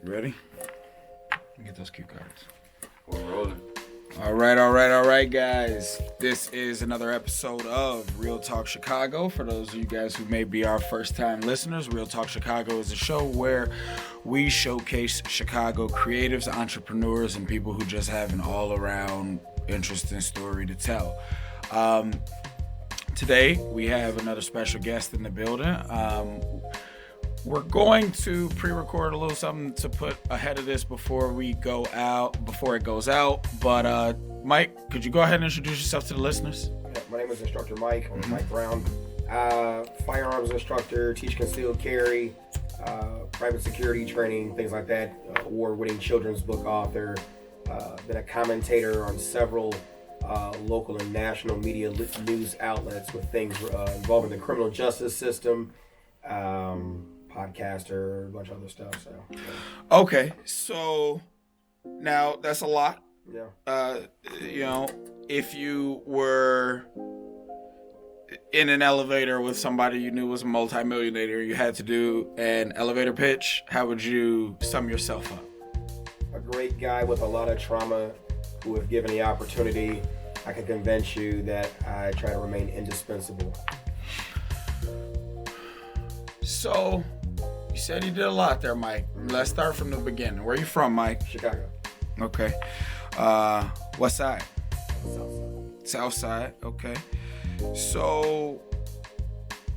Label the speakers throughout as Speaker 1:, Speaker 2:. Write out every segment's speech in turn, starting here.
Speaker 1: Ready? Get those cue cards.
Speaker 2: We're rolling.
Speaker 1: All right, guys. This is another episode of Real Talk Chicago. For those of you guys who may be our first-time listeners, Real Talk Chicago is a show where we showcase Chicago creatives, entrepreneurs, and people who just have an all-around interesting story to tell. Today, we have another special guest in the building. We're going to pre-record a little something to put ahead of this before it goes out. But Mike, could you go ahead and introduce yourself to the listeners?
Speaker 3: Yeah, my name is Instructor Mike. I'm Mike Brown. Firearms instructor, teach concealed carry, private security training, things like that. Award-winning children's book author. Been a commentator on several local and national media news outlets with things involving the criminal justice system. Podcaster, a bunch of other stuff. So yeah.
Speaker 1: Okay, so now that's a lot.
Speaker 3: Yeah.
Speaker 1: If you were in an elevator with somebody you knew was a multimillionaire, you had to do an elevator pitch, how would you sum yourself up?
Speaker 3: A great guy with a lot of trauma who, if given the opportunity, I can convince you that I try to remain indispensable.
Speaker 1: So, you said you did a lot there, Mike. Let's start from the beginning. Where are you from, Mike?
Speaker 3: Chicago.
Speaker 1: Okay. What side?
Speaker 3: Southside.
Speaker 1: South side. Okay. So,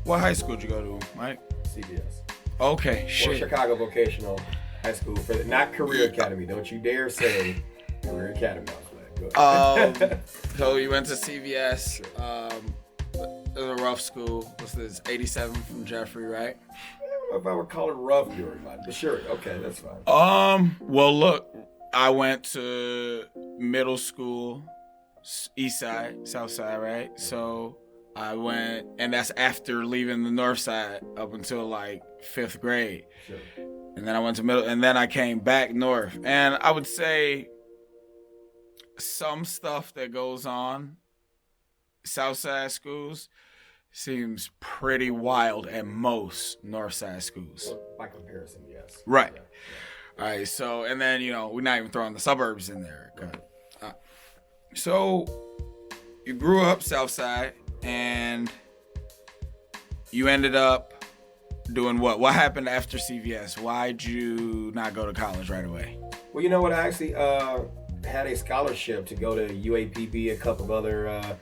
Speaker 1: what high school did you go to, Mike?
Speaker 3: CBS.
Speaker 1: Okay,
Speaker 3: Or
Speaker 1: shit.
Speaker 3: Chicago Vocational High School, not Career Academy. Don't you dare say Career Academy. Go ahead.
Speaker 1: So you went to CVS. It was a rough school. What's this? 87 from Jeffrey, right?
Speaker 3: I don't know if I would call it rough during mine, but sure. Okay, that's fine.
Speaker 1: Well, look, I went to middle school, east side, south side, right? So I went, and that's after leaving the north side up until like 5th grade.
Speaker 3: Sure.
Speaker 1: And then I went to middle, and then I came back north. And I would say some stuff that goes on Southside schools seems pretty wild at most Northside schools.
Speaker 3: Well, by comparison, yes.
Speaker 1: Right.
Speaker 3: Yeah.
Speaker 1: All right. So, and then, we're not even throwing the suburbs in there. So, you grew up Southside and you ended up doing what? What happened after CVS? Why'd you not go to college right away?
Speaker 3: Well, you know what? I actually had a scholarship to go to UAPB, a couple of other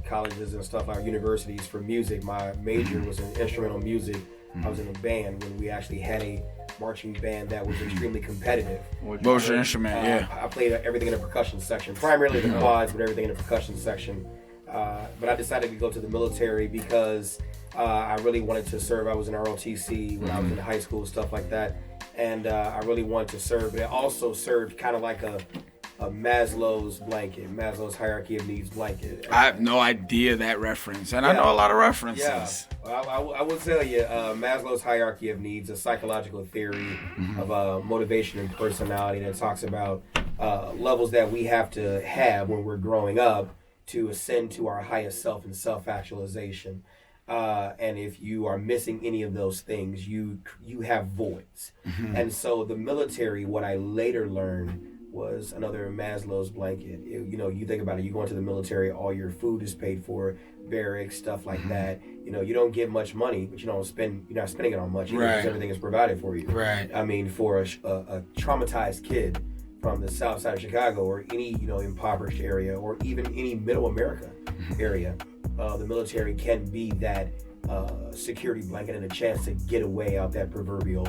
Speaker 3: colleges and stuff, like universities for music. My major was in instrumental music. I was in a band when we actually had a marching band that was extremely competitive.
Speaker 1: What was your instrument? Yeah.
Speaker 3: I played everything in the percussion section, primarily the quads, but everything in the percussion section. But I decided to go to the military because I really wanted to serve. I was in ROTC when I was in high school, stuff like that. And I really wanted to serve, but it also served kind of like a Maslow's blanket, Maslow's hierarchy of needs blanket.
Speaker 1: I have no idea that reference, and I know a lot of references.
Speaker 3: Yeah, I will tell you, Maslow's hierarchy of needs, a psychological theory of motivation and personality that talks about levels that we have to have when we're growing up to ascend to our highest self and self-actualization. And if you are missing any of those things, you have voids. And so the military, what I later learned, was another Maslow's blanket. You think about it, you go into the military, all your food is paid for, barracks, stuff like that. You don't get much money, but you're not spending it on much either, because everything is provided for you.
Speaker 1: Right.
Speaker 3: I mean, for a traumatized kid from the south side of Chicago or any, impoverished area or even any middle America area, the military can be that security blanket and a chance to get away out that proverbial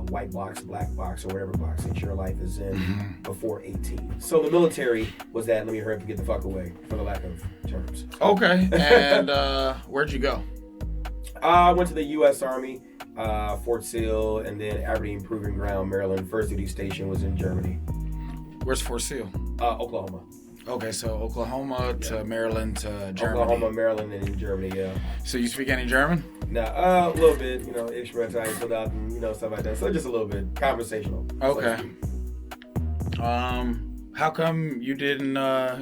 Speaker 3: white box, black box, or whatever box that your life is in before 18. So the military was that, let me hurry up and get the fuck away, for the lack of terms.
Speaker 1: Okay, and where'd you go?
Speaker 3: I went to the U.S. Army, Fort Sill, and then Aberdeen Proving Ground, Maryland. First duty station was in Germany.
Speaker 1: Where's Fort Sill?
Speaker 3: Oklahoma.
Speaker 1: Okay, so Oklahoma to Maryland to Germany.
Speaker 3: Oklahoma, Maryland, and in Germany, yeah.
Speaker 1: So you speak any German?
Speaker 3: Nah, a little bit, ich spreche ein Soldaten, stuff like that. So just a little bit conversational.
Speaker 1: Okay. How come you didn't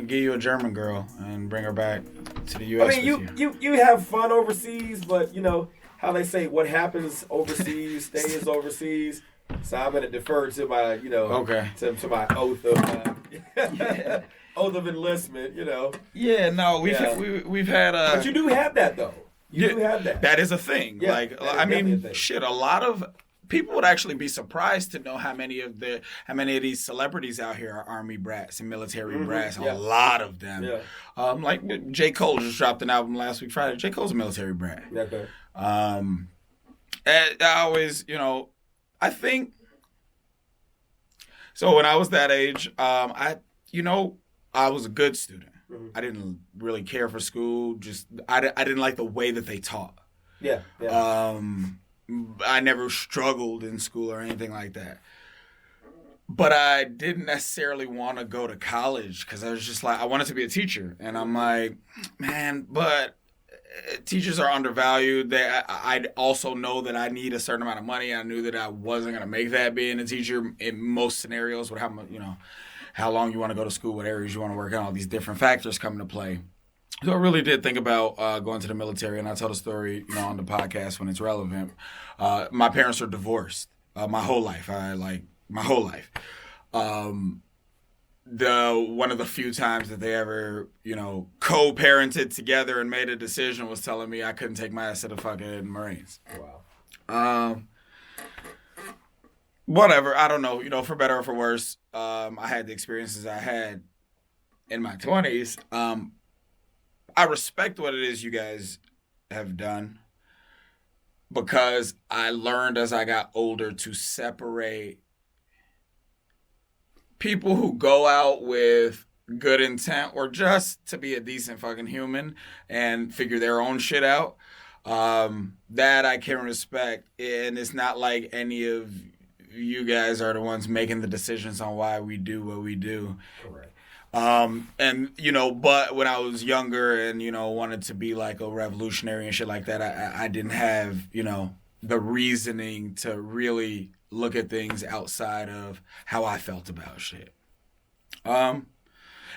Speaker 1: get you a German girl and bring her back to the U.S.
Speaker 3: I mean, you have fun overseas, but how they say what happens overseas stays overseas. So I'm going to defer to my, to my oath of oath of enlistment,
Speaker 1: Yeah, no, we've had
Speaker 3: But you do have that though. You do have that.
Speaker 1: That is a thing.
Speaker 3: Yeah,
Speaker 1: like I mean, shit, a lot of people would actually be surprised to know how many of these celebrities out here are Army brats and military brats. A lot of them. Yeah. Like J. Cole just dropped an album last week Friday. J. Cole's a military brat.
Speaker 3: Okay.
Speaker 1: I always, I think so. When I was that age, I was a good student. I didn't really care for school. Just I didn't like the way that they taught.
Speaker 3: Yeah.
Speaker 1: I never struggled in school or anything like that. But I didn't necessarily want to go to college because I was just like, I wanted to be a teacher. And I'm like, man, but teachers are undervalued. I also know that I need a certain amount of money. I knew that I wasn't going to make that being a teacher in most scenarios with how long you want to go to school, what areas you want to work on, all these different factors come into play. So I really did think about going to the military, and I tell the story, on the podcast when it's relevant. My parents are divorced my whole life. One of the few times that they ever, co-parented together and made a decision was telling me I couldn't take my ass to the fucking Marines.
Speaker 3: Wow.
Speaker 1: Whatever, I don't know, for better or for worse. I had the experiences I had in my 20s. I respect what it is you guys have done because I learned as I got older to separate people who go out with good intent or just to be a decent fucking human and figure their own shit out. That I can respect, and it's not like any of you guys are the ones making the decisions on why we do what we do.
Speaker 3: Correct.
Speaker 1: But when I was younger and, wanted to be like a revolutionary and shit like that, I didn't have, the reasoning to really look at things outside of how I felt about shit. And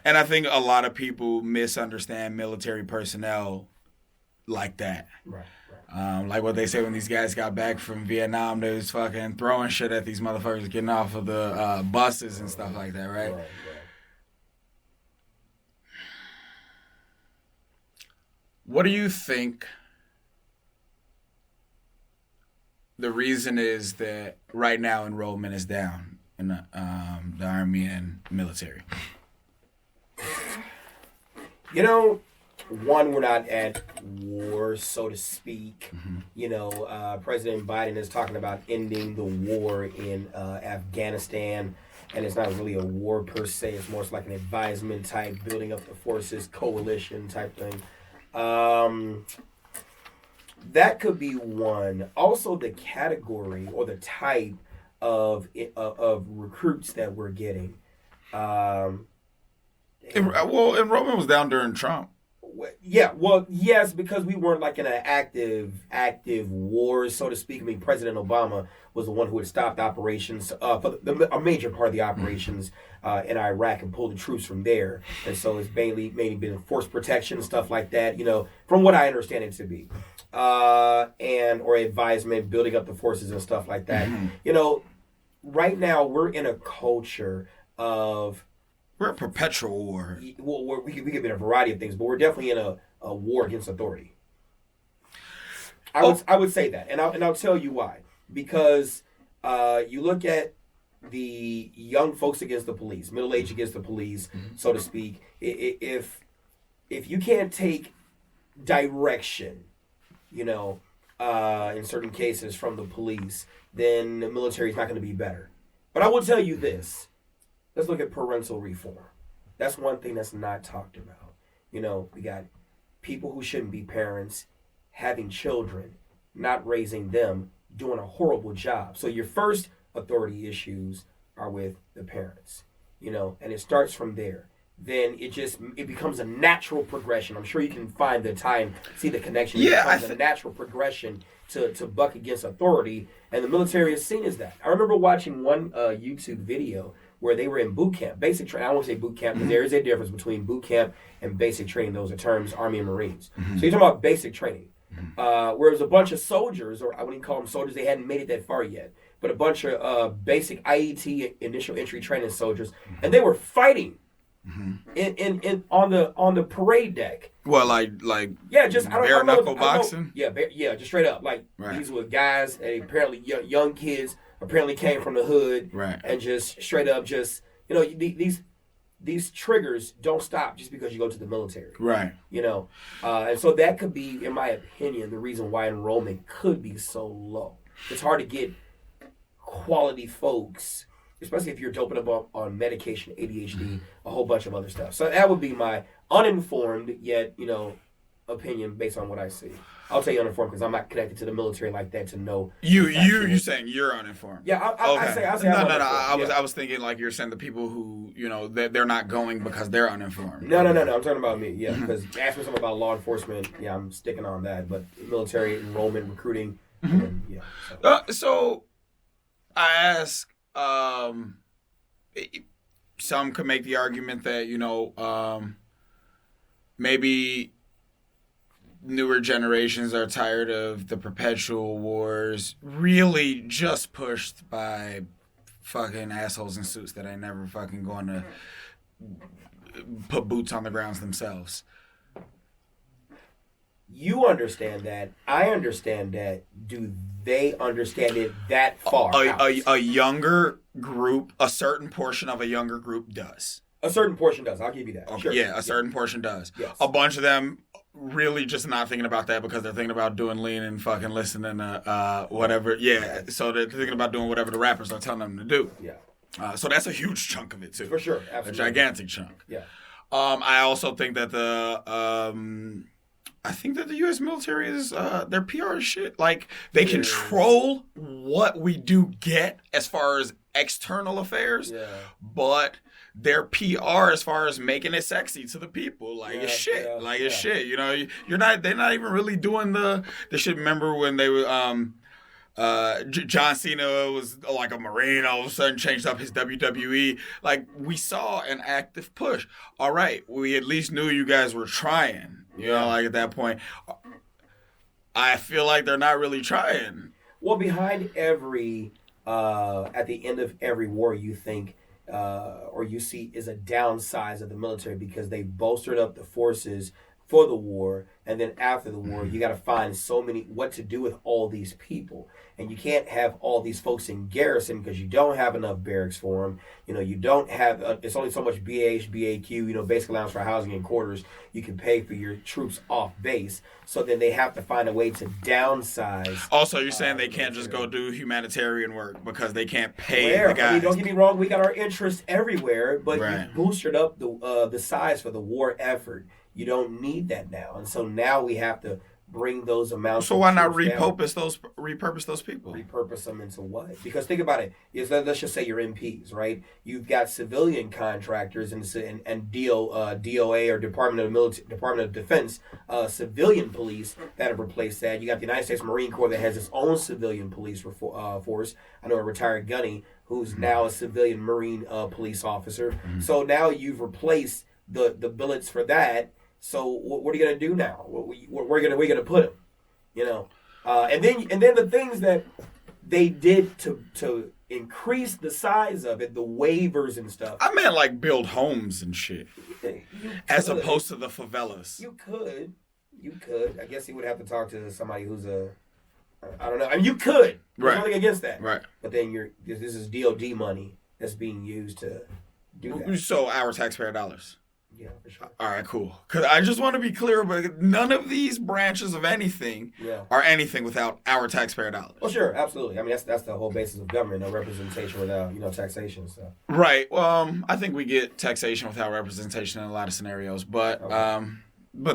Speaker 1: I think a lot of people misunderstand military personnel like that.
Speaker 3: Right.
Speaker 1: Like what they say when these guys got back from Vietnam, they was fucking throwing shit at these motherfuckers getting off of the buses and stuff like that, right?
Speaker 3: Right.
Speaker 1: What do you think the reason is that right now enrollment is down in the Army and military?
Speaker 3: One, we're not at war, so to speak. President Biden is talking about ending the war in Afghanistan, and it's not really a war per se. It's more like an advisement type, building up the forces, coalition type thing. That could be one. Also, the category or the type of recruits that we're getting.
Speaker 1: Enrollment was down during Trump.
Speaker 3: Yeah, well, yes, because we weren't like in an active war, so to speak. I mean, President Obama was the one who had stopped operations, for a major part of the operations in Iraq and pulled the troops from there. And so it's mainly been force protection, stuff like that, from what I understand it to be. Or advisement, building up the forces and stuff like that. Right now we're in a culture of...
Speaker 1: We're a perpetual war.
Speaker 3: Well, we could be in a variety of things, but we're definitely in a war against authority. I would say that, and I'll tell you why. Because you look at the young folks against the police, middle age against the police, so to speak. If you can't take direction, in certain cases from the police, then the military is not going to be better. But I will tell you this. Let's look at parental reform. That's one thing that's not talked about. We got people who shouldn't be parents having children, not raising them, doing a horrible job. So your first authority issues are with the parents, and it starts from there. Then it becomes a natural progression. I'm sure you can find the time, see the connection. It becomes a natural progression to buck against authority, and the military is seen as that. I remember watching one YouTube video where they were in boot camp, basic training. I won't say boot camp because there is a difference between boot camp and basic training. Those are terms, Army and Marines. So you're talking about basic training. Where it was a bunch of soldiers, or I wouldn't call them soldiers, they hadn't made it that far yet. but a bunch of basic IET, initial entry training soldiers, and they were fighting in on the parade deck.
Speaker 1: Well, like
Speaker 3: yeah, just
Speaker 1: bare knuckle boxing.
Speaker 3: Yeah, just straight up. Like these were guys, and apparently young kids, apparently came from the hood,
Speaker 1: right?
Speaker 3: And just straight up, just these triggers don't stop just because you go to the military,
Speaker 1: right?
Speaker 3: And so that could be, in my opinion, the reason why enrollment could be so low. It's hard to get quality folks, especially if you're doping up on medication, ADHD, a whole bunch of other stuff. So that would be my uninformed yet, opinion based on what I see. I'll tell you uninformed because I'm not connected to the military like that to know.
Speaker 1: You saying you're uninformed?
Speaker 3: Yeah, I say
Speaker 1: no. I was thinking like you're saying the people who they're not going because they're uninformed.
Speaker 3: No. I'm talking about me. Yeah, because ask me something about law enforcement. Yeah, I'm sticking on that. But military enrollment, recruiting.
Speaker 1: So I ask. Some could make the argument that maybe newer generations are tired of the perpetual wars, really just pushed by fucking assholes in suits that ain't never fucking going to put boots on the grounds themselves.
Speaker 3: You understand that. I understand that. Do they understand it that far?
Speaker 1: A younger group, a certain portion of a younger group does.
Speaker 3: A certain portion does. I'll give you that.
Speaker 1: Okay.
Speaker 3: Sure.
Speaker 1: Yeah, a certain portion does.
Speaker 3: Yes.
Speaker 1: A bunch of them really just not thinking about that because they're thinking about doing lean and fucking listening to whatever. Yeah, so they're thinking about doing whatever the rappers are telling them to do.
Speaker 3: Yeah.
Speaker 1: So that's a huge chunk of it too.
Speaker 3: For sure. Absolutely.
Speaker 1: A gigantic chunk.
Speaker 3: Yeah.
Speaker 1: I also think that I think that the U.S. military is their PR is shit. Like they control what we do get as far as external affairs, but their PR as far as making it sexy to the people, like it's shit. It's shit. They're not even really doing the shit. Remember when they were John Cena was like a Marine, all of a sudden changed up his WWE. Like we saw an active push. All right, we at least knew you guys were trying. Like at that point, I feel like they're not really trying.
Speaker 3: Well, behind every, at the end of every war, you think, or you see, is a downsize of the military because they bolstered up the forces for the war, and then after the war, you got to find what to do with all these people. And you can't have all these folks in garrison because you don't have enough barracks for them. You don't have, it's only so much BH, BAQ, basic allowance for housing and quarters you can pay for your troops off base. So then they have to find a way to downsize.
Speaker 1: Also, you're saying they can't just go do humanitarian work because they can't pay the guys.
Speaker 3: Don't get me wrong, we got our interests everywhere, but you boosted up the size for the war effort. You don't need that now. And so now we have to bring those amounts.
Speaker 1: So why not repurpose those people?
Speaker 3: Repurpose them into what? Because think about it. Let's just say you're MPs, right? You've got civilian contractors and DOA or Department of Defense, civilian police that have replaced that. You got the United States Marine Corps that has its own civilian police force. I know a retired gunny who's now a civilian Marine police officer. Mm-hmm. So now you've replaced the billets for that. So what are you gonna do now? We're gonna put them, and then the things that they did to increase the size of it, the waivers and stuff.
Speaker 1: I meant like build homes and shit, as opposed to the favelas.
Speaker 3: You could. I guess you would have to talk to somebody who's I don't know. I mean, you could. There's nothing against that.
Speaker 1: Right.
Speaker 3: But then this is DOD money that's being used to do that.
Speaker 1: So our taxpayer dollars.
Speaker 3: Yeah, for sure.
Speaker 1: All right, cool. Because I just want to be clear, but none of these branches of anything are anything without our taxpayer dollars.
Speaker 3: Well, sure, absolutely. I mean, that's the whole basis of government, no representation without, taxation. So.
Speaker 1: Right. Well, I think we get taxation without representation in a lot of scenarios, but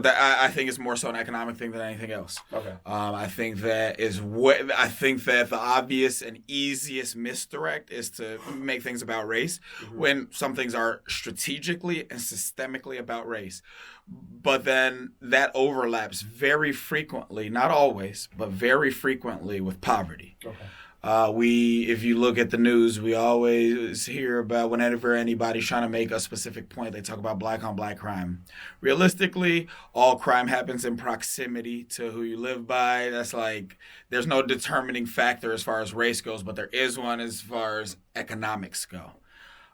Speaker 1: I think it's more so an economic thing than anything else.
Speaker 3: Okay.
Speaker 1: I think that the obvious and easiest misdirect is to make things about race when some things are strategically and systemically about race. But then that overlaps very frequently, not always, but very frequently with poverty.
Speaker 3: Okay.
Speaker 1: If you look at the news, we always hear about whenever anybody's trying to make a specific point, they talk about black on black crime. Realistically, all crime happens in proximity to who you live by. That's like, there's no determining factor as far as race goes, but there is one as far as economics go.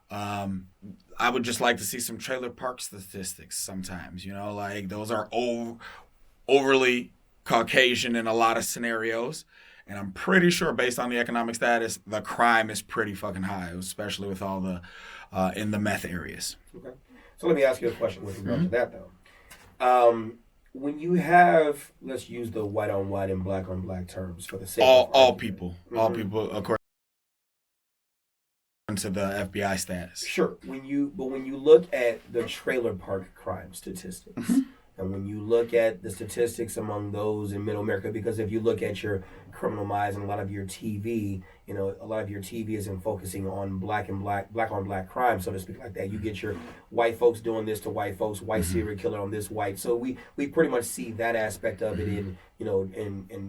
Speaker 1: I would just like to see some trailer park statistics sometimes, like those are overly Caucasian in a lot of scenarios. And I'm pretty sure, based on the economic status, the crime is pretty fucking high, especially with all the in the meth areas.
Speaker 3: Okay. So let me ask you a question with regard to that, though. When you have, let's use the white on white and black on black terms for the sake of
Speaker 1: all people, according to the FBI status.
Speaker 3: Sure. When you look at the trailer park crime statistics. And when you look at the statistics among those in Middle America, because if you look at your Criminal Minds and a lot of your TV, a lot of your TV isn't focusing on black on black crime, so to speak, like that. You get your white folks doing this to white folks, white serial killer on this white. So we pretty much see that aspect of it in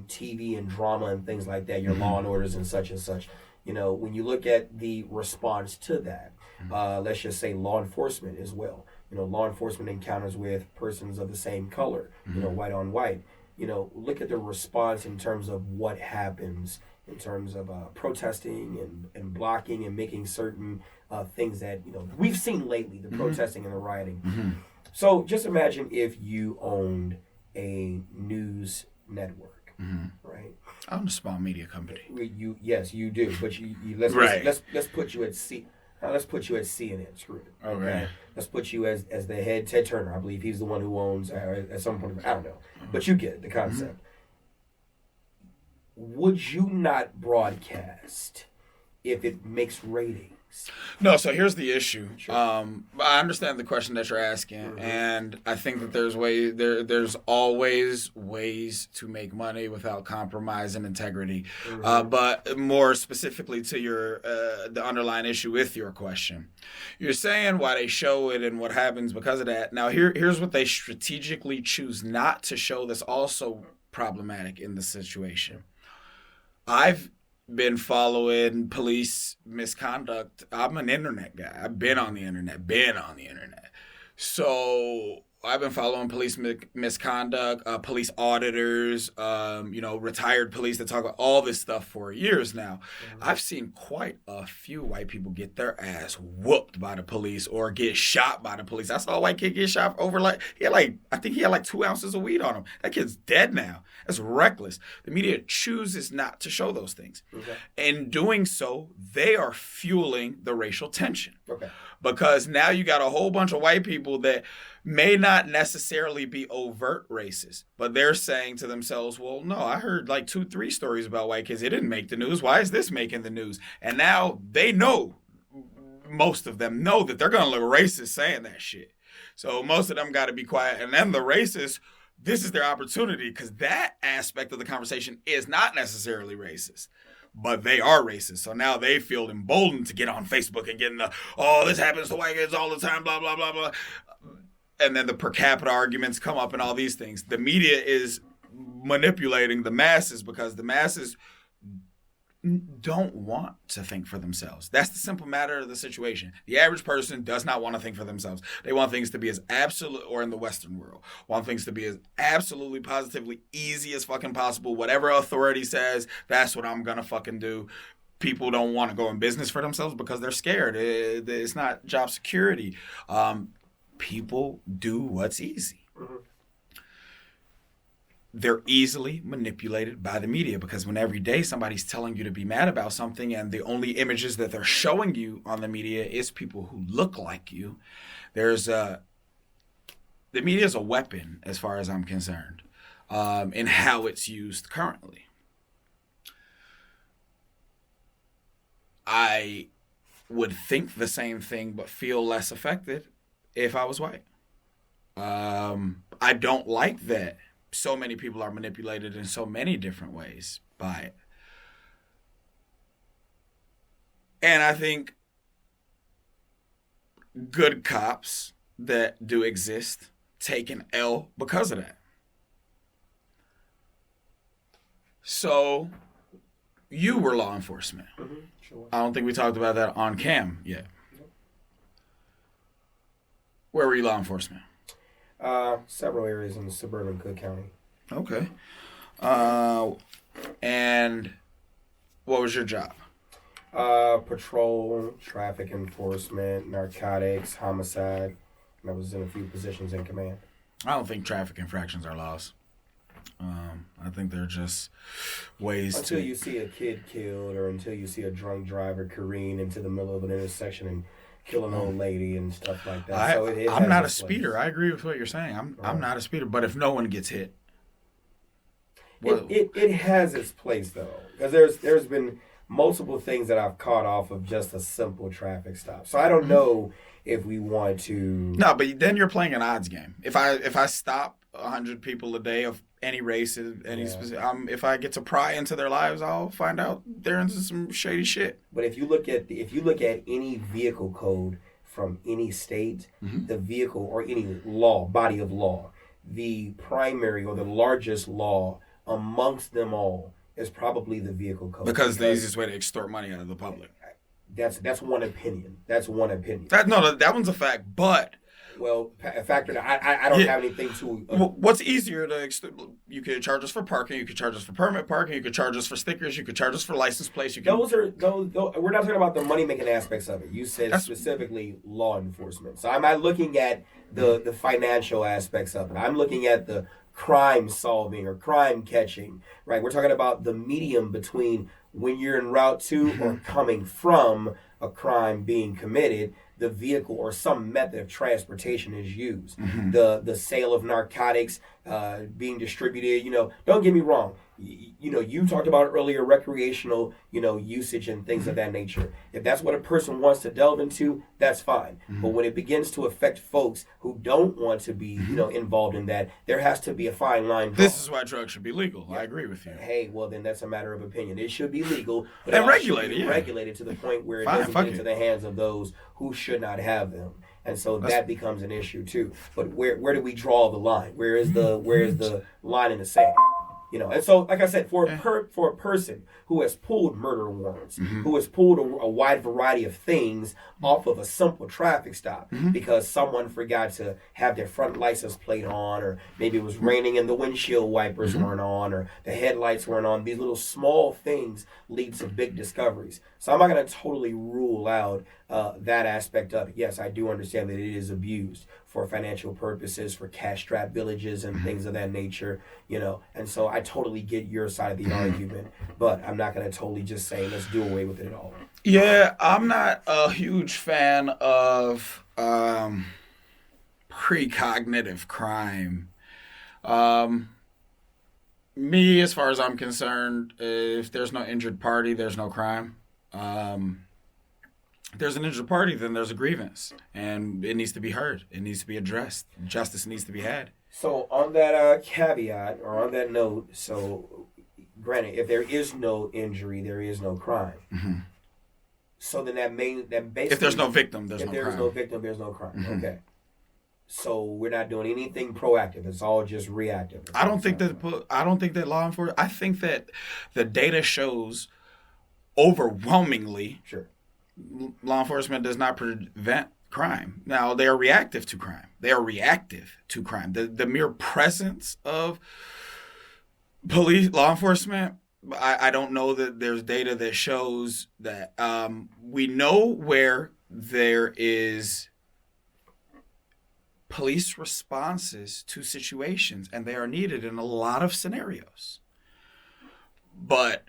Speaker 3: TV and drama and things like that. Your Law and Orders and such and such. When you look at the response to that, let's just say law enforcement as well. Law enforcement encounters with persons of the same color, white on white. Look at the response in terms of what happens in terms of protesting and blocking and making certain things that, we've seen lately, the protesting and the rioting. So just imagine if you owned a news network, right?
Speaker 1: I own a small media company.
Speaker 3: Yes, you do, but let's put you at C. Now let's put you at CNN. Screw it.
Speaker 1: Okay.
Speaker 3: Let's put you as the head. Ted Turner, I believe he's the one who owns at some point. I don't know, but you get the concept. Would you not broadcast if it makes ratings?
Speaker 1: No. So here's the issue.
Speaker 3: Sure.
Speaker 1: I understand the question that you're asking, and I think that there's always ways to make money without compromising integrity. But more specifically to your the underlying issue with your question, you're saying why they show it and what happens because of that. Now here's what they strategically choose not to show that's also problematic in the situation. I've been following police misconduct. I'm an internet guy. I've been on the internet. So I've been following police misconduct, police auditors, retired police that talk about all this stuff for years now. I've seen quite a few white people get their ass whooped by the police or get shot by the police. I saw a white kid get shot over I think he had 2 ounces of weed on him. That kid's dead now. That's reckless. The media chooses not to show those things. Okay. In doing so, they are fueling the racial tension. Okay. Because now you got a whole bunch of white people that may not necessarily be overt racist, but they're saying to themselves, well, no, I heard 2-3 stories about white kids. It didn't make the news. Why is this making the news? And now they know, most of them know that they're going to look racist saying that shit. So most of them got to be quiet. And then the racists, this is their opportunity because that aspect of the conversation is not necessarily racist. But they are racist. So now they feel emboldened to get on Facebook and get in this happens to white kids all the time, blah, blah, blah, blah. And then the per capita arguments come up and all these things. The media is manipulating the masses because the masses don't want to think for themselves. That's the simple matter of the situation. The average person does not want to think for themselves. They want things to be as absolute, or in the Western world, want things to be as absolutely positively easy as fucking possible. Whatever authority says, that's what I'm gonna fucking do. People don't want to go in business for themselves because they're scared. It's not job security. People do what's easy. They're easily manipulated by the media because when every day somebody's telling you to be mad about something and the only images that they're showing you on the media is people who look like you, the media is a weapon as far as I'm concerned in how it's used currently. I would think the same thing but feel less affected if I was white. I don't like that so many people are manipulated in so many different ways by it. And I think good cops that do exist take an L because of that. So you were law enforcement.
Speaker 3: Mm-hmm. Sure.
Speaker 1: I don't think we talked about that on cam yet. Where were you law enforcement?
Speaker 3: Several areas in suburban Cook County.
Speaker 1: Okay. And what was your job?
Speaker 3: Patrol, traffic enforcement, narcotics, homicide. And I was in a few positions in command.
Speaker 1: I don't think traffic infractions are laws. I think they're just ways
Speaker 3: until you see a kid killed, or until you see a drunk driver careen into the middle of an intersection and kill an old lady and stuff like that.
Speaker 1: I'm not a speeder. I agree with what you're saying. I'm not a speeder. But if no one gets hit,
Speaker 3: it has its place though, because there's been multiple things that I've caught off of just a simple traffic stop. So I don't know if we want to.
Speaker 1: No, but then you're playing an odds game. If I stop 100 people a day of any race, specific, if I get to pry into their lives, I'll find out they're into some shady shit.
Speaker 3: But if you look at any vehicle code from any state, the vehicle or any body of law, the primary or the largest law amongst them all is probably the vehicle code.
Speaker 1: Because the easiest way to extort money out of the public.
Speaker 3: That's one opinion. That
Speaker 1: one's a fact, but.
Speaker 3: Well, a factor that I don't have anything to.
Speaker 1: What's easier to? You could charge us for parking. You could charge us for permit parking. You could charge us for stickers. You could charge us for license plates.
Speaker 3: Those we're not talking about the money making aspects of it. You said specifically law enforcement. So I'm not looking at the financial aspects of it. I'm looking at the crime solving or crime catching. Right. We're talking about the medium between when you're en route to or coming from a crime being committed. The vehicle or some method of transportation is used. The sale of narcotics being distributed. Don't get me wrong. You talked about earlier recreational, usage and things of that nature. If that's what a person wants to delve into, that's fine. But when it begins to affect folks who don't want to be, involved in that, there has to be a fine line drawn.
Speaker 1: This is why drugs should be legal. Yeah. I agree with you.
Speaker 3: Hey, well then that's a matter of opinion. It should be legal, but
Speaker 1: and
Speaker 3: it
Speaker 1: regulated,
Speaker 3: should be regulated to the point where it doesn't get into the hands of those who should not have them. And so that becomes an issue too. But where do we draw the line? Where is the line in the sand? And so, like I said, for a person who has pulled murder warrants, who has pulled a wide variety of things off of a simple traffic stop because someone forgot to have their front license plate on, or maybe it was raining and the windshield wipers weren't on, or the headlights weren't on. These little small things lead to big discoveries. So I'm not going to totally rule out that aspect of it. Yes, I do understand that it is abused for financial purposes, for cash-strapped villages and things of that nature, And so I totally get your side of the argument, but I'm not going to totally just say let's do away with it at all.
Speaker 1: Yeah, I'm not a huge fan of precognitive crime. Me, as far as I'm concerned, if there's no injured party, there's no crime. If there's an injured party, then there's a grievance, and it needs to be heard. It needs to be addressed. Justice needs to be had.
Speaker 3: So on that caveat, or on that note, so granted, if there is no injury, there is no crime. So then that basically,
Speaker 1: if there's no victim, there's no crime.
Speaker 3: If there's no victim, there's no crime. Okay. So we're not doing anything proactive. It's all just reactive.
Speaker 1: I don't think that law enforcement. I think that the data shows overwhelmingly.
Speaker 3: Sure.
Speaker 1: Law enforcement does not prevent crime. Now, they are reactive to crime. The mere presence of law enforcement, I don't know that there's data that shows that. We know where there is police responses to situations, and they are needed in a lot of scenarios. But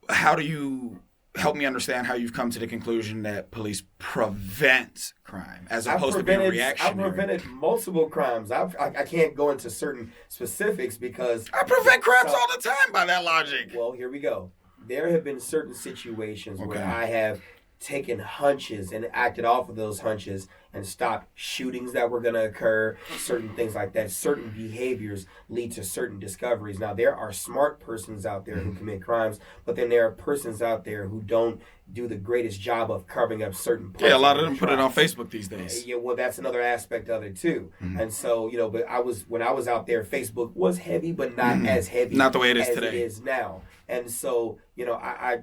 Speaker 1: how do you help me understand how you've come to the conclusion that police prevent crime as opposed to being reactionary?
Speaker 3: I've prevented multiple crimes. I can't go into certain specifics because
Speaker 1: I prevent crimes all the time by that logic.
Speaker 3: Well, here we go. There have been certain situations where I have taken hunches and acted off of those hunches and stop shootings that were going to occur, certain things like that. Certain behaviors lead to certain discoveries. Now, there are smart persons out there who commit crimes, but then there are persons out there who don't do the greatest job of covering up certain parts.
Speaker 1: Yeah, a lot of them put it on Facebook these days.
Speaker 3: Yeah, well, that's another aspect of it too. And so, but when I was out there, Facebook was heavy, but not as heavy,
Speaker 1: not the way it is today.
Speaker 3: It is now. And so, I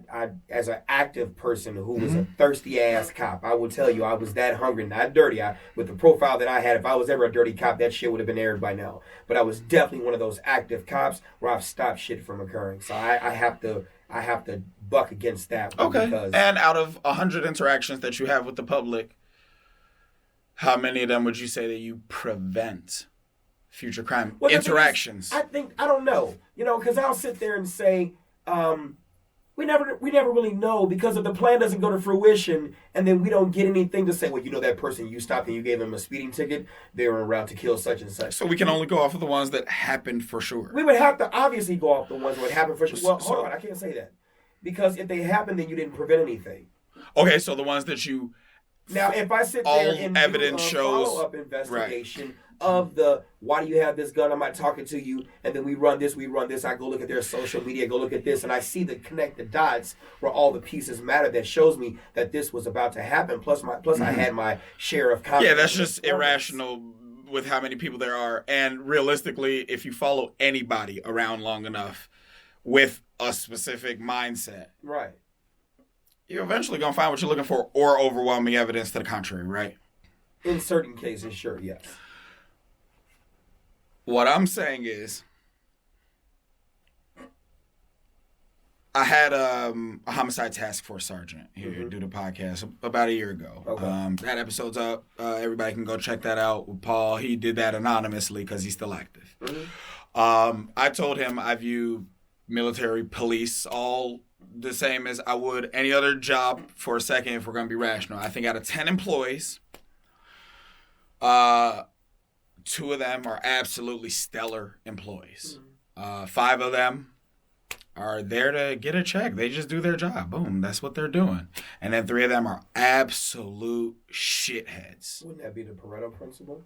Speaker 3: as an active person who was a thirsty ass cop, I will tell you, I was that hungry, not dirty. With the profile that I had, if I was ever a dirty cop, that shit would have been aired by now. But I was definitely one of those active cops where I've stopped shit from occurring. So I have to buck against that.
Speaker 1: Okay. And out of 100 interactions that you have with the public, how many of them would you say that you prevent future crime interactions?
Speaker 3: I don't know. Because I'll sit there and say, we never really know, because if the plan doesn't go to fruition and then we don't get anything to say, well, that person you stopped and you gave them a speeding ticket, they were around to kill such and such.
Speaker 1: So we can only go off of the ones that happened for sure.
Speaker 3: We would have to obviously go off the ones that would happen for sure. Well, hold on, I can't say that. Because if they happen, then you didn't prevent anything.
Speaker 1: Okay, so the ones that you...
Speaker 3: Now, if I sit there and
Speaker 1: evidence
Speaker 3: do a
Speaker 1: shows
Speaker 3: follow-up investigation of the, why do you have this gun? I'm not talking to you. And then we run this. I go look at their social media, go look at this. And I see the connect the dots where all the pieces matter. That shows me that this was about to happen. Plus I had my share of confidence.
Speaker 1: Yeah, that's just irrational with how many people there are. And realistically, if you follow anybody around long enough with a specific mindset.
Speaker 3: Right.
Speaker 1: You're eventually going to find what you're looking for, or overwhelming evidence to the contrary, right?
Speaker 3: In certain cases, sure, yes.
Speaker 1: What I'm saying is, I had a homicide task force sergeant here do the podcast about a year ago.
Speaker 3: Okay.
Speaker 1: That episode's up. Everybody can go check that out with Paul. He did that anonymously because he's still active. I told him I view military, police, all the same as I would any other job for a second, if we're going to be rational. I think out of 10 employees, 2 of them are absolutely stellar employees. 5 of them are there to get a check. They just do their job. Boom. That's what they're doing. And then 3 of them are absolute shitheads.
Speaker 3: Wouldn't that be the Parental principle?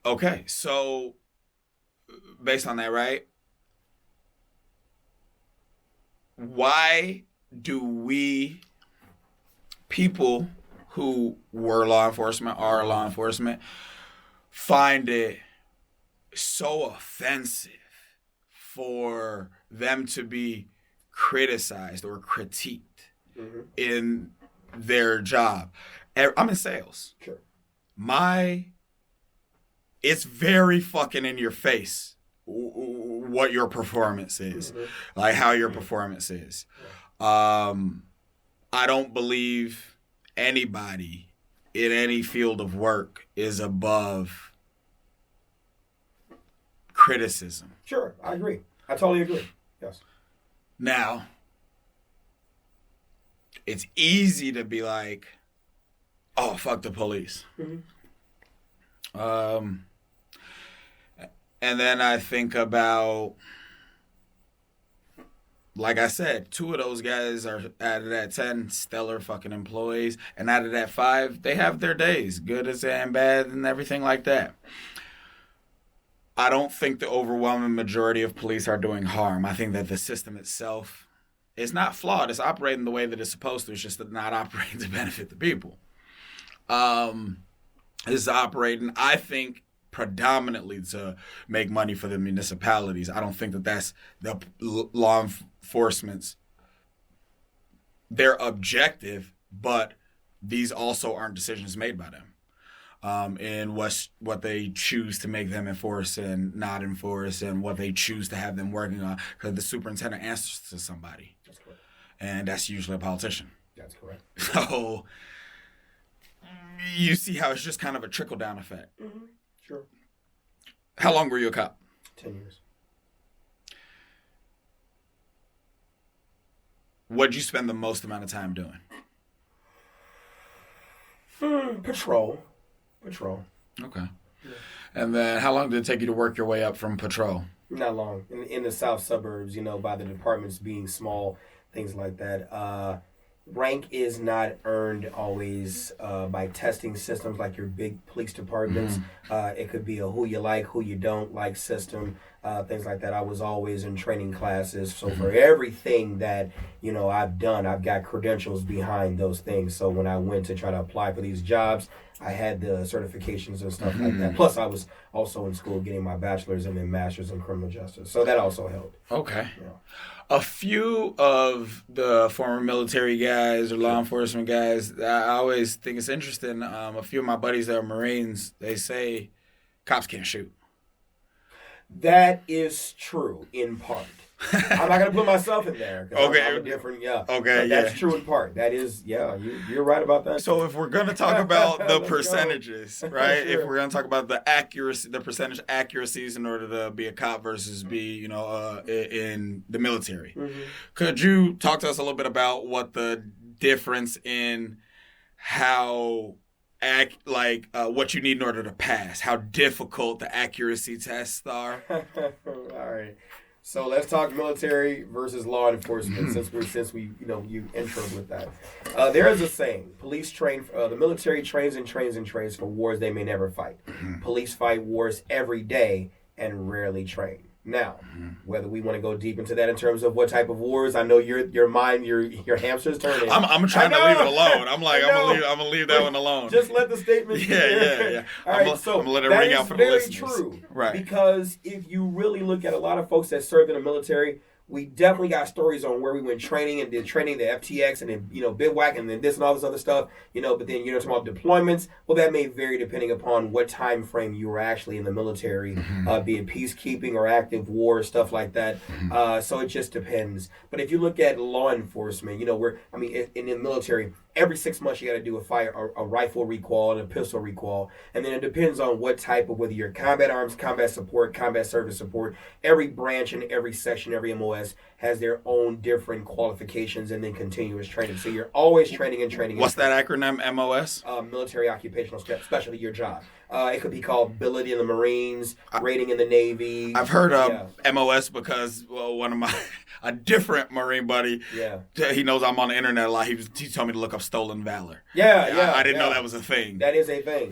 Speaker 1: Okay. So based on that, right? Why do we, people who were law enforcement, are law enforcement, find it so offensive for them to be criticized or critiqued in their job? I'm in sales.
Speaker 3: Sure.
Speaker 1: It's very fucking in your face what your performance is, like how your performance is. I don't believe anybody in any field of work is above criticism.
Speaker 3: Sure, I agree. I totally agree. Yes.
Speaker 1: Now, it's easy to be like, oh, fuck the police. And then I think about, like I said, 2 of those guys are out of that 10 stellar fucking employees. And out of that 5, they have their days, good and bad and everything like that. I don't think the overwhelming majority of police are doing harm. I think that the system itself is not flawed. It's operating the way that it's supposed to. It's just not operating to benefit the people. It's operating, I think, predominantly to make money for the municipalities. I don't think that that's the law enforcement's their objective, but these also aren't decisions made by them. And what they choose to make them enforce and not enforce, and what they choose to have them working on, because the superintendent answers to somebody.
Speaker 3: That's correct.
Speaker 1: And that's usually a politician.
Speaker 3: That's correct.
Speaker 1: So you see how it's just kind of a trickle-down effect.
Speaker 3: Sure.
Speaker 1: How long were you a cop?
Speaker 3: 10 years.
Speaker 1: What'd you spend the most amount of time doing?
Speaker 3: Patrol.
Speaker 1: Okay. Yeah. And then how long did it take you to work your way up from patrol?
Speaker 3: Not long. In the south suburbs, by the departments being small, things like that. rank is not earned always by testing systems like your big police departments. It could be a who you like, who you don't like system, things like that. I was always in training classes. So for everything that, I've done, I've got credentials behind those things. So when I went to try to apply for these jobs, I had the certifications and stuff like that. Plus, I was also in school getting my bachelor's and then master's in criminal justice. So that also helped.
Speaker 1: Okay.
Speaker 3: Yeah.
Speaker 1: A few of the former military guys or law enforcement guys, I always think it's interesting. A few of my buddies that are Marines, they say cops can't shoot.
Speaker 3: That is true in part. I'm not gonna put myself in there.
Speaker 1: Okay.
Speaker 3: I'm a different,
Speaker 1: Okay.
Speaker 3: But that's true in part. That is, you're right about that.
Speaker 1: So if we're gonna talk about the percentages, right?
Speaker 3: Sure.
Speaker 1: If we're gonna talk about the accuracy, the percentage accuracies in order to be a cop versus be, in the military, could you talk to us a little bit about what the difference in how what you need in order to pass, how difficult the accuracy tests are?
Speaker 3: All right. So let's talk military versus law enforcement since we you introed with that. There is a saying: the military trains and trains and trains for wars they may never fight. Police fight wars every day and rarely train. Now, whether we want to go deep into that in terms of what type of wars, I know your mind, your hamster's turning.
Speaker 1: I'm trying to leave it alone. I'm gonna leave that one alone.
Speaker 3: Just let the statement.
Speaker 1: Yeah.
Speaker 3: All right, so
Speaker 1: I'm gonna let it ring out for the listeners.
Speaker 3: That is very true,
Speaker 1: right?
Speaker 3: Because if you really look at a lot of folks that served in the military, we definitely got stories on where we went training and did training, the FTX, and then bivouac, and then this and all this other stuff. But then talking about deployments. Well, that may vary depending upon what time frame you were actually in the military, be it peacekeeping or active war, stuff like that. So it just depends. But if you look at law enforcement, in the military, every 6 months you got to do a rifle recall and a pistol recall, and then it depends on what type of, whether you're combat arms, combat support, combat service support. Every branch and every section, every MOS has their own different qualifications and then continuous training. So you're always training and training.
Speaker 1: What's that acronym, MOS?
Speaker 3: Military Occupational Specialty, your job. It could be called ability in the Marines, rating in the Navy.
Speaker 1: I've heard of MOS because one of a different Marine buddy, he knows I'm on the internet a lot. He told me to look up stolen valor. I didn't know that was a thing.
Speaker 3: That is a thing.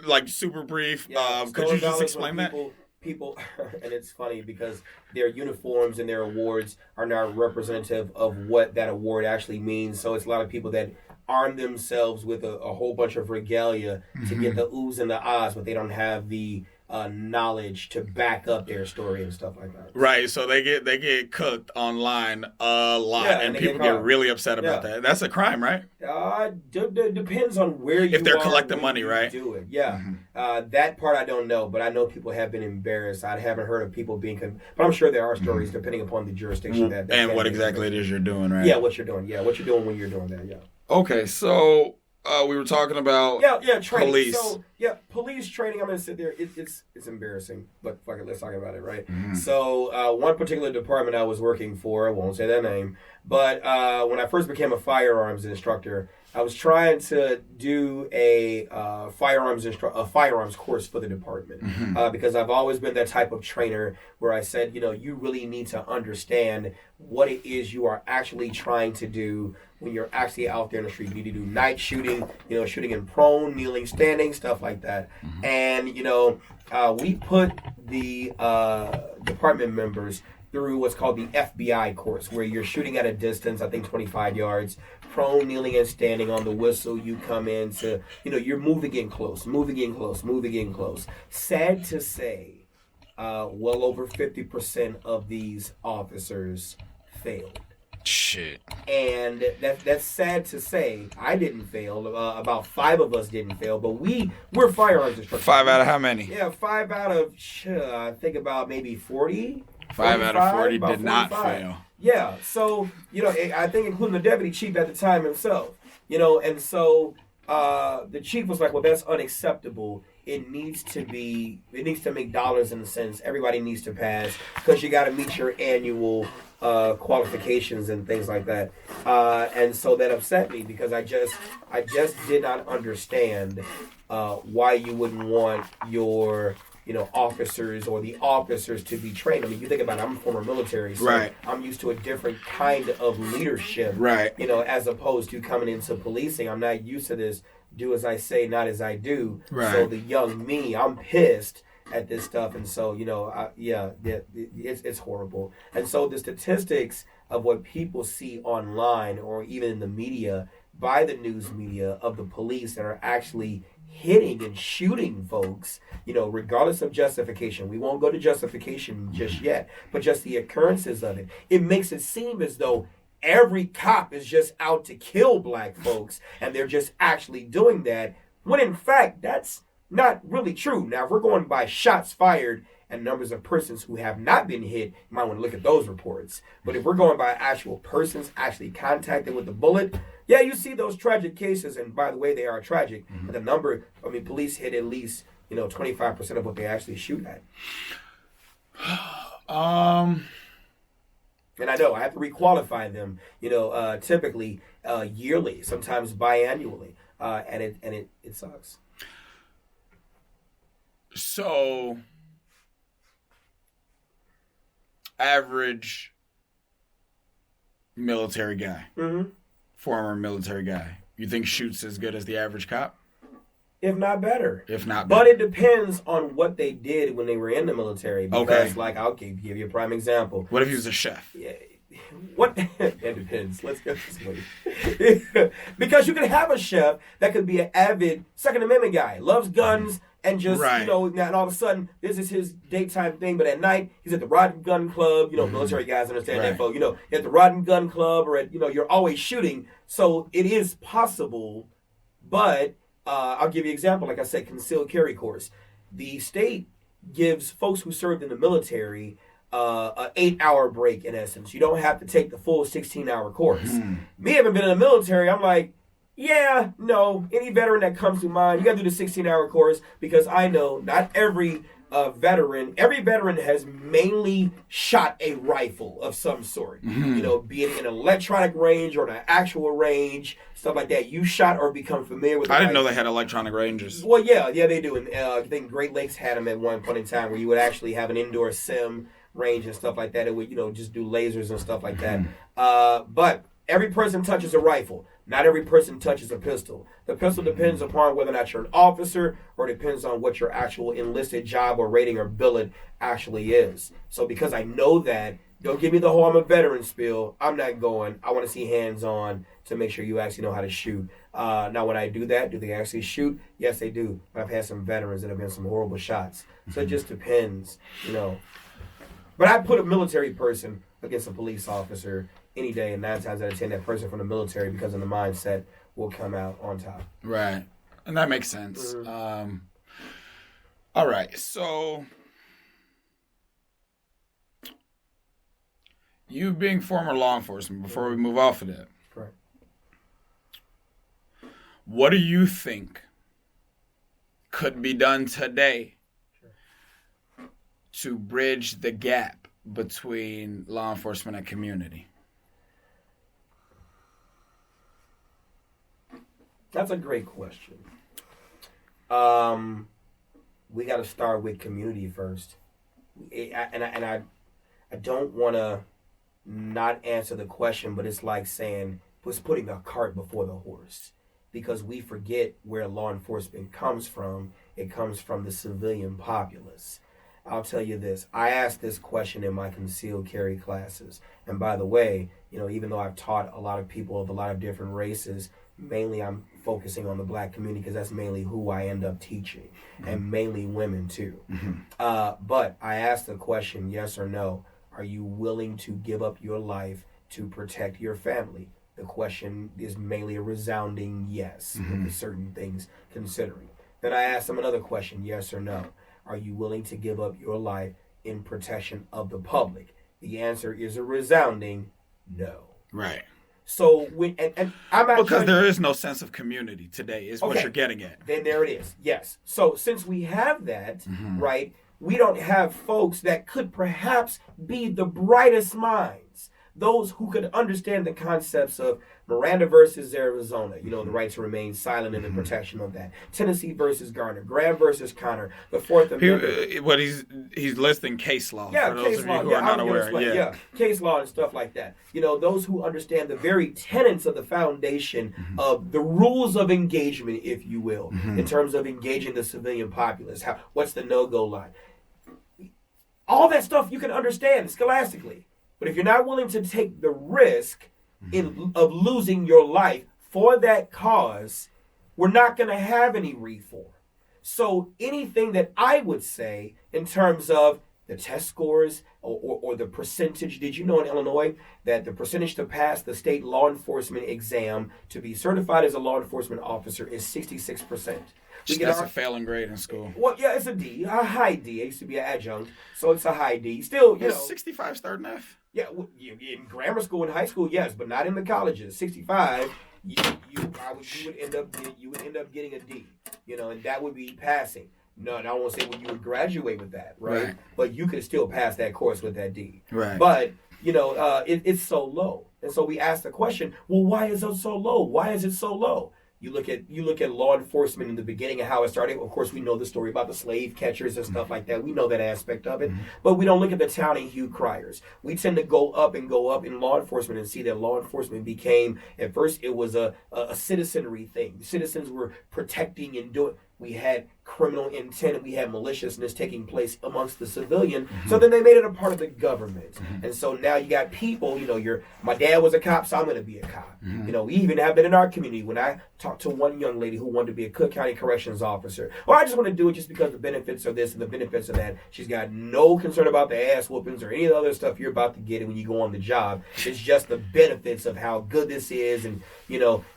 Speaker 1: Like super brief. Could you just explain that?
Speaker 3: People, and it's funny because their uniforms and their awards are not representative of what that award actually means. So it's a lot of people that arm themselves with a whole bunch of regalia to get the oohs and the ahs, but they don't have the knowledge to back up their story and stuff like that.
Speaker 1: Right, so they get cooked online a lot, and people get really upset about that. That's a crime, right?
Speaker 3: Depends on where you.
Speaker 1: If they're collecting money, right?
Speaker 3: Do it, that part I don't know, but I know people have been embarrassed. I haven't heard of people being, but I'm sure there are stories depending upon the jurisdiction
Speaker 1: and what exactly it is you're doing, right?
Speaker 3: Yeah, what you're doing. Yeah, what you're doing when you're doing that. Yeah.
Speaker 1: Okay, so. We were talking about
Speaker 3: training.
Speaker 1: Police.
Speaker 3: So police training. I'm gonna sit there. It's embarrassing, but fuck it, let's talk about it, right? So one particular department I was working for, I won't say that name, but when I first became a firearms instructor, I was trying to do a firearms course for the department because I've always been that type of trainer where I said, you really need to understand what it is you are actually trying to do when you're actually out there in the street. You need to do night shooting, shooting in prone, kneeling, standing, stuff like that. And, we put the department members through what's called the FBI course, where you're shooting at a distance, I think 25 yards, prone, kneeling, and standing on the whistle. You come in to, you're moving in close. Sad to say, well over 50% of these officers failed.
Speaker 1: Shit.
Speaker 3: And that's sad to say. I didn't fail. About 5 of us didn't fail, but we're firearms instructors.
Speaker 1: 5 out of how many?
Speaker 3: Yeah, 5 out of I think about maybe 40.
Speaker 1: 5 out of 40 did not fail.
Speaker 3: Yeah, so I think including the deputy chief at the time himself. And so the chief was like, "Well, that's unacceptable. It needs to make dollars in the sense. Everybody needs to pass because you got to meet your annual qualifications and things like that." And so that upset me because I just did not understand why you wouldn't want your officers or the officers to be trained. I mean, you think about it, I'm former military, so
Speaker 1: right.
Speaker 3: I'm used to a different kind of leadership,
Speaker 1: right.
Speaker 3: As opposed to coming into policing. I'm not used to this do as I say, not as I do.
Speaker 1: Right.
Speaker 3: So the young me, I'm pissed at this stuff, and so it's horrible. And so the statistics of what people see online or even in the media by the news media of the police that are actually hitting and shooting folks, regardless of justification. We won't go to justification just yet, but just the occurrences of it. It makes it seem as though every cop is just out to kill black folks and they're just actually doing that, when in fact that's not really true. Now, if we're going by shots fired and numbers of persons who have not been hit, you might want to look at those reports. But if we're going by actual persons actually contacted with the bullet, yeah, you see those tragic cases, and by the way, they are tragic. Mm-hmm. And the number, police hit at least, 25% of what they actually shoot at. And I know I have to requalify them, typically yearly, sometimes biannually, and it sucks.
Speaker 1: So, average military guy, former military guy, you think shoots as good as the average cop?
Speaker 3: If not better.
Speaker 1: If not
Speaker 3: better.
Speaker 1: But
Speaker 3: it depends on what they did when they were in the military. Because, I'll give you a prime example.
Speaker 1: What if he was a chef?
Speaker 3: Yeah. What? It depends. Let's go this way. Because you can have a chef that could be an avid Second Amendment guy, loves guns, and just, and all of a sudden, this is his daytime thing, but at night, he's at the Rod and Gun Club. Military guys understand that, folks. At the Rod and Gun Club, or at, you're always shooting. So it is possible, but I'll give you an example. Like I said, concealed carry course. The state gives folks who served in the military an 8-hour break, in essence. You don't have to take the full 16-hour course. Me having been in the military, I'm like, yeah, no. Any veteran that comes to mind, you got to do the 16-hour course, because I know not every veteran has mainly shot a rifle of some sort. Be it in an electronic range or an actual range, stuff like that. You shot or become familiar with.
Speaker 1: I didn't know they had electronic ranges.
Speaker 3: Well, yeah, they do. And I think Great Lakes had them at one point in time, where you would actually have an indoor sim range and stuff like that. It would, just do lasers and stuff like that. But every person touches a rifle. Not every person touches a pistol. The pistol depends upon whether or not you're an officer, or depends on what your actual enlisted job or rating or billet actually is. So because I know that, don't give me the whole I'm a veteran spiel. I'm not going. I want to see hands-on to make sure you actually know how to shoot. Now, when I do that, do they actually shoot? Yes, they do. But I've had some veterans that have been some horrible shots. So it just depends, But I put a military person against a police officer any day, and 9 times out of 10, that person from the military, because of the mindset, will come out on top.
Speaker 1: Right. And that makes sense. All right. So, you being former law enforcement, before we move off of that,
Speaker 3: correct.
Speaker 1: What do you think could be done today to bridge the gap between law enforcement and community?
Speaker 3: That's a great question. We got to start with community first. I don't want to not answer the question, but it's like saying, was putting a cart before the horse. Because we forget where law enforcement comes from. It comes from the civilian populace. I'll tell you this. I asked this question in my concealed carry classes. And by the way, even though I've taught a lot of people of a lot of different races, mainly I'm focusing on the black community because that's mainly who I end up teaching, and mainly women too. But I asked the question, yes or no, are you willing to give up your life to protect your family? The question is mainly a resounding yes, with certain things considering. Then I asked them another question, yes or no. Are you willing to give up your life in protection of the public? The answer is a resounding no.
Speaker 1: Right.
Speaker 3: So and I'm not
Speaker 1: because there is no sense of community today, is what you're getting at.
Speaker 3: Then there it is. Yes. So since we have that, right, we don't have folks that could perhaps be the brightest minds, those who could understand the concepts of Miranda versus Arizona, the right to remain silent and the protection of that. Tennessee versus Garner, Graham versus Connor, the Fourth Amendment.
Speaker 1: What he's listing case law.
Speaker 3: Yeah,
Speaker 1: for those
Speaker 3: case
Speaker 1: of
Speaker 3: law.
Speaker 1: you who are not aware.
Speaker 3: Yeah, case law and stuff like that. Those who understand the very tenets of the foundation of the rules of engagement, if you will, in terms of engaging the civilian populace. What's the no-go line? All that stuff you can understand scholastically. But if you're not willing to take the risk of losing your life for that cause, we're not going to have any reform. So anything that I would say in terms of the test scores or the percentage, did you know in Illinois that the percentage to pass the state law enforcement exam to be certified as a law enforcement officer is 66%?
Speaker 1: That's a failing grade in school.
Speaker 3: Well, yeah, it's a D, a high D. I used to be an adjunct, so it's a high D. Still,
Speaker 1: 65 starting F?
Speaker 3: Yeah, in grammar school and high school, yes, but not in the colleges. 65, you would end up getting a D, and that would be passing. No, I don't want to say you would graduate with that, right? But you could still pass that course with that D.
Speaker 1: Right.
Speaker 3: But it's so low, and so we ask the question: well, why is it so low? Why is it so low? You look at law enforcement in the beginning and how it started. Of course, we know the story about the slave catchers and stuff like that. We know that aspect of it. But we don't look at the town and hue criers. We tend to go up in law enforcement and see that law enforcement became, at first, it was a citizenry thing. Citizens were protecting and doing. We had criminal intent and we had maliciousness taking place amongst the civilian. So then they made it a part of the government. And so now you got people, my dad was a cop, so I'm going to be a cop. We even have it in our community. When I talked to one young lady who wanted to be a Cook County Corrections Officer, well, I just want to do it just because the benefits of this and the benefits of that. She's got no concern about the ass whoopings or any of the other stuff you're about to get when you go on the job. It's just the benefits of how good this is, and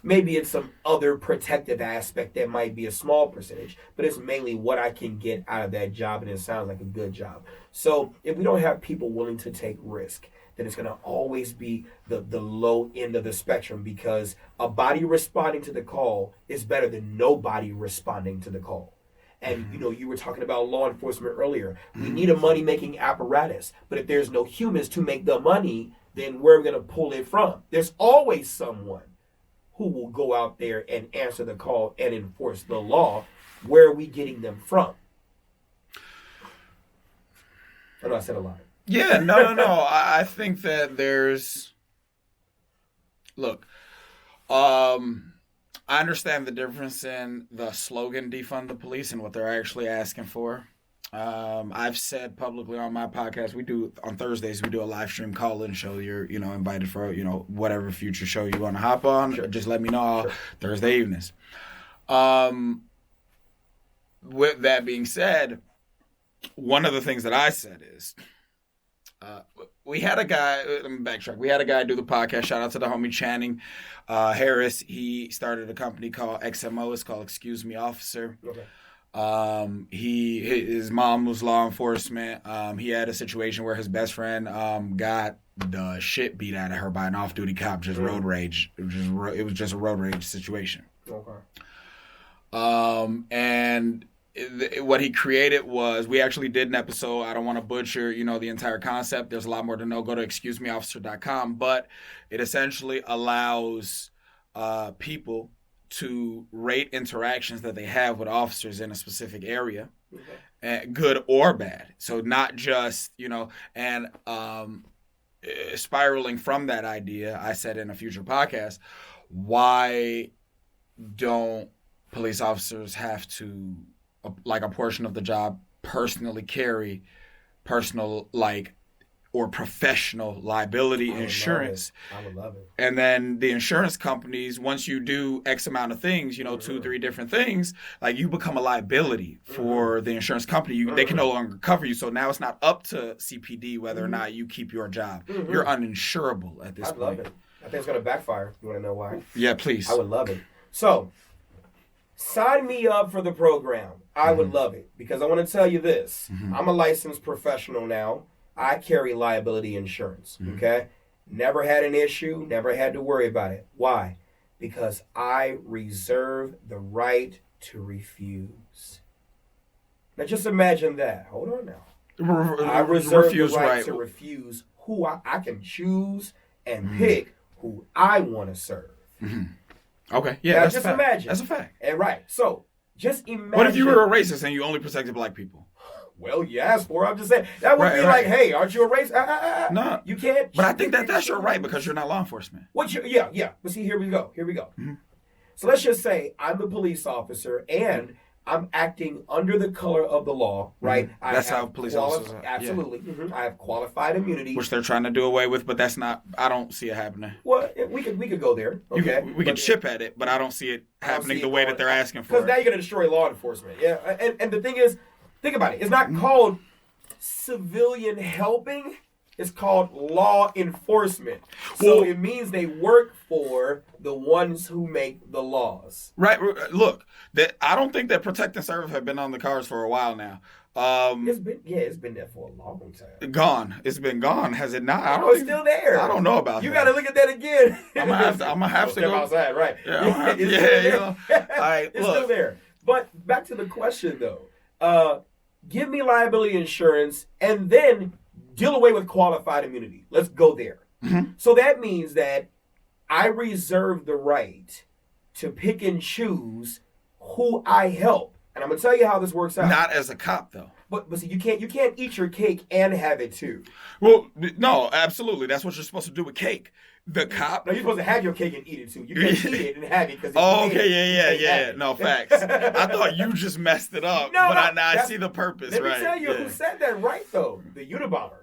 Speaker 3: maybe it's some other protective aspect that might be a small percentage, but it's mainly what I can get out of that job, and it sounds like a good job. So if we don't have people willing to take risk, then it's going to always be the low end of the spectrum, because a body responding to the call is better than nobody responding to the call. And, you were talking about law enforcement earlier. We need a money-making apparatus, but if there's no humans to make the money, then where are we going to pull it from? There's always someone who will go out there and answer the call and enforce the law. Where are we getting them from? I know I said a lot.
Speaker 1: Yeah, no. I think that look, I understand the difference in the slogan defund the police and what they're actually asking for. I've said publicly on my podcast, on Thursdays, we do a live stream call-in show. You're, invited for, whatever future show you want to hop on. Sure. Just let me know Thursday evenings. With that being said, one of the things that I said is, we had a guy, let me backtrack. We had a guy do the podcast. Shout out to the homie Channing Harris. He started a company called XMO. It's called Excuse Me Officer. Okay. His mom was law enforcement. He had a situation where his best friend got the shit beat out of her by an off-duty cop, just road rage. It was just a road rage situation. Okay. And what he created was, we actually did an episode. I don't want to butcher, the entire concept. There's a lot more to know. Go to excusemeofficer.com. But it essentially allows people to rate interactions that they have with officers in a specific area, good or bad. So not just, and spiraling from that idea, I said in a future podcast, why don't police officers have to, like a portion of the job, personally carry personal, or professional liability insurance?
Speaker 3: I would love it.
Speaker 1: And then the insurance companies, once you do X amount of things, 2-3 different things, you become a liability for the insurance company. They can no longer cover you. So now it's not up to CPD whether or not you keep your job. You're uninsurable at this point.
Speaker 3: I love it. I think it's going to backfire. You want to know why?
Speaker 1: Yeah, please.
Speaker 3: I would love it. So, sign me up for the program. I would love it, because I want to tell you this. I'm a licensed professional now. I carry liability insurance, okay? Never had an issue, never had to worry about it. Why? Because I reserve the right to refuse. Now just imagine that. Hold on now. I reserve the right to refuse who I can choose and pick who I want to serve.
Speaker 1: Okay, yeah,
Speaker 3: now,
Speaker 1: that's
Speaker 3: just
Speaker 1: a fact.
Speaker 3: imagine.
Speaker 1: That's a fact.
Speaker 3: And right, so just imagine.
Speaker 1: What if you were a racist and you only protected black people?
Speaker 3: Well, you asked for it. I'm just saying. That would be like, hey, aren't you a racist?
Speaker 1: No.
Speaker 3: You can't.
Speaker 1: But I think that's your right because you're not law enforcement.
Speaker 3: Yeah. But see, here we go. So let's just say I'm the police officer and I'm acting under the color of the law, right?
Speaker 1: That's how police officers are.
Speaker 3: Absolutely. I have qualified immunity.
Speaker 1: Which they're trying to do away with, but that's not, I don't see it happening.
Speaker 3: Well, we could go there. Okay.
Speaker 1: We could chip at it, but I don't see it happening the way that they're asking for.
Speaker 3: Because now you're going to destroy law enforcement. Yeah. And the thing is, think about it. It's not called civilian helping. It's called law enforcement. So it means they work for the ones who make the laws.
Speaker 1: Right. Look, I don't think that protect and serve have been on the cards for a while now.
Speaker 3: It's been there for a long time.
Speaker 1: Gone. It's been gone, has it not?
Speaker 3: It's still there.
Speaker 1: I don't know about
Speaker 3: you
Speaker 1: that.
Speaker 3: You got to look at that again.
Speaker 1: I'm gonna have to
Speaker 3: go outside, right? Yeah, All right, it's still there. But back to the question though. Give me liability insurance and then deal away with qualified immunity. Let's go there. So that means that I reserve the right to pick and choose who I help. And I'm going to tell you how this works out.
Speaker 1: Not as a cop, though.
Speaker 3: But see, you can't eat your cake and have it too.
Speaker 1: Well, no, absolutely. That's what you're supposed to do with cake. The cop.
Speaker 3: No, you're supposed to have your cake and eat it too. You can't eat it and have it because.
Speaker 1: Yeah. No, facts. I thought you just messed it up, I see the purpose.
Speaker 3: Let
Speaker 1: me
Speaker 3: tell you who said that right though. The Unabomber.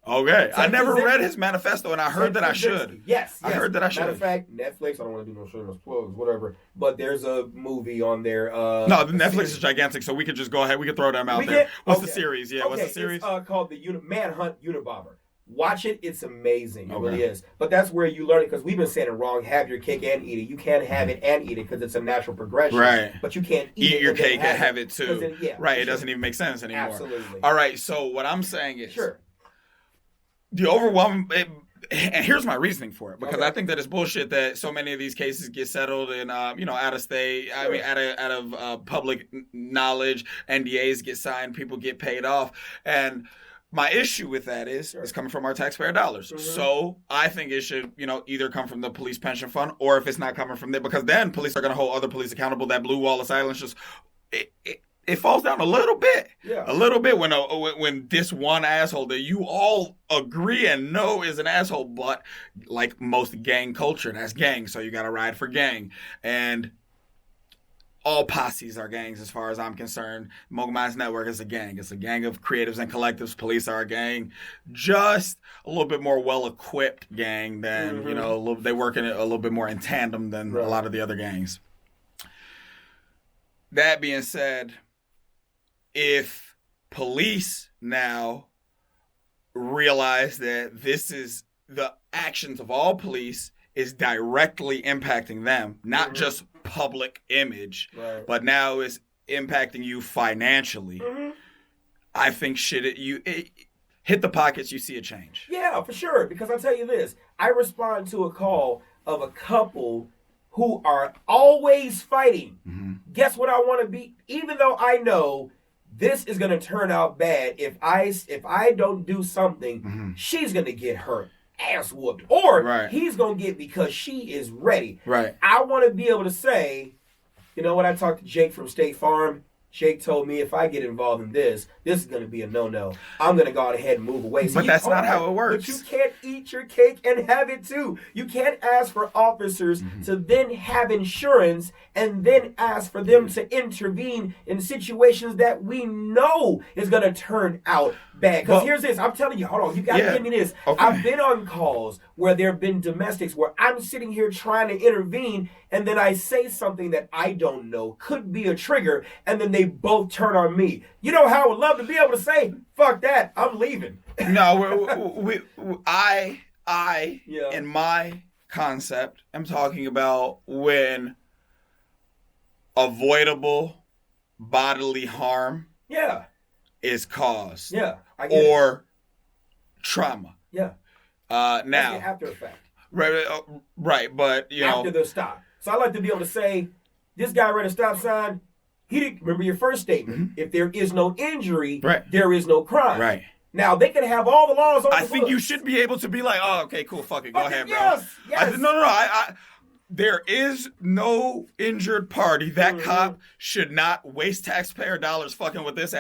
Speaker 1: Okay, I never read his manifesto, and I heard that I should.
Speaker 3: Yes,
Speaker 1: I heard that I should.
Speaker 3: Matter of fact, Netflix. I don't want to do no shameless plugs, whatever. But there's a movie on there.
Speaker 1: No, the Netflix is gigantic, so we could just go ahead. We could throw them out there. What's the series? Yeah, what's the series?
Speaker 3: It's called the Manhunt Unabomber. Watch it. It's amazing. It really is. But that's where you learn it because we've been saying it wrong. Have your cake and eat it. You can't have it and eat it because it's a natural progression.
Speaker 1: Right.
Speaker 3: But you can't
Speaker 1: eat your cake and have it too.
Speaker 3: Then,
Speaker 1: right. It doesn't even make sense anymore.
Speaker 3: Absolutely.
Speaker 1: All right. So what I'm saying is.
Speaker 3: Sure.
Speaker 1: The overwhelming, and here's my reasoning for it, because I think that it's bullshit that so many of these cases get settled in, out of state. Sure. I mean, out of public knowledge, NDAs get signed, people get paid off, and my issue with that is it's coming from our taxpayer dollars. So I think it should, either come from the police pension fund, or if it's not coming from there, because then police are going to hold other police accountable. That blue wall of silence just it falls down a little bit. Yeah. A little bit when this one asshole that you all agree and know is an asshole, but like most gang culture, that's gang, so you got to ride for gang. And all posses are gangs as far as I'm concerned. Mogul Minds Network is a gang. It's a gang of creatives and collectives. Police are a gang. Just a little bit more well-equipped gang than, they work in it a little bit more in tandem than a lot of the other gangs. That being said, if police now realize that this is the actions of all police is directly impacting them, not just public image, but now is impacting you financially, I think hit the pockets, you see a change.
Speaker 3: Yeah, for sure. Because I'll tell you this, I respond to a call of a couple who are always fighting. Guess what I want to be? Even though I know this is going to turn out bad, if I don't do something, she's going to get her ass whooped. Or he's going to get because she is ready.
Speaker 1: Right.
Speaker 3: I want to be able to say, when I talked to Jake from State Farm, Jake told me if I get involved in this is going to be a no-no. I'm going to go ahead and move away. So
Speaker 1: but that's not how it works.
Speaker 3: But you can't eat your cake and have it too. You can't ask for officers to then have insurance and then ask for them to intervene in situations that we know is going to turn out bad. Because here's this. I'm telling you, hold on. You got to give me this. Okay. I've been on calls where there have been domestics where I'm sitting here trying to intervene and then I say something that I don't know could be a trigger and then they both turn on me. You know how I would love to be able to say, fuck that, I'm leaving.
Speaker 1: No, I in my concept, I'm talking about when avoidable bodily harm is caused. Or trauma.
Speaker 3: Yeah.
Speaker 1: Now.
Speaker 3: That's the after effect.
Speaker 1: Right, but,
Speaker 3: after the stop. So I like to be able to say, this guy ran a stop sign. He didn't remember your first statement. If there is no injury, there is no crime.
Speaker 1: Right.
Speaker 3: Now, they can have all the laws on the
Speaker 1: I think
Speaker 3: books.
Speaker 1: you should be able to be like, oh, okay, cool, fuck it, go ahead, bro.
Speaker 3: Yes.
Speaker 1: No. There is no injured party. That cop should not waste taxpayer dollars fucking with this.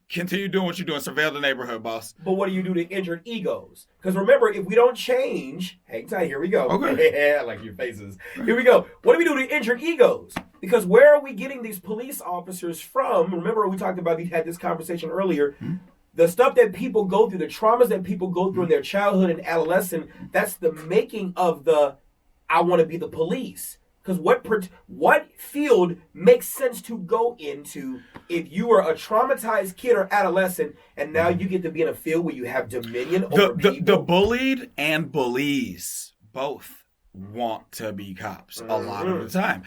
Speaker 1: Continue doing what you're doing. Surveil the neighborhood, boss.
Speaker 3: But what do you do to injured egos? Because remember, if we don't change, hang tight, here we go.
Speaker 1: Okay.
Speaker 3: I like your faces. Here we go. What do we do to injured egos? Because where are we getting these police officers from? Remember, we talked about, we had this conversation earlier. The stuff that people go through, the traumas that people go through in their childhood and adolescence, that's the making of the, I want to be the police. Because what field makes sense to go into if you are a traumatized kid or adolescent and now you get to be in a field where you have dominion over people?
Speaker 1: The bullied and bullies both want to be cops a lot of the time.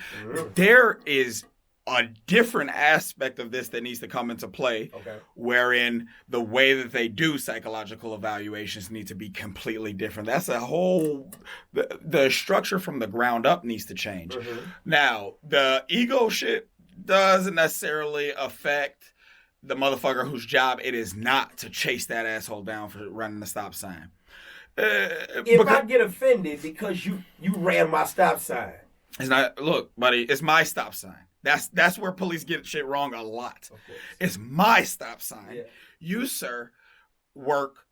Speaker 1: There is a different aspect of this that needs to come into play, wherein the way that they do psychological evaluations need to be completely different. That's a whole, the structure from the ground up needs to change. Now, the ego shit doesn't necessarily affect the motherfucker whose job it is not to chase that asshole down for running the stop sign.
Speaker 3: If I get offended because you ran my stop sign.
Speaker 1: It's not, look, buddy, it's my stop sign. That's where police get shit wrong a lot. It's my stop sign. Yeah. You, sir, work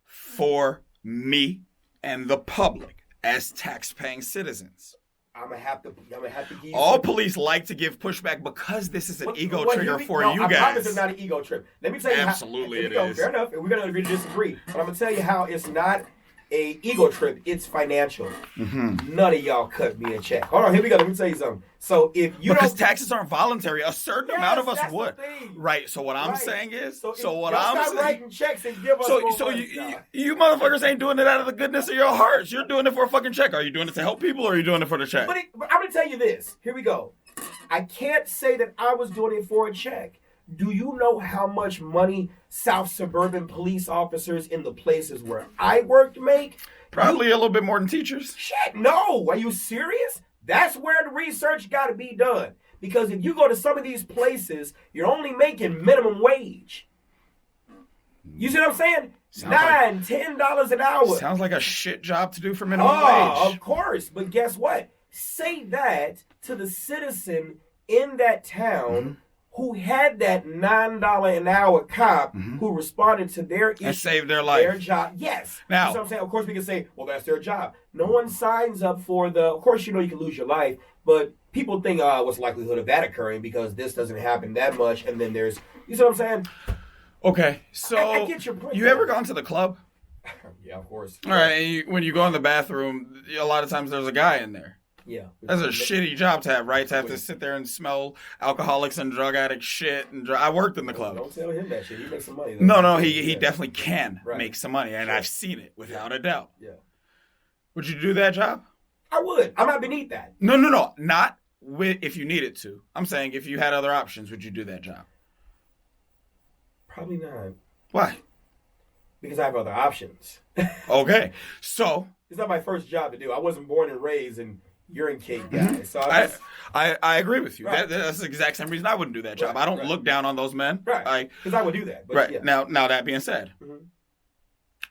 Speaker 1: for me and the public as tax-paying citizens.
Speaker 3: I'm gonna have to give you
Speaker 1: all police like to give pushback because this is an ego trigger for you guys.
Speaker 3: I promise it's not an ego trip. Let me tell you
Speaker 1: absolutely it is.
Speaker 3: Fair enough, and we're gonna agree to disagree. But I'm gonna tell you how it's not a ego trip, it's financial. None of y'all cut me a check. Hold on, here we go. Let me tell you something. So if you
Speaker 1: because taxes aren't voluntary, a certain amount of us would. Right. So what I'm saying is,
Speaker 3: writing checks and give us
Speaker 1: you motherfuckers ain't doing it out of the goodness of your hearts. You're doing it for a fucking check. Are you doing it to help people, or are you doing it for the check?
Speaker 3: But I'm gonna tell you this. Here we go. I can't say that I was doing it for a check. Do you know how much money South suburban police officers in the places where I worked make?
Speaker 1: Probably a little bit more than teachers.
Speaker 3: Shit, no. Are you serious? That's where the research got to be done. Because if you go to some of these places, you're only making minimum wage. You see what I'm saying? $9-10 an hour.
Speaker 1: Sounds like a shit job to do for minimum wage.
Speaker 3: Of course. But guess what? Say that to the citizen in that town who had that $9 an hour cop who responded to their issue.
Speaker 1: And saved their life.
Speaker 3: Their job. Yes.
Speaker 1: Now,
Speaker 3: you know what I'm saying? Of course, we can say, well, that's their job. No one signs up for of course, you know you can lose your life, but people think, what's the likelihood of that occurring because this doesn't happen that much, and then there's, you see what I'm saying?
Speaker 1: Okay, so
Speaker 3: I get your point.
Speaker 1: You ever gone to the club?
Speaker 3: Yeah, of course.
Speaker 1: All right, and when you go in the bathroom, a lot of times there's a guy in there.
Speaker 3: Yeah.
Speaker 1: That's a shitty job to have, right? To have to sit there and smell alcoholics and drug addicts shit. I worked in the club.
Speaker 3: Don't tell him that shit. He makes some money, though.
Speaker 1: No, he definitely can make some money, and I've seen it without a doubt.
Speaker 3: Yeah.
Speaker 1: Would you do that job?
Speaker 3: I would. I'm not beneath that.
Speaker 1: No. Not if you needed to. I'm saying if you had other options, would you do that job?
Speaker 3: Probably not.
Speaker 1: Why?
Speaker 3: Because I have other options.
Speaker 1: Okay. So.
Speaker 3: It's not my first job to do. I wasn't born and raised in urine cake guy. So
Speaker 1: I agree with you.
Speaker 3: Right.
Speaker 1: That's the exact same reason I wouldn't do that job. I don't look down on those men.
Speaker 3: Right. Because I would do that. But
Speaker 1: right.
Speaker 3: Yeah.
Speaker 1: Now that being said,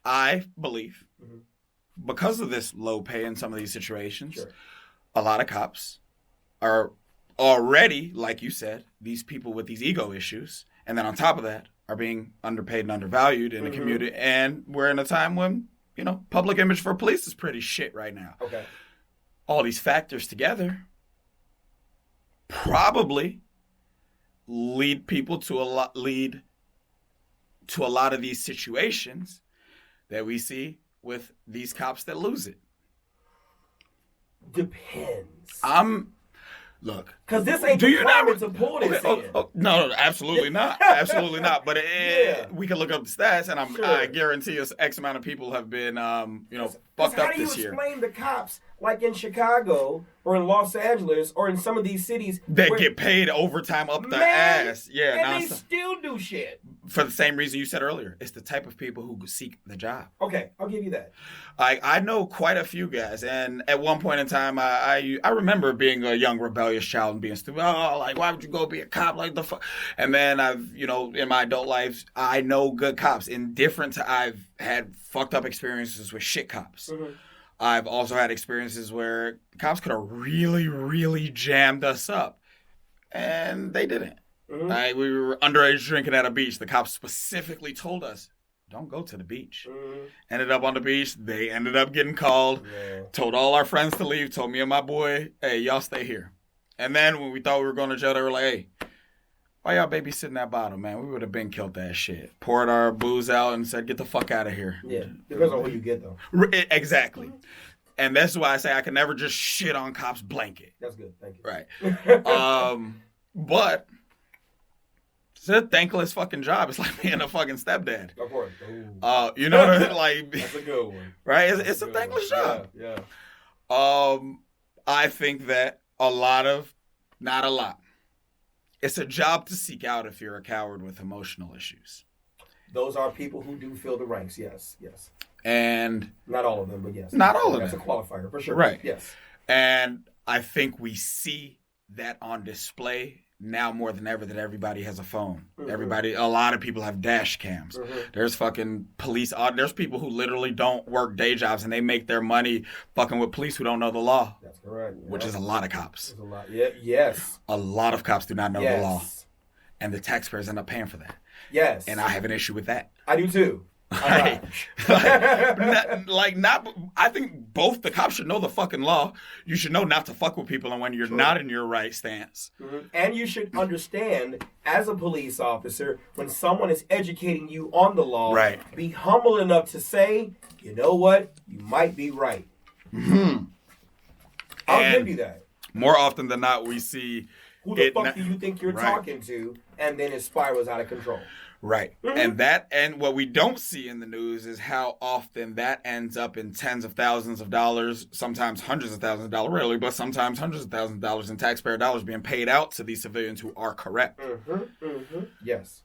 Speaker 1: I believe because of this low pay in some of these situations, a lot of cops are already, like you said, these people with these ego issues, and then on top of that are being underpaid and undervalued in the community. And we're in a time when, public image for police is pretty shit right now.
Speaker 3: Okay.
Speaker 1: All these factors together probably lead to a lot of these situations that we see with these cops that lose it.
Speaker 3: Depends.
Speaker 1: Look.
Speaker 3: Because this ain't the climate to pull this in.
Speaker 1: No, absolutely not. Absolutely not. But we can look up the stats, and I guarantee us X amount of people have been, fucked up this year.
Speaker 3: How do you explain the cops, like in Chicago or in Los Angeles or in some of these cities
Speaker 1: that get paid overtime up the ass? Yeah,
Speaker 3: and they still do shit.
Speaker 1: For the same reason you said earlier, it's the type of people who seek the job.
Speaker 3: Okay, I'll give you that.
Speaker 1: I know quite a few guys, and at one point in time, I remember being a young rebellious child and being stupid. Oh, like, why would you go be a cop? Like the fuck? And then in my adult life, I know good cops. I've had fucked up experiences with shit cops. Mm-hmm. I've also had experiences where cops could have really, really jammed us up, and they didn't. Mm-hmm. We were underage drinking at a beach. The cops specifically told us, don't go to the beach. Mm-hmm. Ended up on the beach. They ended up getting called. Yeah. Told all our friends to leave. Told me and my boy, hey, y'all stay here. And then when we thought we were going to jail, they were like, hey, why y'all babysitting that bottle, man? We would have been killed that shit. Poured our booze out and said, get the fuck out of here.
Speaker 3: Yeah, depends on who you get, though.
Speaker 1: Exactly. Mm-hmm. And that's why I say I can never just shit on cops blanket.
Speaker 3: That's good. Thank you.
Speaker 1: Right. But it's a thankless fucking job. It's like being a fucking stepdad.
Speaker 3: Of course.
Speaker 1: You know what I mean? Like,
Speaker 3: that's a good one.
Speaker 1: Right? It's a thankless job.
Speaker 3: Yeah.
Speaker 1: I think that not a lot. It's a job to seek out if you're a coward with emotional issues.
Speaker 3: Those are people who do fill the ranks, yes.
Speaker 1: And
Speaker 3: not all of them, but yes.
Speaker 1: Not all of them.
Speaker 3: That's a qualifier, for sure.
Speaker 1: Right.
Speaker 3: Yes.
Speaker 1: And I think we see that on display now more than ever, that everybody has a phone. Mm-hmm. A lot of people have dash cams. Mm-hmm. There's fucking police. There's people who literally don't work day jobs and they make their money fucking with police who don't know the law.
Speaker 3: That's correct. Yeah.
Speaker 1: Which is a lot of cops.
Speaker 3: That's a lot. Yeah. Yes.
Speaker 1: A lot of cops do not know the law. And the taxpayers end up paying for that.
Speaker 3: Yes.
Speaker 1: And I have an issue with that.
Speaker 3: I do too.
Speaker 1: I think both the cops should know the fucking law. You should know not to fuck with people and when you're not in your right stance.
Speaker 3: Mm-hmm. And you should understand, as a police officer, when someone is educating you on the law, be humble enough to say, you know what, you might be right.
Speaker 1: Mm-hmm.
Speaker 3: I'll give you that.
Speaker 1: More often than not, we see...
Speaker 3: Who the fuck do you think you're talking to? And then it spirals out of control.
Speaker 1: Right. Mm-hmm. And what we don't see in the news is how often that ends up in tens of thousands of dollars, sometimes hundreds of thousands of dollars, rarely, but sometimes hundreds of thousands of dollars in taxpayer dollars being paid out to these civilians who are correct.
Speaker 3: Mm-hmm. Mm-hmm. Yes.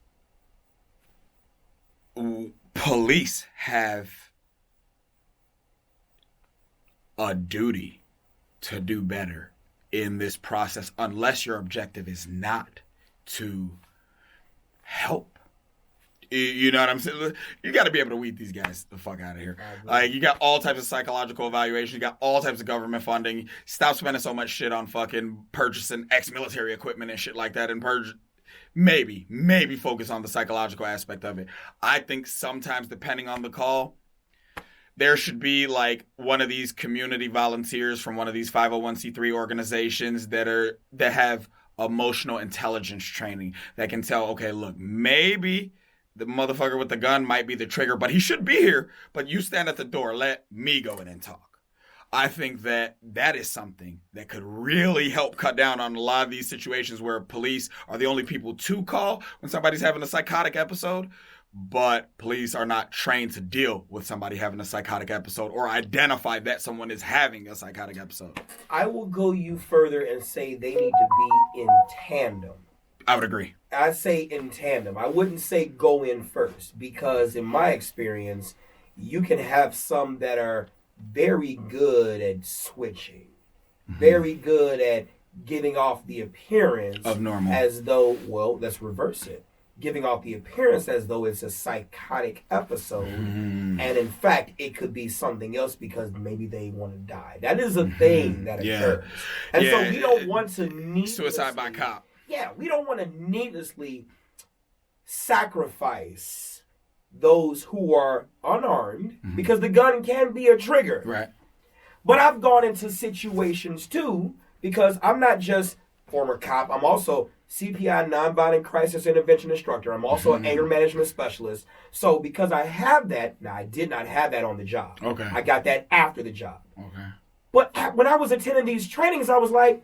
Speaker 1: Police have a duty to do better in this process, unless your objective is not to help. You know what I'm saying? You got to be able to weed these guys the fuck out of here. Like, you got all types of psychological evaluation. You got all types of government funding. Stop spending so much shit on fucking purchasing ex-military equipment and shit like that, and maybe focus on the psychological aspect of it. I think sometimes, depending on the call, there should be like one of these community volunteers from one of these 501c3 organizations that have emotional intelligence training that can tell, okay, look, maybe the motherfucker with the gun might be the trigger, but he should be here. But you stand at the door. Let me go in and talk. I think that is something that could really help cut down on a lot of these situations where police are the only people to call when somebody's having a psychotic episode, but police are not trained to deal with somebody having a psychotic episode or identify that someone is having a psychotic episode.
Speaker 3: I will go you further and say they need to be in tandem.
Speaker 1: I would agree.
Speaker 3: I say in tandem. I wouldn't say go in first, because in my experience, you can have some that are very good at switching, very good at giving off the appearance
Speaker 1: of normal,
Speaker 3: as though, well, let's reverse it, giving off the appearance as though it's a psychotic episode, and in fact, it could be something else because maybe they want to die. That is a thing that occurs. And so we don't want to needlessly...
Speaker 1: Suicide by cop.
Speaker 3: Yeah, we don't want to needlessly sacrifice those who are unarmed because the gun can be a trigger.
Speaker 1: Right.
Speaker 3: But I've gone into situations too, because I'm not just former cop. I'm also CPI, nonviolent crisis intervention instructor. I'm also an anger management specialist. So because I have that, now I did not have that on the job.
Speaker 1: Okay.
Speaker 3: I got that after the job.
Speaker 1: Okay.
Speaker 3: But when I was attending these trainings, I was like,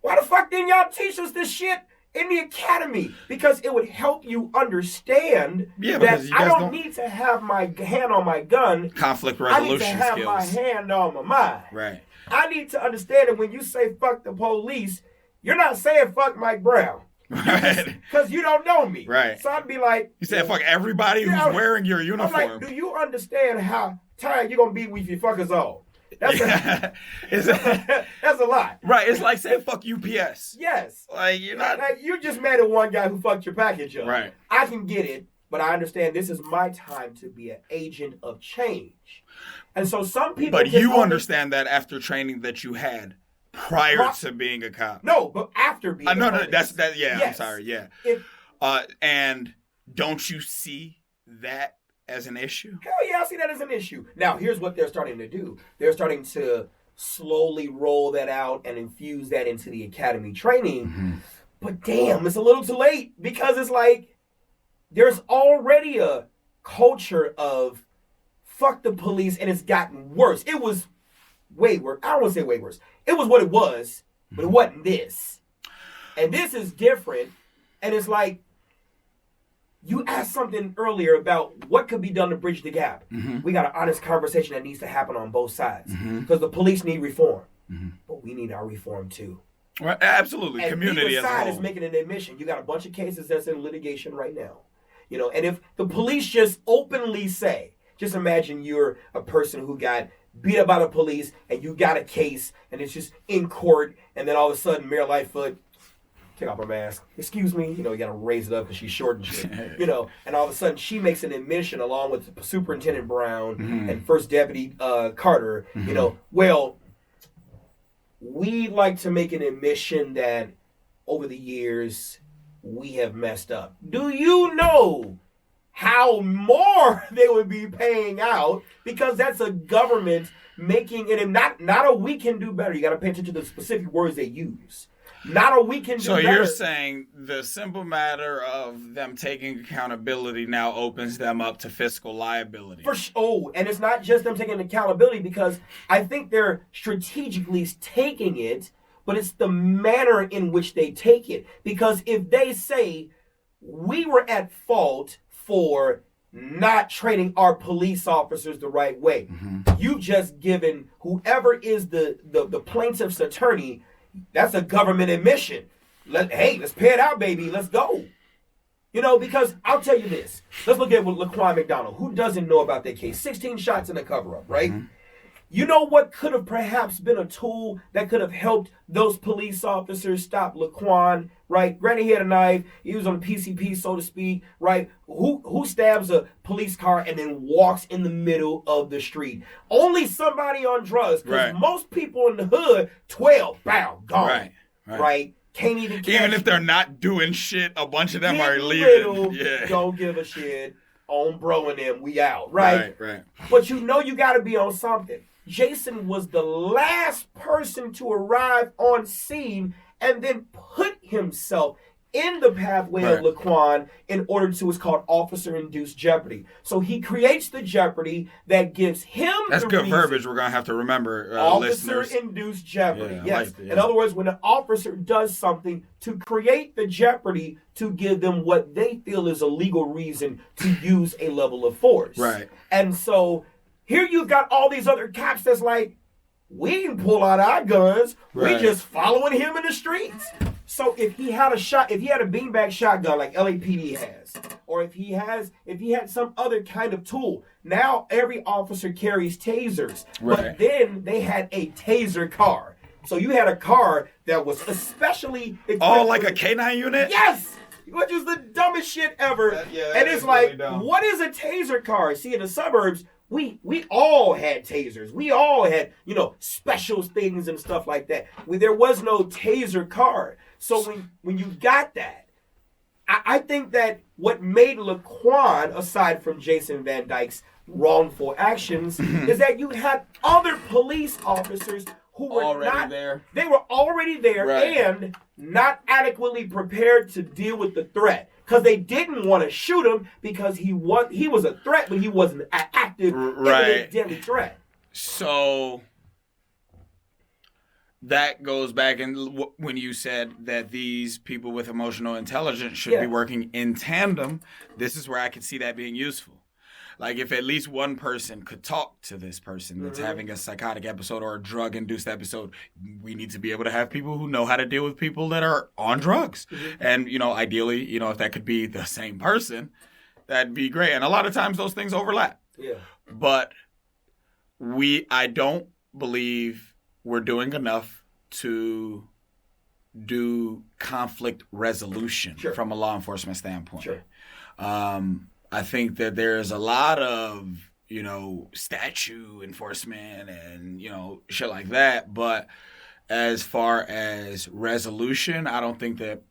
Speaker 3: why the fuck didn't y'all teach us this shit in the academy? Because it would help you understand that I don't need to have my hand on my gun.
Speaker 1: Conflict resolution skills.
Speaker 3: I need to have my hand on my mind.
Speaker 1: Right.
Speaker 3: I need to understand that when you say fuck the police, you're not saying fuck Mike Brown.
Speaker 1: Right.
Speaker 3: Because you don't know me.
Speaker 1: Right.
Speaker 3: So I'd be like...
Speaker 1: You said fuck everybody who's wearing your uniform.
Speaker 3: I'm like, do you understand how tired you're going to be with your fuckers on? That's a lot.
Speaker 1: Right. It's like saying fuck UPS.
Speaker 3: Yes.
Speaker 1: Like, you're not...
Speaker 3: Like, you're just mad at one guy who fucked your package up.
Speaker 1: Right.
Speaker 3: I can get it, but I understand this is my time to be an agent of change. And so some people...
Speaker 1: But you understand that after training that you had prior to being a cop.
Speaker 3: No, but after being a
Speaker 1: no,
Speaker 3: police.
Speaker 1: yeah, yes. I'm sorry, yeah.
Speaker 3: If,
Speaker 1: and don't you see that as an issue?
Speaker 3: Hell yeah, I see that as an issue. Now, here's what they're starting to do. They're starting to slowly roll that out and infuse that into the academy training. Mm-hmm. But damn, it's a little too late because it's like there's already a culture of fuck the police and it's gotten worse. It was way worse. I don't want to say way worse. It was what it was, but it wasn't this. And this is different. And it's like, you asked something earlier about what could be done to bridge the gap. Mm-hmm. We got an honest conversation that needs to happen on both sides. Because the police need reform. Mm-hmm. But we need our reform too.
Speaker 1: Right, absolutely. And community as a whole.
Speaker 3: Is making an admission. You got a bunch of cases that's in litigation right now. You know, and if the police just openly say, just imagine you're a person who got beat up by the police and you got a case and it's just in court and then all of a sudden Mayor Lightfoot take off her mask. Excuse me, you know, you gotta raise it up because she's short and shit. You know, and all of a sudden she makes an admission along with Superintendent Brown and First Deputy Carter, you know, well, we like to make an admission that over the years we have messed up. Do you know how more they would be paying out? Because that's a government making it, and not a we can do better. You got to pay attention to the specific words they use. Not a we can do better.
Speaker 1: So you're saying the simple matter of them taking accountability now opens them up to fiscal liability.
Speaker 3: And it's not just them taking accountability, because I think they're strategically taking it, but it's the manner in which they take it. Because if they say, we were at fault for not training our police officers the right way, you've just given whoever is the plaintiff's attorney, that's a government admission. Let's pay it out, baby. Let's go. You know, because I'll tell you this. Let's look at Laquan McDonald. Who doesn't know about that case? 16 shots in a cover-up, right? You know what could have perhaps been a tool that could have helped those police officers stop Laquan, right? Granted, he had a knife. He was on the PCP, so to speak, right? Who stabs a police car and then walks in the middle of the street? Only somebody on drugs, because most people in the hood, 12, bow, gone, right? Can't even catch
Speaker 1: even if they're not doing shit, a bunch of them are leaving.
Speaker 3: Don't give a shit. On bro and them, we out, right?
Speaker 1: Right.
Speaker 3: But you know you got to be on something. Jason was the last person to arrive on scene and then put himself in the pathway of Laquan in order to, it's called Officer-Induced Jeopardy. So he creates the jeopardy that gives him
Speaker 1: That's good verbiage we're going to have to remember,
Speaker 3: Officer-Induced Jeopardy, yes.
Speaker 1: Like,
Speaker 3: in other words, when an officer does something to create the jeopardy to give them what they feel is a legal reason to use a level of force.
Speaker 1: Right.
Speaker 3: And so here you've got all these other cops that's like, we didn't pull out our guns. We just following him in the streets. So if he had a beanbag shotgun like LAPD has, or if he had some other kind of tool, now every officer carries tasers. But then they had a taser car. So you had a car that was especially
Speaker 1: equipped like a K9 unit?
Speaker 3: Yes! Which is the dumbest shit ever. And it's like, really what is a taser car? See, in the suburbs, we all had tasers. We all had, special things and stuff like that. There was no taser car. So when you got that, I think that what made Laquan, aside from Jason Van Dyke's wrongful actions, is that you had other police officers who were already there. They were already there and not adequately prepared to deal with the threat. Because they didn't want to shoot him because he was a threat, but he wasn't an active, deadly threat.
Speaker 1: So that goes back when you said that these people with emotional intelligence should be working in tandem. This is where I could see that being useful. Like, if at least one person could talk to this person that's having a psychotic episode or a drug-induced episode, we need to be able to have people who know how to deal with people that are on drugs. And, ideally, if that could be the same person, that'd be great. And a lot of times those things overlap.
Speaker 3: Yeah.
Speaker 1: But I don't believe we're doing enough to do conflict resolution from a law enforcement standpoint.
Speaker 3: Sure.
Speaker 1: I think that there's a lot of, statute enforcement and, shit like that. But as far as resolution, I don't think that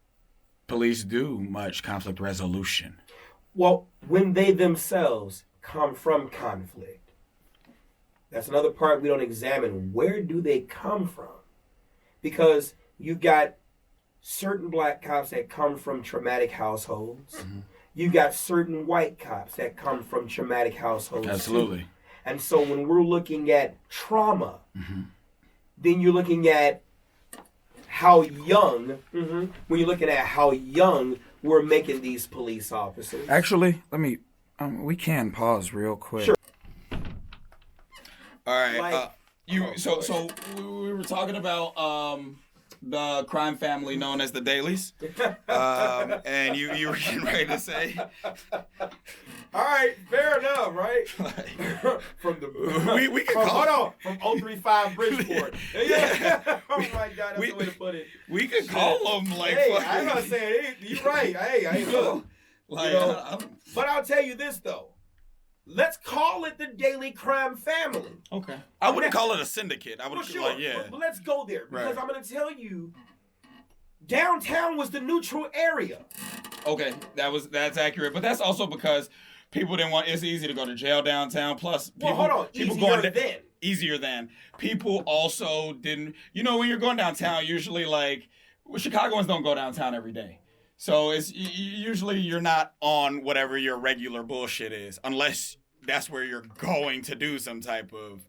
Speaker 1: police do much conflict resolution.
Speaker 3: Well, when they themselves come from conflict, that's another part we don't examine. Where do they come from? Because you've got certain black cops that come from traumatic households. Mm-hmm. You got certain white cops that come from traumatic households.
Speaker 1: Absolutely.
Speaker 3: Too. And so when we're looking at trauma, then you're looking at how young, when you're looking at how young we're making these police officers.
Speaker 1: Actually, we can pause real quick.
Speaker 3: Sure.
Speaker 1: All right. So we were talking about the crime family known as the Dailies, and you were getting ready to say.
Speaker 3: All right, fair enough, right? From the from 035 Bridgeport. Yeah. Oh my God, that's the way to put it.
Speaker 1: We could call them like.
Speaker 3: Hey, I'm not saying you're right. Hey, I know. But I'll tell you this though. Let's call it the Daily Crime Family.
Speaker 1: Okay. I wouldn't call it a syndicate. I would
Speaker 3: But let's go there because I'm going to tell you, downtown was the neutral area.
Speaker 1: Okay, that's accurate, but that's also because people didn't want. It's easy to go to jail downtown. Plus, easier than people also didn't. When you're going downtown, usually Chicagoans don't go downtown every day. So it's usually you're not on whatever your regular bullshit is, unless that's where you're going to do some type of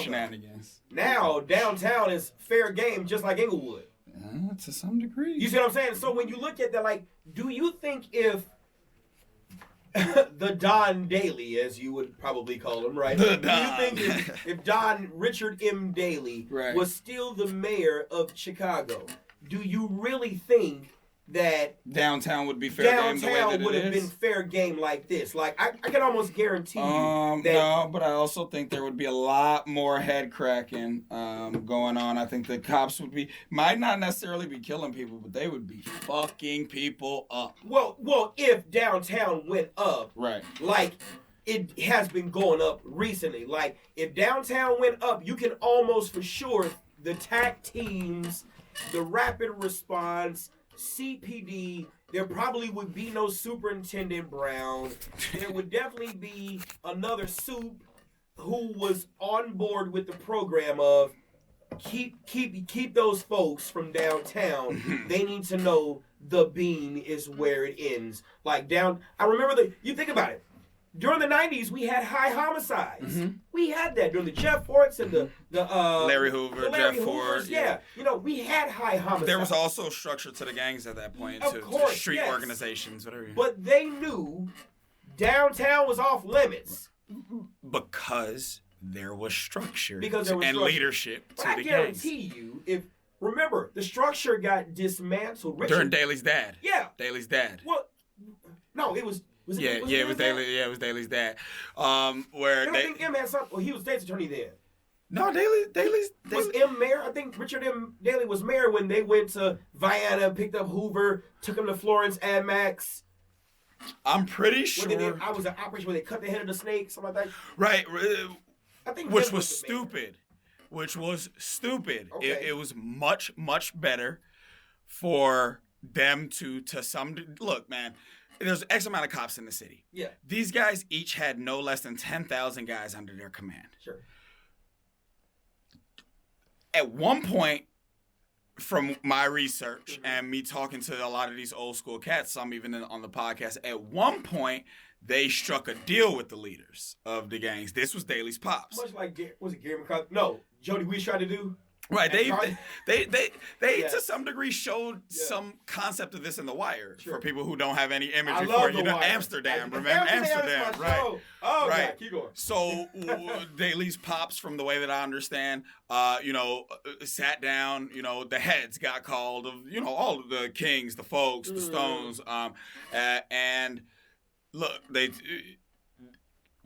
Speaker 1: shenanigans.
Speaker 3: Now downtown is fair game, just like Inglewood.
Speaker 1: To some degree.
Speaker 3: You see what I'm saying? So when you look at that, do you think if the Don Daly, as you would probably call him, right?
Speaker 1: The
Speaker 3: Don. Do you think if Don Richard M. Daly was still the mayor of Chicago, do you really think that
Speaker 1: downtown would be fair game the way that it is?
Speaker 3: Downtown would have been fair game like this. I can almost guarantee you that...
Speaker 1: No, but I also think there would be a lot more head cracking going on. I think the cops might not necessarily be killing people, but they would be fucking people up.
Speaker 3: Well, if downtown went up,
Speaker 1: right,
Speaker 3: it has been going up recently. If downtown went up, you can almost for sure the TAC teams, the rapid response, CPD, there probably would be no Superintendent Brown. There would definitely be another soup who was on board with the program of keep those folks from downtown. They need to know the beam is where it ends. I remember you think about it. During the 90s, we had high homicides. We had that during the Jeff Forts and the
Speaker 1: Larry Hoover, Jeff Ford.
Speaker 3: Yeah. We had high homicides.
Speaker 1: There was also structure to the gangs at that point, to street organizations, whatever.
Speaker 3: But they knew downtown was off limits.
Speaker 1: Because there was structure
Speaker 3: and
Speaker 1: leadership to the gangs.
Speaker 3: I guarantee you, remember, the structure got dismantled.
Speaker 1: During Daly's dad.
Speaker 3: Yeah.
Speaker 1: Daly's dad.
Speaker 3: Well, no, it was...
Speaker 1: It was Daly. Yeah, it was Daly's dad.
Speaker 3: I think M had something. Well, he was state's attorney then.
Speaker 1: No, Daly's
Speaker 3: was M mayor. I think Richard M. Daly was mayor when they went to Vienna, picked up Hoover, took him to Florence and Max.
Speaker 1: I'm pretty sure.
Speaker 3: I was an operation where they cut the head of the snake, something like that.
Speaker 1: Right.
Speaker 3: I think
Speaker 1: which was stupid. Okay. It was much, much better for them to some. Look, man. There's X amount of cops in the city.
Speaker 3: Yeah.
Speaker 1: These guys each had no less than 10,000 guys under their command.
Speaker 3: Sure.
Speaker 1: At one point, from my research and me talking to a lot of these old school cats, some even on the podcast, at one point, they struck a deal with the leaders of the gangs. This was Daly's pops.
Speaker 3: Much like, was it Gary McCarthy? No, Jody Weiss tried to do?
Speaker 1: Right, they
Speaker 3: Yes.
Speaker 1: to some degree showed some concept of this in The Wire for people who don't have any
Speaker 3: I
Speaker 1: imagery
Speaker 3: love
Speaker 1: for it.
Speaker 3: The
Speaker 1: You know,
Speaker 3: Wire.
Speaker 1: Amsterdam, remember
Speaker 3: Amsterdam is
Speaker 1: Amsterdam,
Speaker 3: my
Speaker 1: right?
Speaker 3: show. Oh,
Speaker 1: right.
Speaker 3: God, keep going.
Speaker 1: So they at least pops from the way that I understand. Sat down. You know, the heads got called of all of the kings, the folks, the stones, and look, they.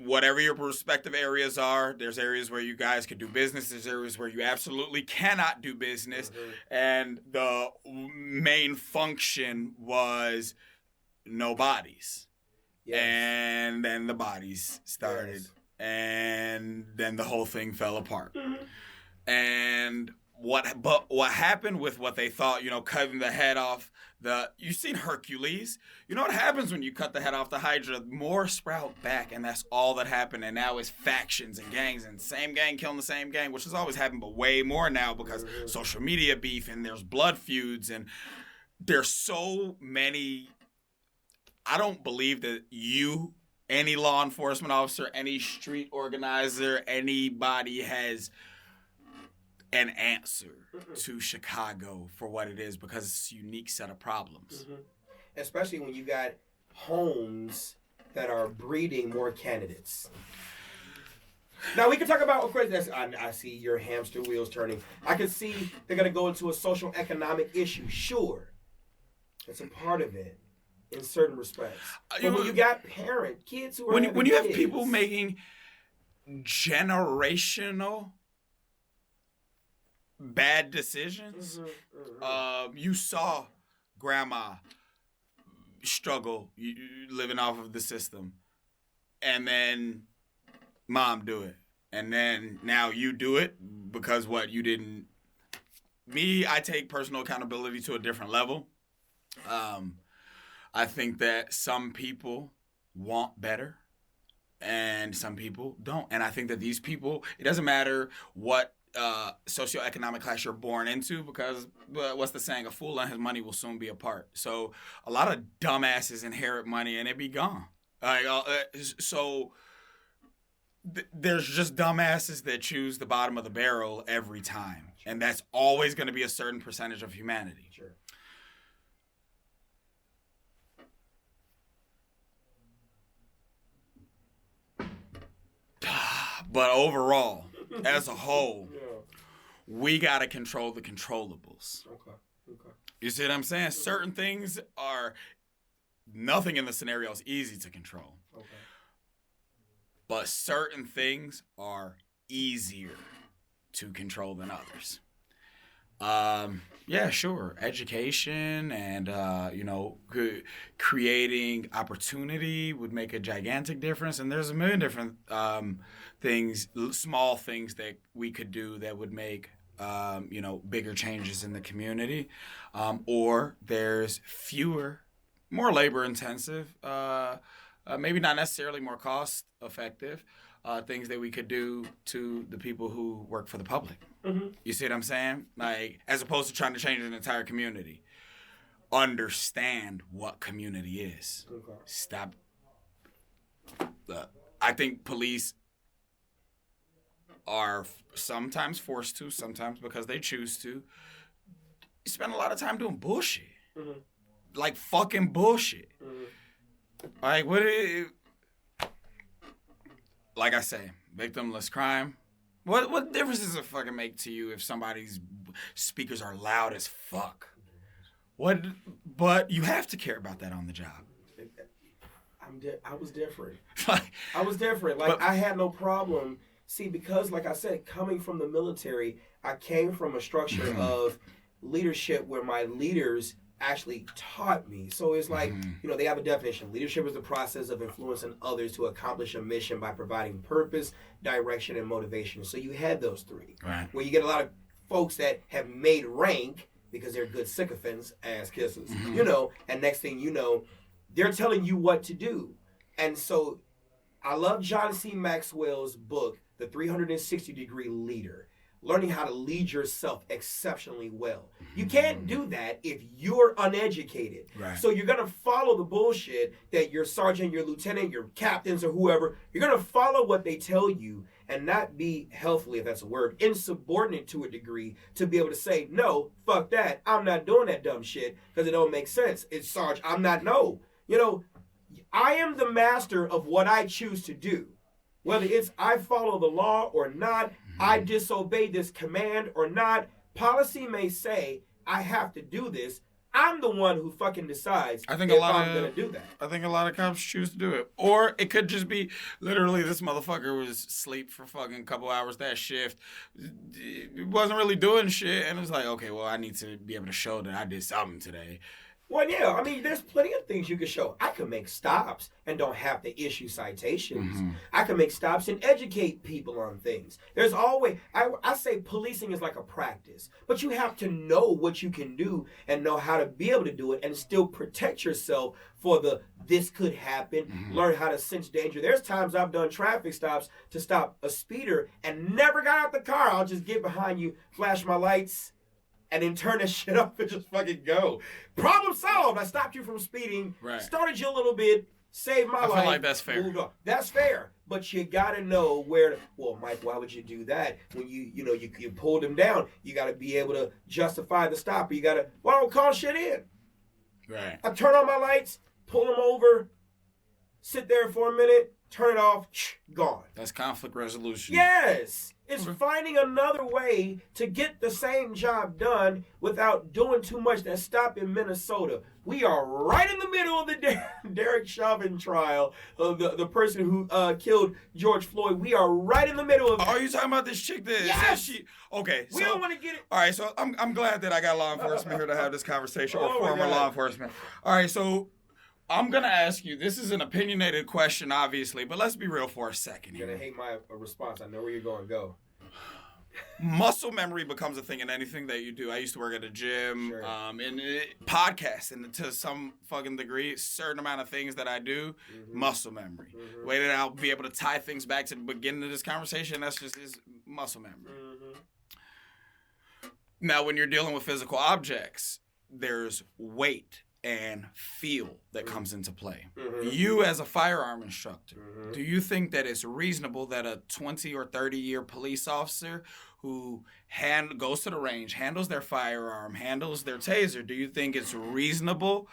Speaker 1: Whatever your respective areas are, there's areas where you guys could do business. There's areas where you absolutely cannot do business. And the main function was no bodies.
Speaker 3: Yes.
Speaker 1: And then the bodies started.
Speaker 3: Yes.
Speaker 1: And then the whole thing fell apart. And what happened with what they thought, cutting the head off you've seen Hercules. You know what happens when you cut the head off the Hydra? More sprout back, and that's all that happened. And now it's factions and gangs, and same gang killing the same gang, which has always happened, but way more now because social media beef and there's blood feuds and there's so many. I don't believe that any law enforcement officer, any street organizer, anybody has an answer to Chicago for what it is because it's a unique set of problems.
Speaker 3: Especially when you got homes that are breeding more candidates. Now, we can talk about, of course, I see your hamster wheels turning. I can see they're going to go into a social economic issue. Sure. It's a part of it in certain respects. But when you got kids who are
Speaker 1: when you have people making generational bad decisions. You saw grandma struggle living off of the system, and then mom do it, and then now you do it because you didn't. Me, I take personal accountability to a different level. I think that some people want better and some people don't, and I think that these people, it doesn't matter what socioeconomic class you're born into, because what's the saying? A fool and his money will soon be apart. So a lot of dumbasses inherit money and it be gone. There's just dumbasses that choose the bottom of the barrel every time, and that's always going to be a certain percentage of humanity.
Speaker 3: Sure.
Speaker 1: But overall, as a whole, we got to control the controllables.
Speaker 3: Okay.
Speaker 1: You see what I'm saying? Certain things are, nothing in the scenario is easy to control.
Speaker 3: Okay.
Speaker 1: But certain things are easier to control than others. Yeah, sure. Education and, creating opportunity would make a gigantic difference. And there's a million different things, small things that we could do that would make, bigger changes in the community. Or there's more labor intensive, maybe not necessarily more cost effective, things that we could do to the people who work for the public. You see what I'm saying? Like, as opposed to trying to change an entire community. Understand what community is.
Speaker 3: Okay.
Speaker 1: Stop. I think police are sometimes forced to, sometimes because they choose to, spend a lot of time doing bullshit. Like fucking bullshit. Like, like I say, victimless crime. What difference does it fucking make to you if somebody's speakers are loud as fuck? But you have to care about that on the job.
Speaker 3: I was different. I was different. Like, I had no problem. See, because, like I said, coming from the military, I came from a structure of leadership where my leaders actually taught me. So it's like, they have a definition. Leadership is the process of influencing others to accomplish a mission by providing purpose, direction, and motivation. So you had those three.
Speaker 1: Right.
Speaker 3: Where you get a lot of folks that have made rank because they're good sycophants, ass kissers, and next thing you know, they're telling you what to do. And so I love John C. Maxwell's book, The 360-Degree Leader. learning how to lead yourself exceptionally well. You can't do that if you're uneducated.
Speaker 1: Right.
Speaker 3: So you're going to follow the bullshit that your sergeant, your lieutenant, your captains, or whoever, you're going to follow what they tell you and not be healthily, if that's a word, insubordinate to a degree to be able to say, no, fuck that. I'm not doing that dumb shit because it don't make sense. It's Sarge, I'm not, no. You know, I am the master of what I choose to do. Whether it's I follow the law or not, I disobey this command or not, policy may say I have to do this. I'm the one who fucking decides if I'm going to do that.
Speaker 1: I think a lot of cops choose to do it. Or it could just be literally this motherfucker was asleep for fucking couple hours that shift. He wasn't really doing shit. And it's like, okay, well, I need to be able to show that I did something today.
Speaker 3: Well, yeah, I mean, there's plenty of things you can show. I can make stops and don't have to issue citations. I can make stops and educate people on things. There's always, I say policing is like a practice, but you have to know what you can do and know how to be able to do it and still protect yourself for this could happen, learn how to sense danger. There's times I've done traffic stops to stop a speeder and never got out the car. I'll just get behind you, flash my lights, and then turn that shit off and just fucking go. Problem solved. I stopped you from speeding, started you a little bit, saved my life.
Speaker 1: I feel like that's fair.
Speaker 3: Moved on. That's fair. But you gotta know where well, Mike, why would you do that? When you pulled him down, you gotta be able to justify the stop. You gotta, well, don't call shit in.
Speaker 1: Right.
Speaker 3: I turn on my lights, pull him over, sit there for a minute, turn it off, gone.
Speaker 1: That's conflict resolution.
Speaker 3: Yes. It's finding another way to get the same job done without doing too much. That stop in Minnesota. We are right in the middle of the Derek Chauvin trial of the person who killed George Floyd. We are right in the middle of.
Speaker 1: Oh, you talking about this chick that says she? Okay,
Speaker 3: we don't want to get it.
Speaker 1: All right, so I'm glad that I got law enforcement here to have this conversation, or former law enforcement. All right, so I'm going to ask you, this is an opinionated question, obviously, but let's be real for a second here.
Speaker 3: You're going to hate my response. I know where you're going to go.
Speaker 1: Muscle memory becomes a thing in anything that you do. I used to work at a gym, and podcasts, and to some fucking degree, certain amount of things that I do, muscle memory. The way that I'll be able to tie things back to the beginning of this conversation, that's just is muscle memory. Now, when you're dealing with physical objects, there's weight and feel that comes into play. You as a firearm instructor, do you think that it's reasonable that a 20 or 30-year police officer who goes to the range, handles their firearm, handles their taser, do you think it's reasonable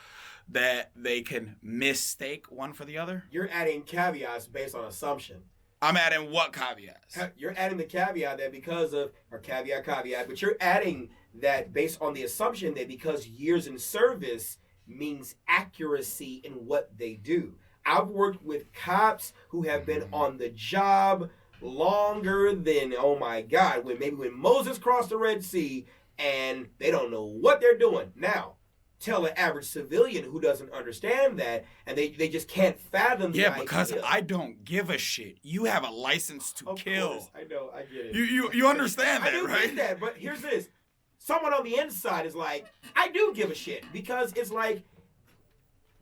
Speaker 1: that they can mistake one for the other?
Speaker 3: You're adding caveats based on assumption.
Speaker 1: I'm adding what caveats?
Speaker 3: You're adding the caveat that because of, or caveat, but you're adding that based on the assumption that because years in service means accuracy in what they do. I've worked with cops who have been on the job longer than, oh my God, when Moses crossed the Red Sea and they don't know what they're doing. Now, tell an average civilian who doesn't understand that and they just can't fathom the idea.
Speaker 1: Because I don't give a shit. You have a license to kill.
Speaker 3: Course, I know, I get it.
Speaker 1: You understand that, right?
Speaker 3: I do get that, but here's this. Someone on the inside is like, I do give a shit because it's like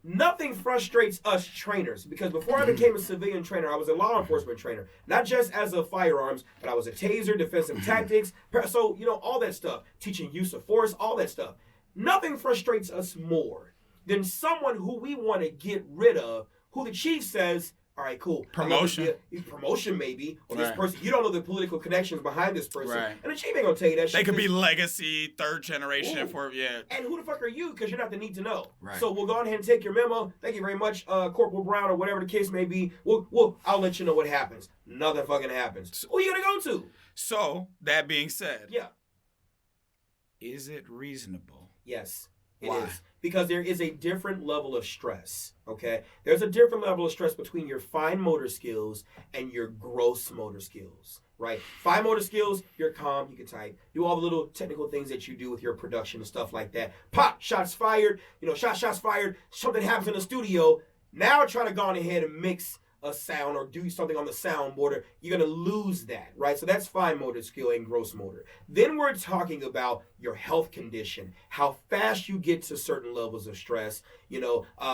Speaker 3: nothing frustrates us trainers. Because before I became a civilian trainer, I was a law enforcement trainer, not just as a firearms, but I was a taser, defensive tactics, so all that stuff, teaching use of force, all that stuff. Nothing frustrates us more than someone who we want to get rid of, who the chief says, all right, cool.
Speaker 1: Promotion
Speaker 3: maybe. Or this person, you don't know the political connections behind this person. Right. And the chief ain't going to tell you that shit.
Speaker 1: They could be legacy, third generation. And
Speaker 3: who the fuck are you? Because you're not the need to know.
Speaker 1: Right.
Speaker 3: So we'll go ahead and take your memo. Thank you very much, Corporal Brown, or whatever the case may be. I'll let you know what happens. Nothing fucking happens. Who are you going to go to?
Speaker 1: So, that being said.
Speaker 3: Yeah.
Speaker 1: Is it reasonable?
Speaker 3: Yes.
Speaker 1: Why?
Speaker 3: It is. Because there is a different level of stress, okay? There's a different level of stress between your fine motor skills and your gross motor skills, right? Fine motor skills, you're calm, you can type, do all the little technical things that you do with your production and stuff like that. Pop, shots fired, shots fired, something happens in the studio. Now try to go on ahead and mix a sound or do something on the soundboard, you're going to lose that, right? So that's fine motor skill and gross motor. Then we're talking about your health condition, how fast you get to certain levels of stress.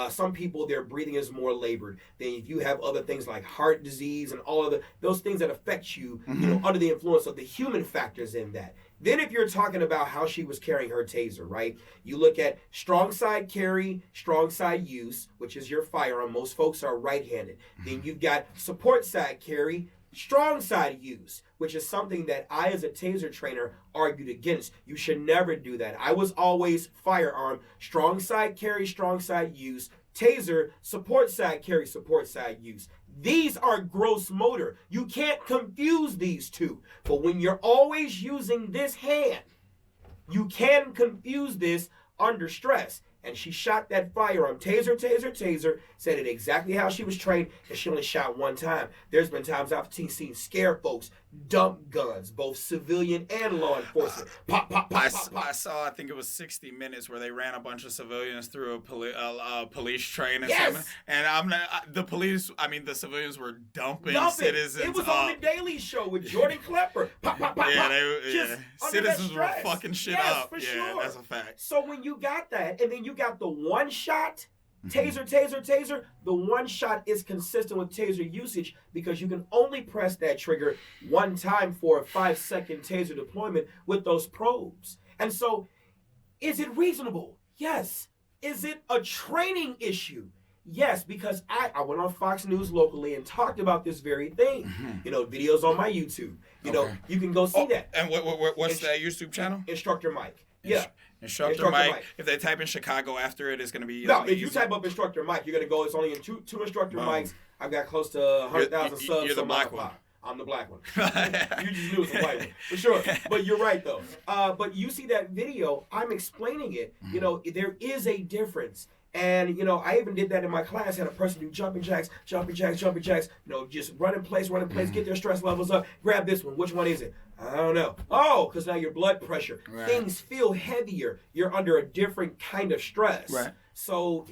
Speaker 3: Some people, their breathing is more labored. Then if you have other things like heart disease and all of those things that affect you, under the influence of the human factors in that. Then if you're talking about how she was carrying her taser, right? You look at strong side carry, strong side use, which is your firearm. Most folks are right-handed. Then you've got support side carry, strong side use, which is something that I, as a taser trainer, argued against. You should never do that. I was always firearm, strong side carry, strong side use, taser, support side carry, support side use. These are gross motor. You can't confuse these two. But when you're always using this hand, you can confuse this under stress. And she shot that firearm, taser, said it exactly how she was trained, and she only shot one time. There's been times I've seen scare folks dump guns, both civilian and law enforcement. Pop, pop, pop, pop, pop.
Speaker 1: I saw, I think it was 60 Minutes where they ran a bunch of civilians through a police train and
Speaker 3: Yes.
Speaker 1: something. And the civilians were dumping citizens.
Speaker 3: It was on the Daily Show with Jordan Klepper. Pop, pop, pop, pop.
Speaker 1: Citizens were fucking shit up.
Speaker 3: For sure.
Speaker 1: That's a fact.
Speaker 3: So when you got that, and then you got the one shot, taser, the one shot is consistent with taser usage because you can only press that trigger one time for a 5-second taser deployment with those probes. And so, is it reasonable? Yes. Is it a training issue? Yes, because I went on Fox News locally and talked about this very thing. Videos on my YouTube. You can go see that.
Speaker 1: And what's that YouTube channel?
Speaker 3: Instructor Mike. Yeah.
Speaker 1: Instructor Mike. If they type in Chicago after it, it's going to be...
Speaker 3: No, if you type up Instructor Mike, you're going to go... It's only in two Instructor Mikes. I've got close to 100,000 subs.
Speaker 1: You're the black one.
Speaker 3: I'm the black one. You just knew it was a white one. For sure. But you're right, though. But you see that video, I'm explaining it. There is a difference. And, I even did that in my class. Had a person do jumping jacks. Just run in place, get their stress levels up. Grab this one. Which one is it? I don't know. Oh, because now your blood pressure. Right. Things feel heavier. You're under a different kind of stress.
Speaker 1: Right.
Speaker 3: So,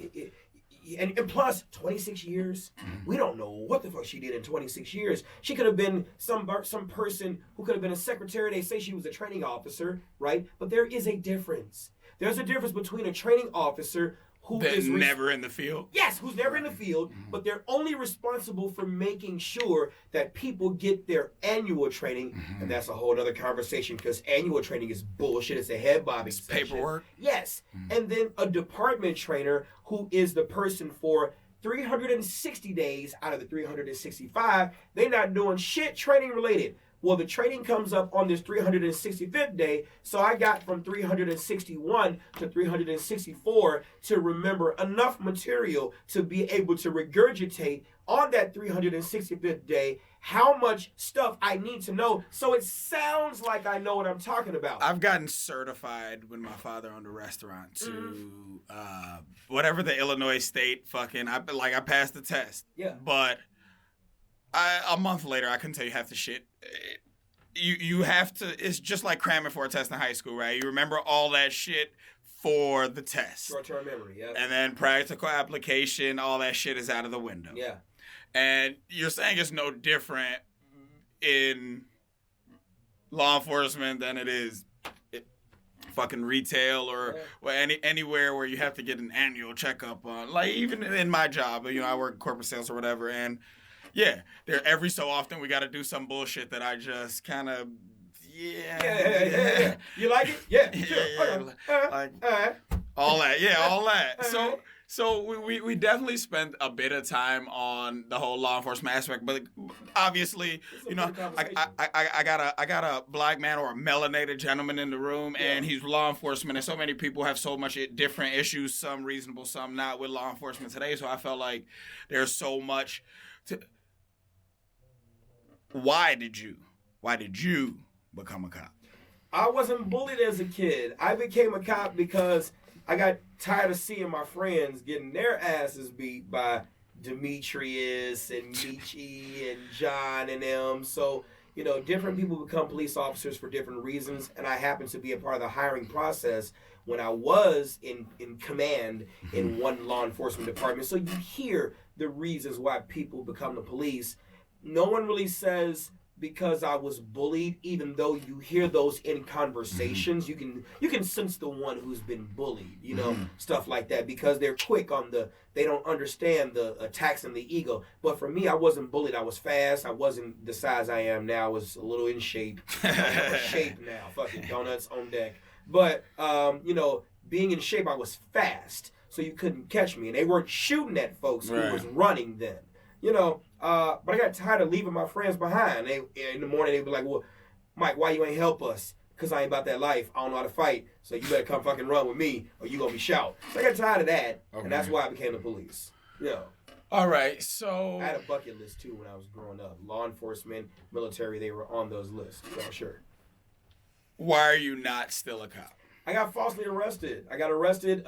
Speaker 3: and plus, 26 years. We don't know what the fuck she did in 26 years. She could have been some person who could have been a secretary. They say she was a training officer, right? But there is a difference. There's a difference between a training officer who is
Speaker 1: never in the field.
Speaker 3: Yes, who's never in the field, but they're only responsible for making sure that people get their annual training, and that's a whole other conversation because annual training is bullshit. It's a head bobbing session.
Speaker 1: Paperwork.
Speaker 3: Yes, and then a department trainer who is the person for 360 days out of the 365. They're not doing shit training related. Well, the training comes up on this 365th day, so I got from 361 to 364 to remember enough material to be able to regurgitate on that 365th day how much stuff I need to know so it sounds like I know what I'm talking about.
Speaker 1: I've gotten certified when my father owned a restaurant to whatever the Illinois state I passed the test.
Speaker 3: Yeah.
Speaker 1: But a month later, I couldn't tell you half the shit. You have to, it's just like cramming for a test in high school, right? You remember all that shit for the test.
Speaker 3: Short-term memory, yeah.
Speaker 1: And then practical application, all that shit is out of the window.
Speaker 3: Yeah.
Speaker 1: And you're saying it's no different in law enforcement than it is fucking retail or anywhere where you have to get an annual checkup on. Like, even in my job, I work in corporate sales or whatever, and yeah, there every so often we got to do some bullshit that I just kind of,
Speaker 3: yeah. You like it? Yeah, sure.
Speaker 1: Like all that. So we definitely spent a bit of time on the whole law enforcement aspect, but obviously, I got a black man or a melanated gentleman in the room, and he's law enforcement, and so many people have so much different issues, some reasonable, some not, with law enforcement today. So I felt like there's so much to. Why did you become a cop?
Speaker 3: I wasn't bullied as a kid. I became a cop because I got tired of seeing my friends getting their asses beat by Demetrius and Michi and John and them. So, different people become police officers for different reasons, and I happen to be a part of the hiring process when I was in command in one law enforcement department. So you hear the reasons why people become the police. No one really says because I was bullied, even though you hear those in conversations. You can sense the one who's been bullied, stuff like that, because they're quick on they don't understand the attacks on the ego. But for me, I wasn't bullied. I was fast. I wasn't the size I am now. I was a little in shape. I'm in shape now. Fucking donuts on deck. But, being in shape, I was fast. So you couldn't catch me. And they weren't shooting at folks who was running then. But I got tired of leaving my friends behind. In the morning, they'd be like, well, Mike, why you ain't help us? Because I ain't about that life. I don't know how to fight. So you better come fucking run with me or you going to be shot. So I got tired of that. Okay. And that's why I became the police.
Speaker 1: All right, so...
Speaker 3: I had a bucket list, too, when I was growing up. Law enforcement, military, they were on those lists. For sure.
Speaker 1: Why are you not still a cop?
Speaker 3: I got falsely arrested. I got arrested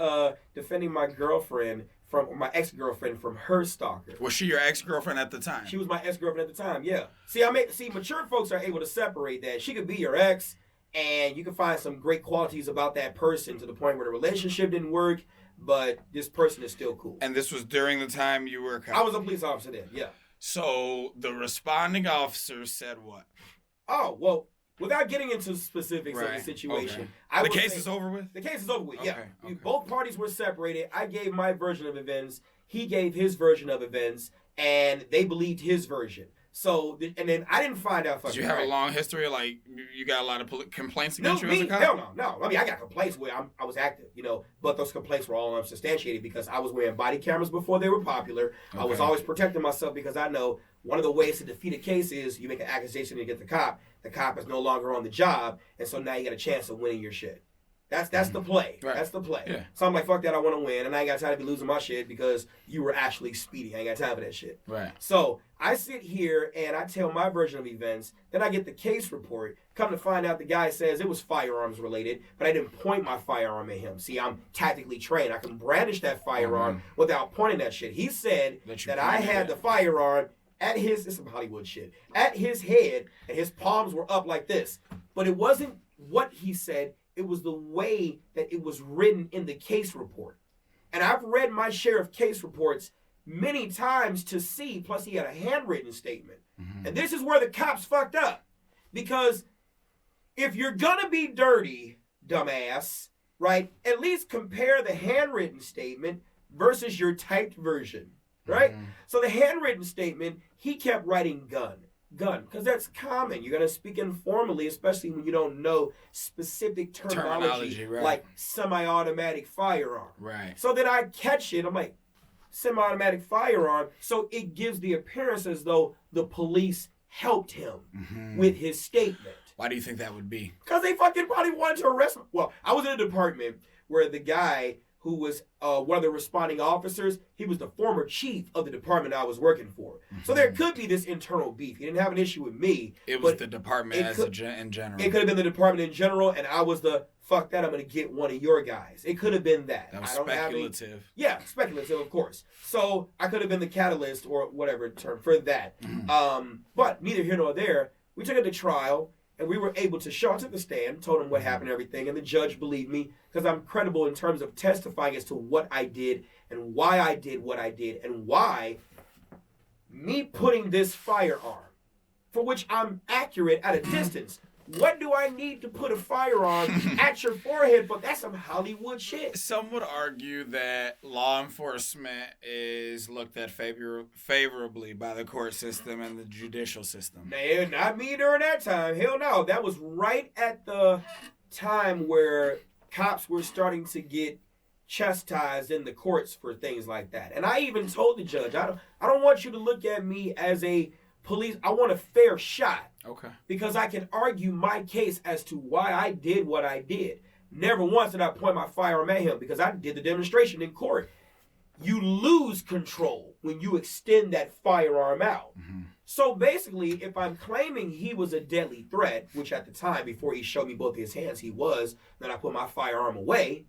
Speaker 3: defending my girlfriend from my ex-girlfriend from her stalker.
Speaker 1: Was she your ex-girlfriend at the time?
Speaker 3: She was my ex-girlfriend at the time, yeah. See, mature folks are able to separate that. She could be your ex, and you can find some great qualities about that person to the point where the relationship didn't work, but this person is still cool.
Speaker 1: And this was during the time you were a cop?
Speaker 3: I was a police officer then, yeah.
Speaker 1: So the responding officer said what?
Speaker 3: Oh, well, without getting into specifics of the situation.
Speaker 1: Okay. The case is over with?
Speaker 3: The case is over with, yeah.
Speaker 1: Okay.
Speaker 3: Both parties were separated. I gave my version of events. He gave his version of events. And they believed his version. So, and then I didn't find out.
Speaker 1: Did you have a long history? Like, you got a lot of complaints against you as a cop?
Speaker 3: Hell no. I mean, I got complaints where I was active, but those complaints were all unsubstantiated because I was wearing body cameras before they were popular. Okay. I was always protecting myself because I know one of the ways to defeat a case is you make an accusation to get the cop. The cop is no longer on the job, and so now you got a chance of winning your shit. That's the play. Right. That's the play. Yeah. So I'm like, fuck that, I want to win, and I ain't got time to be losing my shit because you were actually speeding. I ain't got time for that shit.
Speaker 1: Right.
Speaker 3: So I sit here and I tell my version of events. Then I get the case report. Come to find out the guy says it was firearms related, but I didn't point my firearm at him. See, I'm tactically trained. I can brandish that firearm without pointing that shit. He said that I had the firearm at this is some Hollywood shit, at his head, and his palms were up like this. But it wasn't what he said. It was the way that it was written in the case report. And I've read my share of case reports many times to see, plus he had a handwritten statement. Mm-hmm. And this is where the cops fucked up. Because if you're gonna be dirty, dumbass, right, at least compare the handwritten statement versus your typed version, right? Mm-hmm. So the handwritten statement, he kept writing gun, because that's common. You're going to speak informally, especially when you don't know specific terminology right. Like semi-automatic firearm.
Speaker 1: Right.
Speaker 3: So then I catch it. I'm like, semi-automatic firearm. So it gives the appearance as though the police helped him with his statement.
Speaker 1: Why do you think that would be?
Speaker 3: Because they fucking probably wanted to arrest him. Well, I was in a department where the guy who was one of the responding officers, he was the former chief of the department I was working for. Mm-hmm. So there could be this internal beef. He didn't have an issue with me.
Speaker 1: It was the department in general.
Speaker 3: It could have been the department in general, and I was fuck that, I'm going to get one of your guys. It could have been that.
Speaker 1: That was speculative.
Speaker 3: Speculative, of course. So I could have been the catalyst or whatever term for that. Mm-hmm. But neither here nor there. We took it to trial. And we were able to show, I took the stand, told him what happened and everything, and the judge believed me because I'm credible in terms of testifying as to what I did and why I did what I did and why me putting this firearm, for which I'm accurate at a distance. What do I need to put a firearm at your forehead? But that's some Hollywood shit.
Speaker 1: Some would argue that law enforcement is looked at favorably by the court system and the judicial system.
Speaker 3: Nah, not me during that time. Hell no. That was right at the time where cops were starting to get chastised in the courts for things like that. And I even told the judge, I don't want you to look at me as a police. I want a fair shot.
Speaker 1: Okay.
Speaker 3: Because I can argue my case as to why I did what I did. Never once did I point my firearm at him because I did the demonstration in court. You lose control when you extend that firearm out. Mm-hmm. So basically, if I'm claiming he was a deadly threat, which at the time, before he showed me both his hands, he was, then I put my firearm away,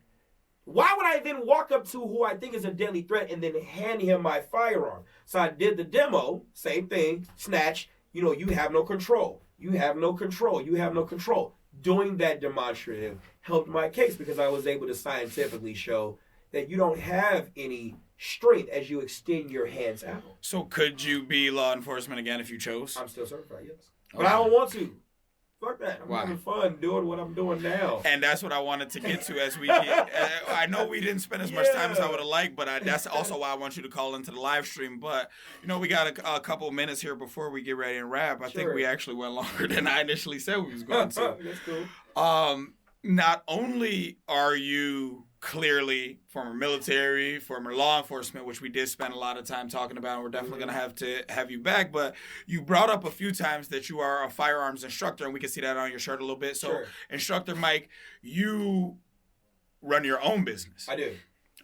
Speaker 3: why would I then walk up to who I think is a deadly threat and then hand him my firearm? So I did the demo, same thing, snatch, you have no control. You have no control. You have no control. Doing that demonstrative helped my case because I was able to scientifically show that you don't have any strength as you extend your hands out.
Speaker 1: So could you be law enforcement again if you chose?
Speaker 3: I'm still certified, yes. But I don't want to. Fuck that. I'm having fun doing what I'm doing now.
Speaker 1: And that's what I wanted to get to as we get. I know we didn't spend as much time as I would have liked, but that's also why I want you to call into the live stream. But, we got a couple of minutes here before we get ready and wrap. I think we actually went longer than I initially said we was going to.
Speaker 3: That's cool.
Speaker 1: Not only are you clearly former military, former law enforcement, which we did spend a lot of time talking about, and we're definitely going to have you back, but you brought up a few times that you are a firearms instructor, and we can see that on your shirt a little bit. So, Instructor Mike, you run your own business.
Speaker 3: I do.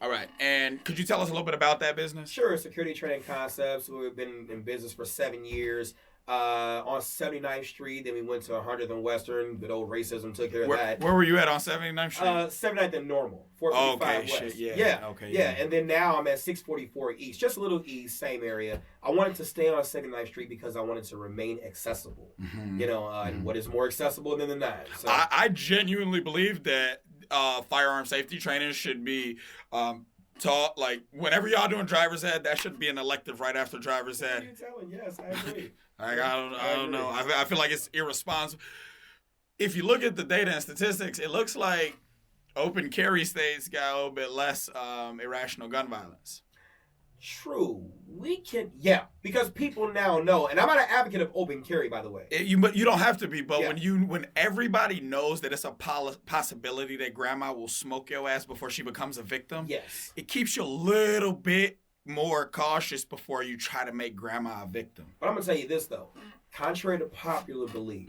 Speaker 1: All right. And could you tell us a little bit about that business?
Speaker 3: Sure. Security Training Concepts. We've been in business for 7 years. On 79th Street, then we went to 100th and Western. Good old racism took care of that.
Speaker 1: Where were you at on 79th Street?
Speaker 3: 79th and Normal, 445 West. Yeah. And then now I'm at 644 East, just a little east, same area. I wanted to stay on 79th Street because I wanted to remain accessible. And what is more accessible than the 9? So.
Speaker 1: I genuinely believe that firearm safety training should be taught, like, whenever y'all doing driver's ed, that should be an elective right after driver's ed.
Speaker 3: What are you telling? Yes, I agree.
Speaker 1: I don't know. I feel like it's irresponsible. If you look at the data and statistics, it looks like open carry states got a little bit less irrational gun violence.
Speaker 3: True. Because people now know, and I'm not an advocate of open carry, by the way.
Speaker 1: But you don't have to be. But when everybody knows that it's a possibility that grandma will smoke your ass before she becomes a victim,
Speaker 3: yes,
Speaker 1: it keeps you a little bit more cautious before you try to make grandma a victim.
Speaker 3: But I'm gonna tell you this though, contrary to popular belief,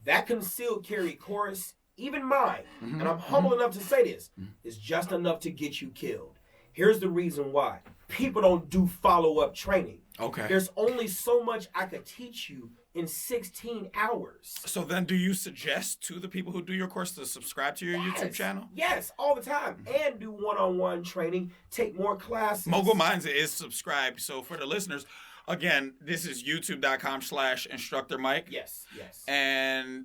Speaker 3: that concealed carry course, even mine, and I'm humble enough to say this, is just enough to get you killed. Here's the reason why. People don't do follow-up training.
Speaker 1: Okay.
Speaker 3: There's only so much I could teach you in 16 hours.
Speaker 1: So then do you suggest to the people who do your course to subscribe to your YouTube channel?
Speaker 3: Yes, all the time. And do one-on-one training, take more classes.
Speaker 1: Mogul Minds is subscribed. So for the listeners, again, this is youtube.com/Instructor Mike.
Speaker 3: Yes.
Speaker 1: And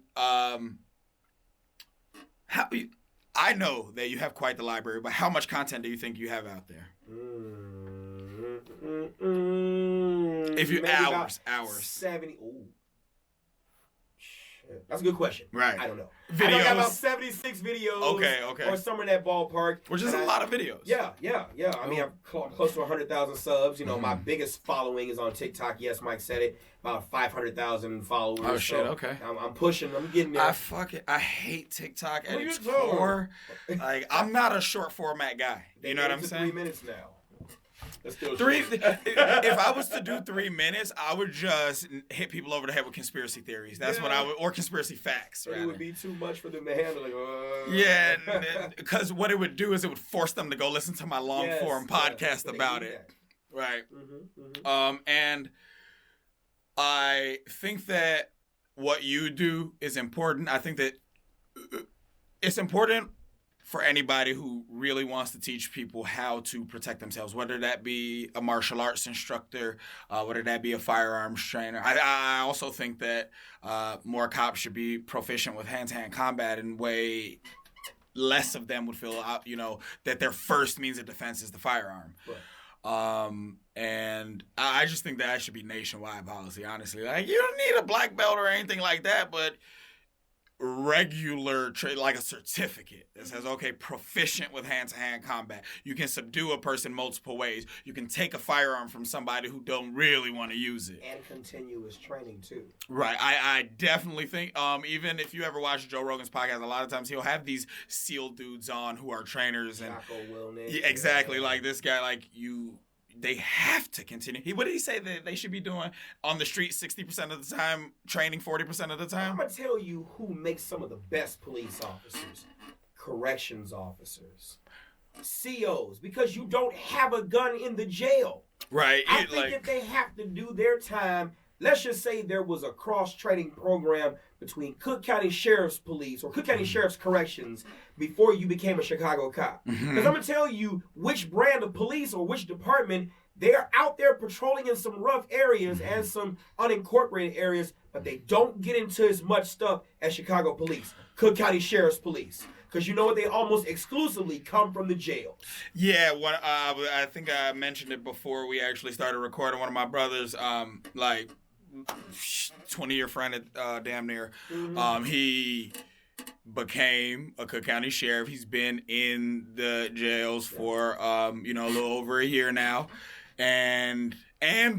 Speaker 1: I know that you have quite the library, but how much content do you think you have out there? If you hours.
Speaker 3: 70. Ooh. Shit. That's a good question.
Speaker 1: Right.
Speaker 3: I don't know.
Speaker 1: Videos.
Speaker 3: I got about 76 videos.
Speaker 1: Okay.
Speaker 3: Or somewhere in that ballpark.
Speaker 1: Which is a lot of videos.
Speaker 3: Yeah. I mean, I'm close to 100,000 subs. My biggest following is on TikTok. Yes, Mike said it. About 500,000 followers.
Speaker 1: Oh, shit.
Speaker 3: So
Speaker 1: okay.
Speaker 3: I'm pushing. I'm getting there.
Speaker 1: I hate TikTok at its core. Like, I'm not a short format guy. You know what I'm saying?
Speaker 3: 3 minutes now.
Speaker 1: If I was to do 3 minutes, I would just hit people over the head with conspiracy theories. That's what I would, or conspiracy facts.
Speaker 3: It would be too much for them to handle.
Speaker 1: Because what it would do is it would force them to go listen to my long form podcast about it. Right. And I think that what you do is important. I think that it's important for anybody who really wants to teach people how to protect themselves, whether that be a martial arts instructor, whether that be a firearms trainer. I also think that more cops should be proficient with hand-to-hand combat, and way less of them would feel, that their first means of defense is the firearm. Right. And I just think that should be nationwide policy, honestly. Like, you don't need a black belt or anything like that, but regular like a certificate that says, okay, proficient with hand-to-hand combat. You can subdue a person multiple ways. You can take a firearm from somebody who don't really want to use it.
Speaker 3: And continuous training too.
Speaker 1: Right. I definitely think, even if you ever watch Joe Rogan's podcast, a lot of times he'll have these SEAL dudes on who are trainers. Yeah, exactly. Like this guy, they have to continue. What did he say that they should be doing on the street 60% of the time, training 40% of the time?
Speaker 3: I'm going to tell you who makes some of the best police officers. Corrections officers. COs. Because you don't have a gun in the jail.
Speaker 1: Right.
Speaker 3: I think if they have to do their time, let's just say there was a cross-training program between Cook County Sheriff's Police or Cook County Sheriff's Corrections before you became a Chicago cop. Because I'm going to tell you which brand of police or which department They're out there patrolling in some rough areas and some unincorporated areas, but they don't get into as much stuff as Chicago police, Cook County Sheriff's Police. Because you know what? They almost exclusively come from the jail.
Speaker 1: Yeah, I think I mentioned it before we actually started recording. One of my brothers, 20-year friend at damn near, he became a Cook County sheriff. He's been in the jails for a little over a year now, and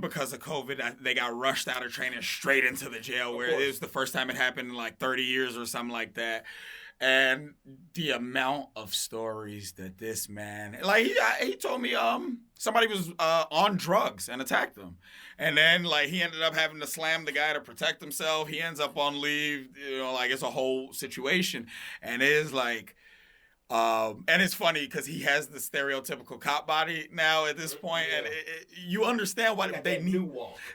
Speaker 1: because of COVID, they got rushed out of training straight into the jail, where it was the first time it happened in like 30 years or something like that. And the amount of stories that this man, like he told me, somebody was on drugs and attacked him, and then like he ended up having to slam the guy to protect himself. He ends up on leave, like it's a whole situation, and it is like, and it's funny because he has the stereotypical cop body now at this point, and you understand why they need.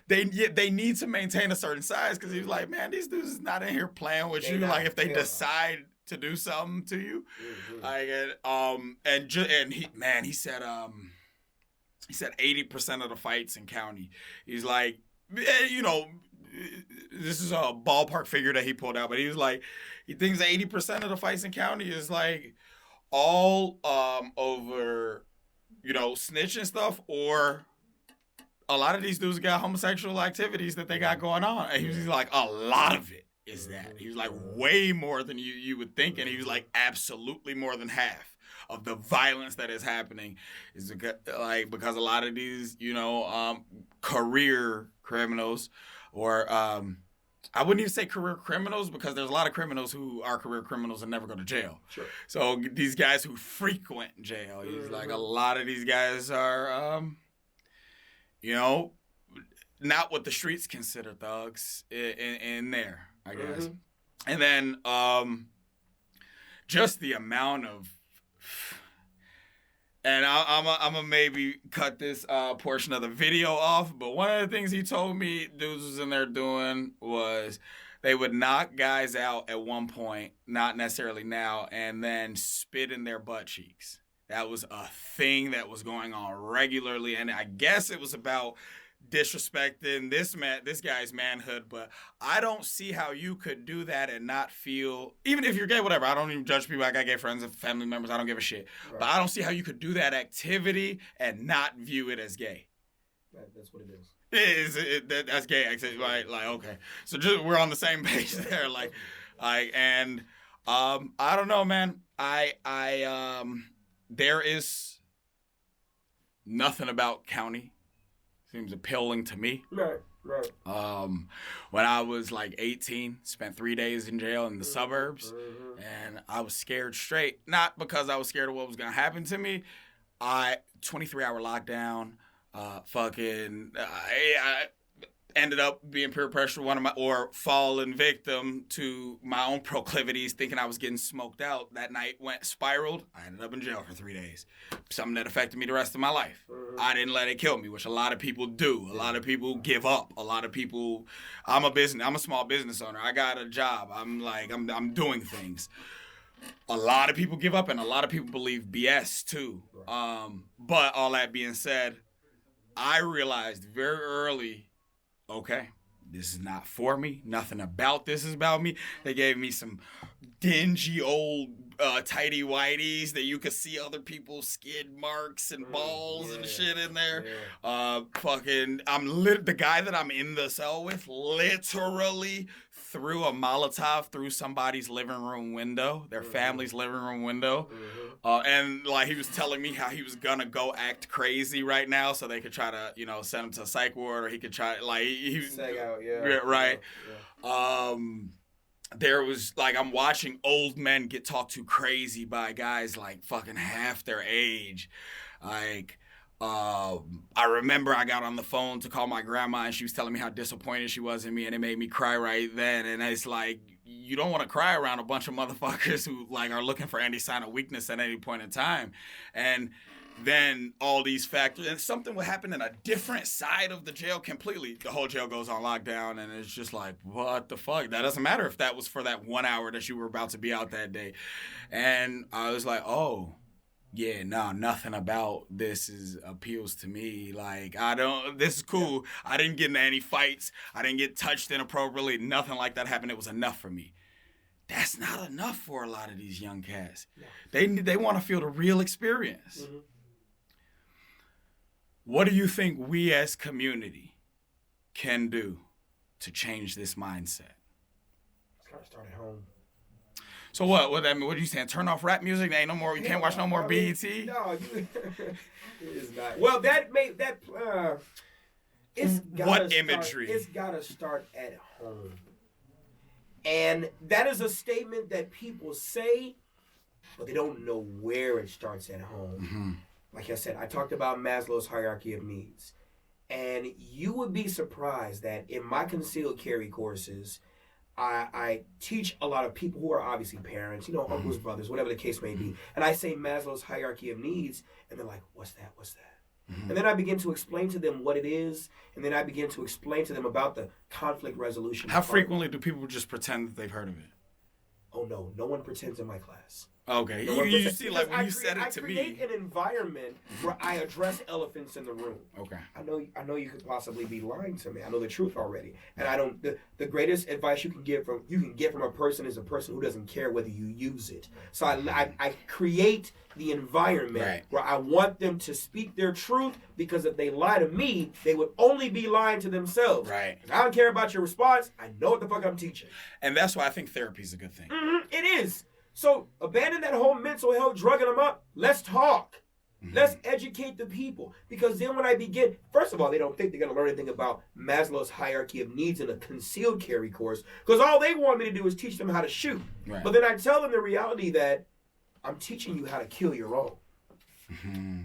Speaker 1: They need to maintain a certain size because he's like, man, these dudes is not in here playing with you. Like if they decide to do something to you, he said 80% of the fights in county. He's like, this is a ballpark figure that he pulled out, but he was like, he thinks 80% of the fights in county is like all over, snitch and stuff, or a lot of these dudes got homosexual activities that they got going on. And he was like, a lot of it is that. He was like, way more than you would think, and he was like, absolutely more than half of the violence that is happening is because a lot of these, career criminals, or I wouldn't even say career criminals, because there's a lot of criminals who are career criminals and never go to jail. Sure. So these guys who frequent jail, he's like, a lot of these guys are, not what the streets consider thugs in there, I guess. And then just the amount of, and I'm gonna maybe cut this portion of the video off, but one of the things he told me dudes was in there doing was they would knock guys out at one point, not necessarily now, and then spit in their butt cheeks. That was a thing that was going on regularly, and I guess it was about disrespecting this guy's manhood, but I don't see how you could do that and not feel, even if you're gay, whatever. I don't even judge people. I got gay friends and family members. I don't give a shit. Right. But I don't see how you could do that activity and not view it as gay.
Speaker 3: That's what it is.
Speaker 1: That's gay. Like, okay. So just we're on the same page there. And I don't know, man. There is nothing about county seems appealing to me.
Speaker 3: Right.
Speaker 1: When I was like 18, spent 3 days in jail in the suburbs, and I was scared straight. Not because I was scared of what was gonna happen to me. 23-hour lockdown. I ended up being peer pressure or falling victim to my own proclivities, thinking I was getting smoked out. That night spiraled. I ended up in jail for 3 days. Something that affected me the rest of my life. I didn't let it kill me, which a lot of people do. A lot of people give up. A lot of people, I'm a small business owner. I got a job. I'm doing things. A lot of people give up, and a lot of people believe BS too. But all that being said, I realized very early, okay, this is not for me. Nothing about this is about me. They gave me some dingy old tighty whities that you could see other people's skid marks and balls and shit in there. The guy that I'm in the cell with literally threw a Molotov through somebody's living room window, their family's living room window. And like he was telling me how he was gonna go act crazy right now so they could try to, send him to a psych ward, or he could try
Speaker 3: Sag out,
Speaker 1: right. There was I'm watching old men get talked to crazy by guys like fucking half their age. I remember I got on the phone to call my grandma, and she was telling me how disappointed she was in me, and it made me cry right then. And it's like, you don't want to cry around a bunch of motherfuckers who are looking for any sign of weakness at any point in time. And then all these factors, and something would happen in a different side of the jail completely. The whole jail goes on lockdown, and it's just like, what the fuck? That doesn't matter if that was for that 1 hour that you were about to be out that day. And I was like, oh, Yeah, no, nothing about this appeals to me. Like, this is cool. I didn't get in any fights. I didn't get touched inappropriately. Nothing like that happened. It was enough for me. That's not enough for a lot of these young cats. No. They want to feel the real experience. Mm-hmm. What do you think we as community can do to change this mindset?
Speaker 3: It's got to start at home.
Speaker 1: So what? What that mean? What are you saying? Turn off rap music? There ain't no more. You can't watch no more BET.
Speaker 3: No, it is not. Well, it's
Speaker 1: what imagery?
Speaker 3: It's gotta start at home, and that is a statement that people say, but they don't know where it starts at home. Mm-hmm. Like I said, I talked about Maslow's hierarchy of needs, and you would be surprised that in my concealed carry courses, I teach a lot of people who are obviously parents, uncles, brothers, whatever the case may be. And I say Maslow's hierarchy of needs, and they're like, what's that? What's that? Mm-hmm. And then I begin to explain to them what it is, and then I begin to explain to them about the conflict resolution.
Speaker 1: How frequently do people just pretend that they've heard of it?
Speaker 3: Oh, no. No one pretends in my class.
Speaker 1: Okay. You see, like, when you said it to me.
Speaker 3: I create an environment where I address elephants in the room.
Speaker 1: Okay.
Speaker 3: I know you could possibly be lying to me. I know the truth already. And I don't, the greatest advice you can get from a person is a person who doesn't care whether you use it. So I create the environment where I want them to speak their truth, because if they lie to me, they would only be lying to themselves.
Speaker 1: Right.
Speaker 3: I don't care about your response. I know what the fuck I'm teaching.
Speaker 1: And that's why I think therapy is a good thing.
Speaker 3: Mm-hmm, it is. So abandon that whole mental health, drugging them up. Let's talk. Mm-hmm. Let's educate the people. Because then when I begin, first of all, they don't think they're going to learn anything about Maslow's hierarchy of needs in a concealed carry course. Because all they want me to do is teach them how to shoot. Right. But then I tell them the reality that I'm teaching you how to kill your own.
Speaker 1: Mm-hmm.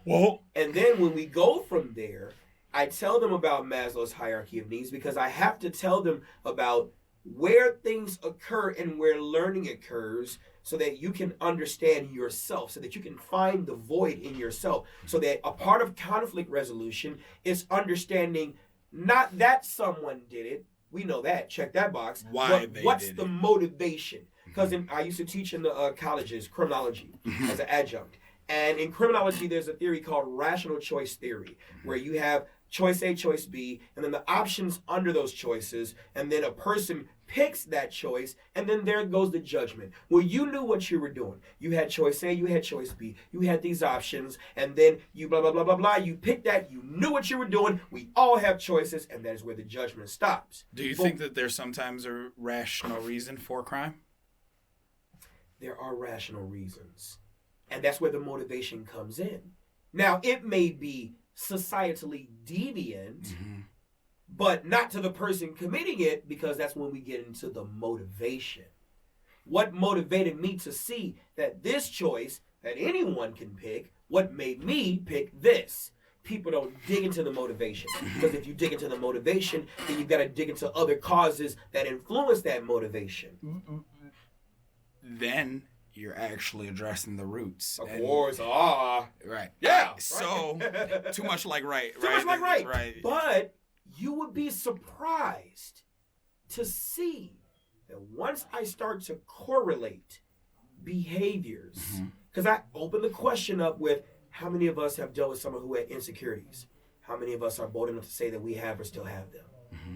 Speaker 1: Well,
Speaker 3: and then when we go from there, I tell them about Maslow's hierarchy of needs, because I have to tell them about where things occur and where learning occurs, so that you can understand yourself, so that you can find the void in yourself, so that a part of conflict resolution is understanding not that someone did it. We know that. Check that box. What's the motivation? Because I used to teach in the colleges criminology as an adjunct. And in criminology, there's a theory called rational choice theory, where you have choice A, choice B, and then the options under those choices, and then a person picks that choice, and then there goes the judgment. Well, you knew what you were doing. You had choice A, you had choice B, you had these options, and then you blah, blah, blah, blah, blah. You picked that, you knew what you were doing. We all have choices, and that is where the judgment stops.
Speaker 1: Do you think that there's sometimes a rational reason for crime?
Speaker 3: There are rational reasons. And that's where the motivation comes in. Now, it may be societally deviant, but not to the person committing it, because that's when we get into the motivation. What motivated me to see that this choice that anyone can pick, what made me pick this? People don't dig into the motivation, because if you dig into the motivation, then you've got to dig into other causes that influence that motivation.
Speaker 1: Then you're actually addressing the roots.
Speaker 3: Of course.
Speaker 1: Right.
Speaker 3: Yeah.
Speaker 1: So, too much like right.
Speaker 3: Too much like right. But you would be surprised to see that once I start to correlate behaviors, because I open the question up with, how many of us have dealt with someone who had insecurities? How many of us are bold enough to say that we have or still have them?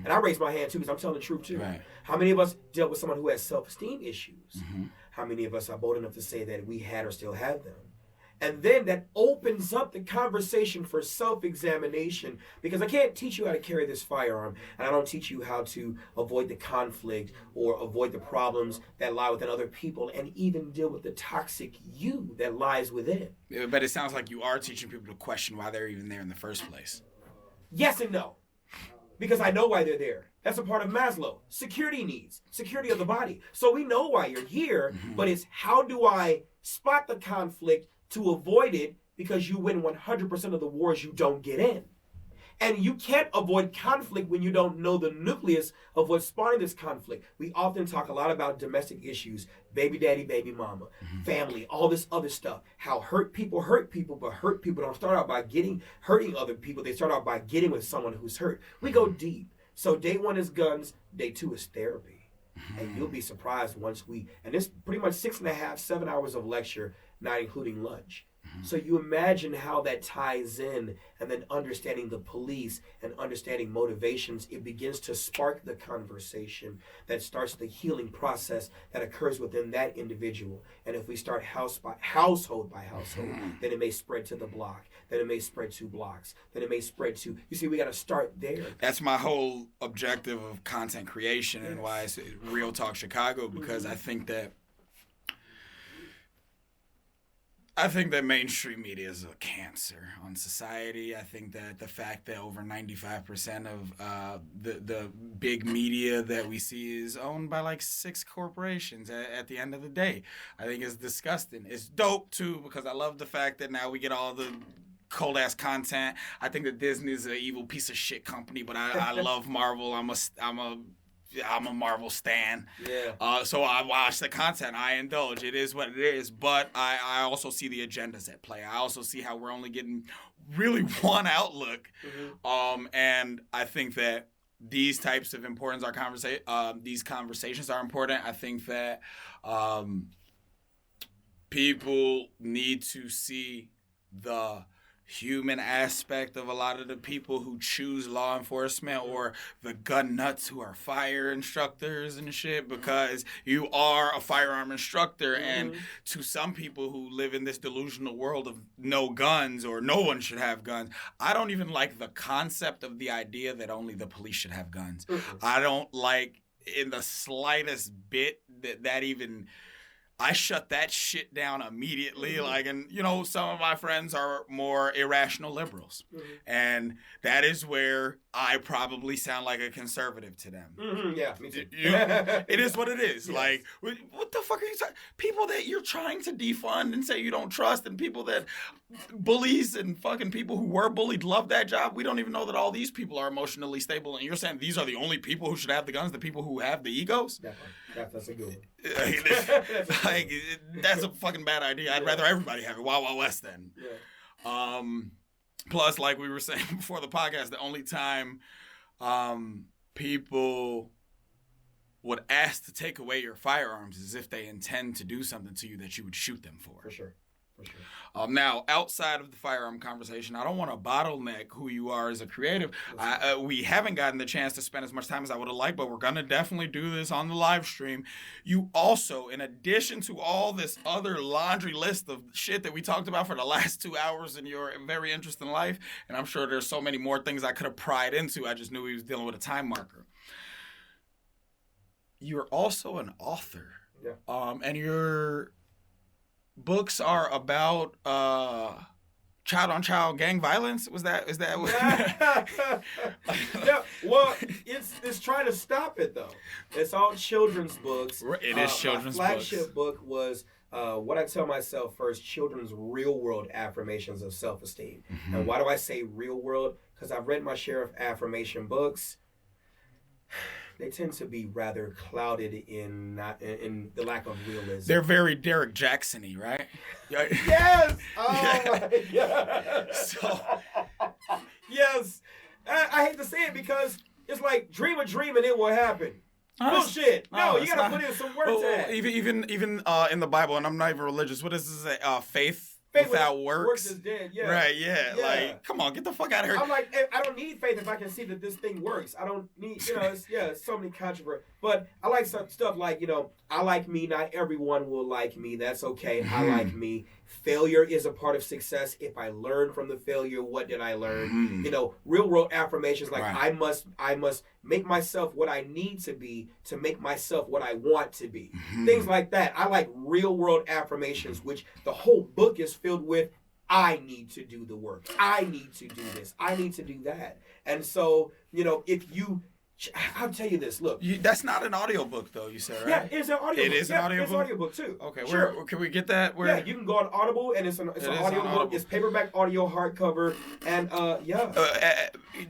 Speaker 3: And I raise my hand too, because I'm telling the truth too.
Speaker 1: Right.
Speaker 3: How many of us dealt with someone who has self-esteem issues? How many of us are bold enough to say that we had or still have them? And then that opens up the conversation for self-examination, because I can't teach you how to carry this firearm, and I don't teach you how to avoid the conflict or avoid the problems that lie within other people, and even deal with the toxic you that lies within.
Speaker 1: Yeah, but it sounds like you are teaching people to question why they're even there in the first place.
Speaker 3: Yes and no. Because I know why they're there. That's a part of Maslow. Security needs, security of the body. So we know why you're here, but it's how do I spot the conflict to avoid it, because you win 100% of the wars you don't get in. And you can't avoid conflict when you don't know the nucleus of what's spawning this conflict. We often talk a lot about domestic issues, baby daddy, baby mama, family, all this other stuff. How hurt people, but hurt people don't start out by hurting other people. They start out by getting with someone who's hurt. We go deep. So day 1 is guns, day 2 is therapy. And you'll be surprised once and it's pretty much 6.5, 7 hours of lecture. not including lunch. So you imagine how that ties in, and then understanding the police and understanding motivations, it begins to spark the conversation that starts the healing process that occurs within that individual. And if we start household by household, then it may spread to the block, then it may spread to blocks, then it may spread to, you see, we got to start there.
Speaker 1: That's my whole objective of content creation and why it's Real Talk Chicago, because I think that mainstream media is a cancer on society. I think that the fact that over 95% of the big media that we see is owned by like 6 corporations at the end of the day, I think is disgusting. It's dope too, because I love the fact that now we get all the cold ass content. I think that Disney is an evil piece of shit company, but I love Marvel. I'm a Marvel stan.
Speaker 3: Yeah.
Speaker 1: So I watch the content. I indulge. It is what it is. But I also see the agendas at play. I also see how we're only getting really one outlook. And I think that these types of importance are these conversations are important. I think that people need to see the human aspect of a lot of the people who choose law enforcement, or the gun nuts who are fire instructors and shit, because you are a firearm instructor. And to some people who live in this delusional world of no guns or no one should have guns, I don't even like the concept of the idea that only the police should have guns. I don't like in the slightest bit that even... I shut that shit down immediately. Like, and you know, some of my friends are more irrational liberals, and that is where I probably sound like a conservative to them.
Speaker 3: Yeah, me too.
Speaker 1: It is what it is.
Speaker 3: Yes.
Speaker 1: Like, what the fuck are you talking? People that you're trying to defund and say you don't trust, and people that bullies and fucking people who were bullied love that job. We don't even know that all these people are emotionally stable, and you're saying these are the only people who should have the guns, the people who have the egos.
Speaker 3: That's a good one.
Speaker 1: Like, that's a fucking bad idea. I'd rather everybody have it. Wild Wild West then.
Speaker 3: Yeah.
Speaker 1: Plus, like we were saying before the podcast, the only time people would ask to take away your firearms is if they intend to do something to you that you would shoot them for.
Speaker 3: For sure.
Speaker 1: Now, outside of the firearm conversation, I don't want to bottleneck who you are as a creative. We haven't gotten the chance to spend as much time as I would have liked, but we're going to definitely do this on the live stream. You also, in addition to all this other laundry list of shit that we talked about for the last 2 hours in your very interesting life, and I'm sure there's so many more things I could have pried into, I just knew he was dealing with a time marker. You're also an author.
Speaker 3: Yeah.
Speaker 1: And your books are about child-on-child gang violence. Is that what?
Speaker 3: Yeah, well, it's trying to stop it though. It's all children's books.
Speaker 1: It is children's
Speaker 3: my
Speaker 1: books.
Speaker 3: flagship book was What I Tell Myself First: Children's Real-World Affirmations of Self-Esteem. And why do I say real world? Because I've read my share of affirmation books. They tend to be rather clouded in the lack of realism.
Speaker 1: They're very Derek Jackson-y, right?
Speaker 3: Yes! Oh my God!
Speaker 1: So,
Speaker 3: yes! I hate to say it because it's like dream a dream and it will happen. Bullshit! No, you gotta put in some work to that.
Speaker 1: Even in the Bible, and I'm not even religious, what does this say? Faith without works.
Speaker 3: Works is dead, yeah.
Speaker 1: Right, yeah. Like, come on, get the fuck out of here.
Speaker 3: I'm like, I don't need faith if I can see that this thing works. I don't need, it's so many controversies. But I like some stuff like, I like me. Not everyone will like me. That's okay. I like me. Failure is a part of success. If I learn from the failure, what did I learn? Real world affirmations like I must make myself what I need to be to make myself what I want to be. Things like that. I like real world affirmations, which the whole book is filled with. I need to do the work. I need to do this. I need to do that. And so, if you, I'll tell you this. Look,
Speaker 1: that's not an audiobook, though. You said, right?
Speaker 3: Yeah, it's an audiobook.
Speaker 1: It is an audiobook.
Speaker 3: It's an audiobook too.
Speaker 1: Okay,
Speaker 3: sure.
Speaker 1: Where can we get that?
Speaker 3: Yeah, you can go on Audible, and it's an audiobook. It's paperback, audio, hardcover, and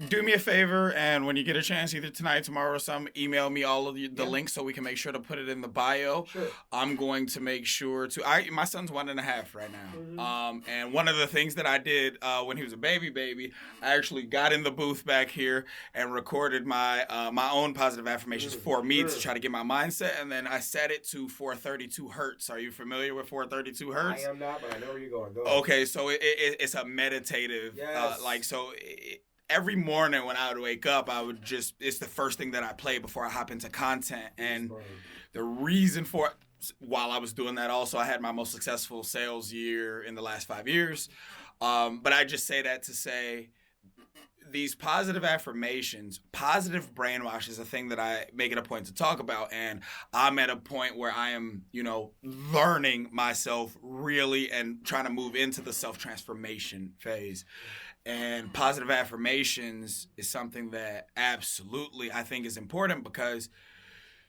Speaker 1: do me a favor, and when you get a chance, either tonight, tomorrow, or something, email me all of the links so we can make sure to put it in the bio.
Speaker 3: Sure.
Speaker 1: I'm going to make sure to. My son's 1.5 right now, and one of the things that I did when he was a baby, I actually got in the booth back here and recorded my my own positive affirmations for me to try to get my mindset, and then I set it to 432 hertz. Are you familiar with 432 hertz?
Speaker 3: I am not, but I know where you're going. Go ahead.
Speaker 1: Okay, so it's a meditative, every morning when I would wake up, it's the first thing that I play before I hop into content. And the reason for it, while I was doing that also, I had my most successful sales year in the last 5 years. But I just say that to say these positive affirmations, positive brainwash is a thing that I make it a point to talk about. And I'm at a point where I am, learning myself really and trying to move into the self-transformation phase. And positive affirmations is something that absolutely I think is important because,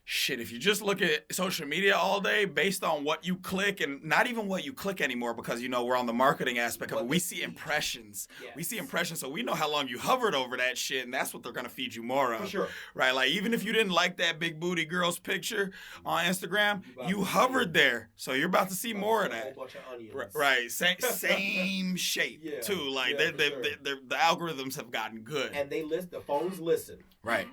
Speaker 1: shit, if you just look at social media all day based on what you click, and not even what you click anymore because, we're on the marketing aspect of it. We see impressions. Yes. We see impressions, so we know how long you hovered over that shit, and that's what they're going to feed you more of.
Speaker 3: For sure.
Speaker 1: Right? Like, even if you didn't like that big booty girl's picture on Instagram, you hovered there, so you're about to see more of that.
Speaker 3: A whole bunch of onions.
Speaker 1: Right. Same shape, too. Like, the algorithms have gotten good.
Speaker 3: And the phones listen.
Speaker 1: Right.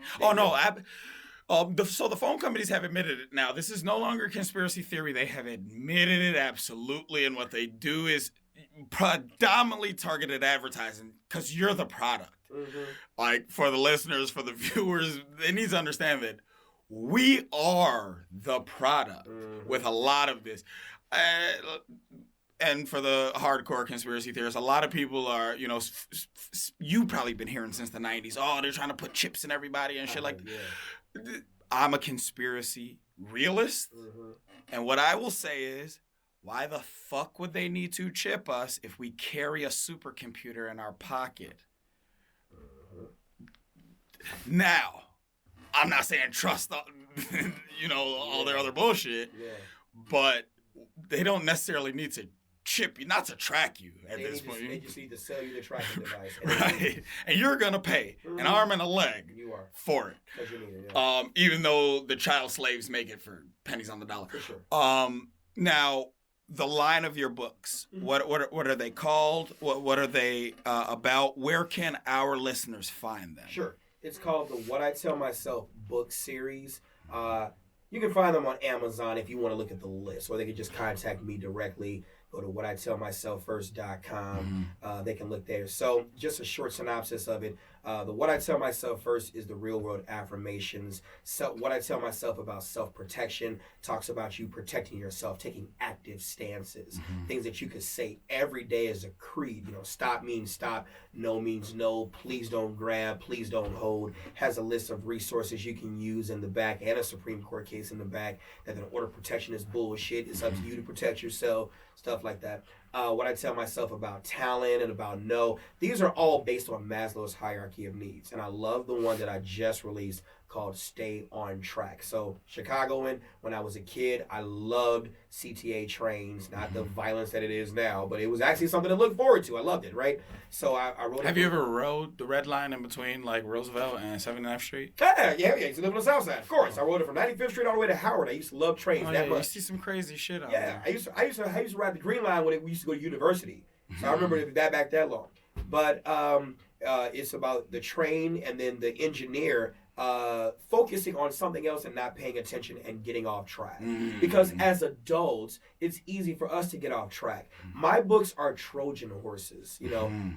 Speaker 1: So the phone companies have admitted it now. This is no longer conspiracy theory. They have admitted it absolutely. And what they do is predominantly targeted advertising because you're the product. Mm-hmm. Like, for the listeners, for the viewers, they need to understand that we are the product with a lot of this. And for the hardcore conspiracy theorists, a lot of people are, you've probably been hearing since the 90s, they're trying to put chips in everybody and shit like that. I'm a conspiracy realist, and what I will say is, why the fuck would they need to chip us if we carry a supercomputer in our pocket? Now, I'm not saying trust, all their other bullshit, but they don't necessarily need to chip you, not to track you at this point.
Speaker 3: They just need to sell you the tracking device.
Speaker 1: Right. And you're going to pay an arm and a leg for it.
Speaker 3: Because you need it,
Speaker 1: even though the child slaves make it for pennies on the dollar.
Speaker 3: For sure.
Speaker 1: Now, the line of your books, what are they called? What are they about? Where can our listeners find them?
Speaker 3: Sure. It's called the What I Tell Myself book series. You can find them on Amazon if you want to look at the list, or they can just contact me directly. Go to whatitellmyselffirst.com. They can look there. So just a short synopsis of it. The What I Tell Myself First is the real world affirmations. What I Tell Myself about self-protection talks about you protecting yourself, taking active stances, things that you could say every day as a creed. Stop means stop, no means no, please don't grab, please don't hold. Has a list of resources you can use in the back and a Supreme Court case in the back that an order of protection is bullshit. It's up to you to protect yourself, stuff like that. What I tell myself about talent and about no. These are all based on Maslow's hierarchy of needs. And I love the one that I just released called Stay on Track. So, Chicagoan, when I was a kid, I loved CTA trains, not the violence that it is now, but it was actually something to look forward to. I loved it, right? So I wrote.
Speaker 1: Have you ever rode the red line in between like Roosevelt and 79th Street?
Speaker 3: Yeah. You live on the south side, of course. I rode it from 95th Street all the way to Howard. I used to love trains that much.
Speaker 1: You see some crazy shit on there.
Speaker 3: I used to ride the Green Line when we used to go to university. So I remember that back that long. But it's about the train and then the engineer focusing on something else and not paying attention and getting off track. Because as adults, it's easy for us to get off track. My books are Trojan horses,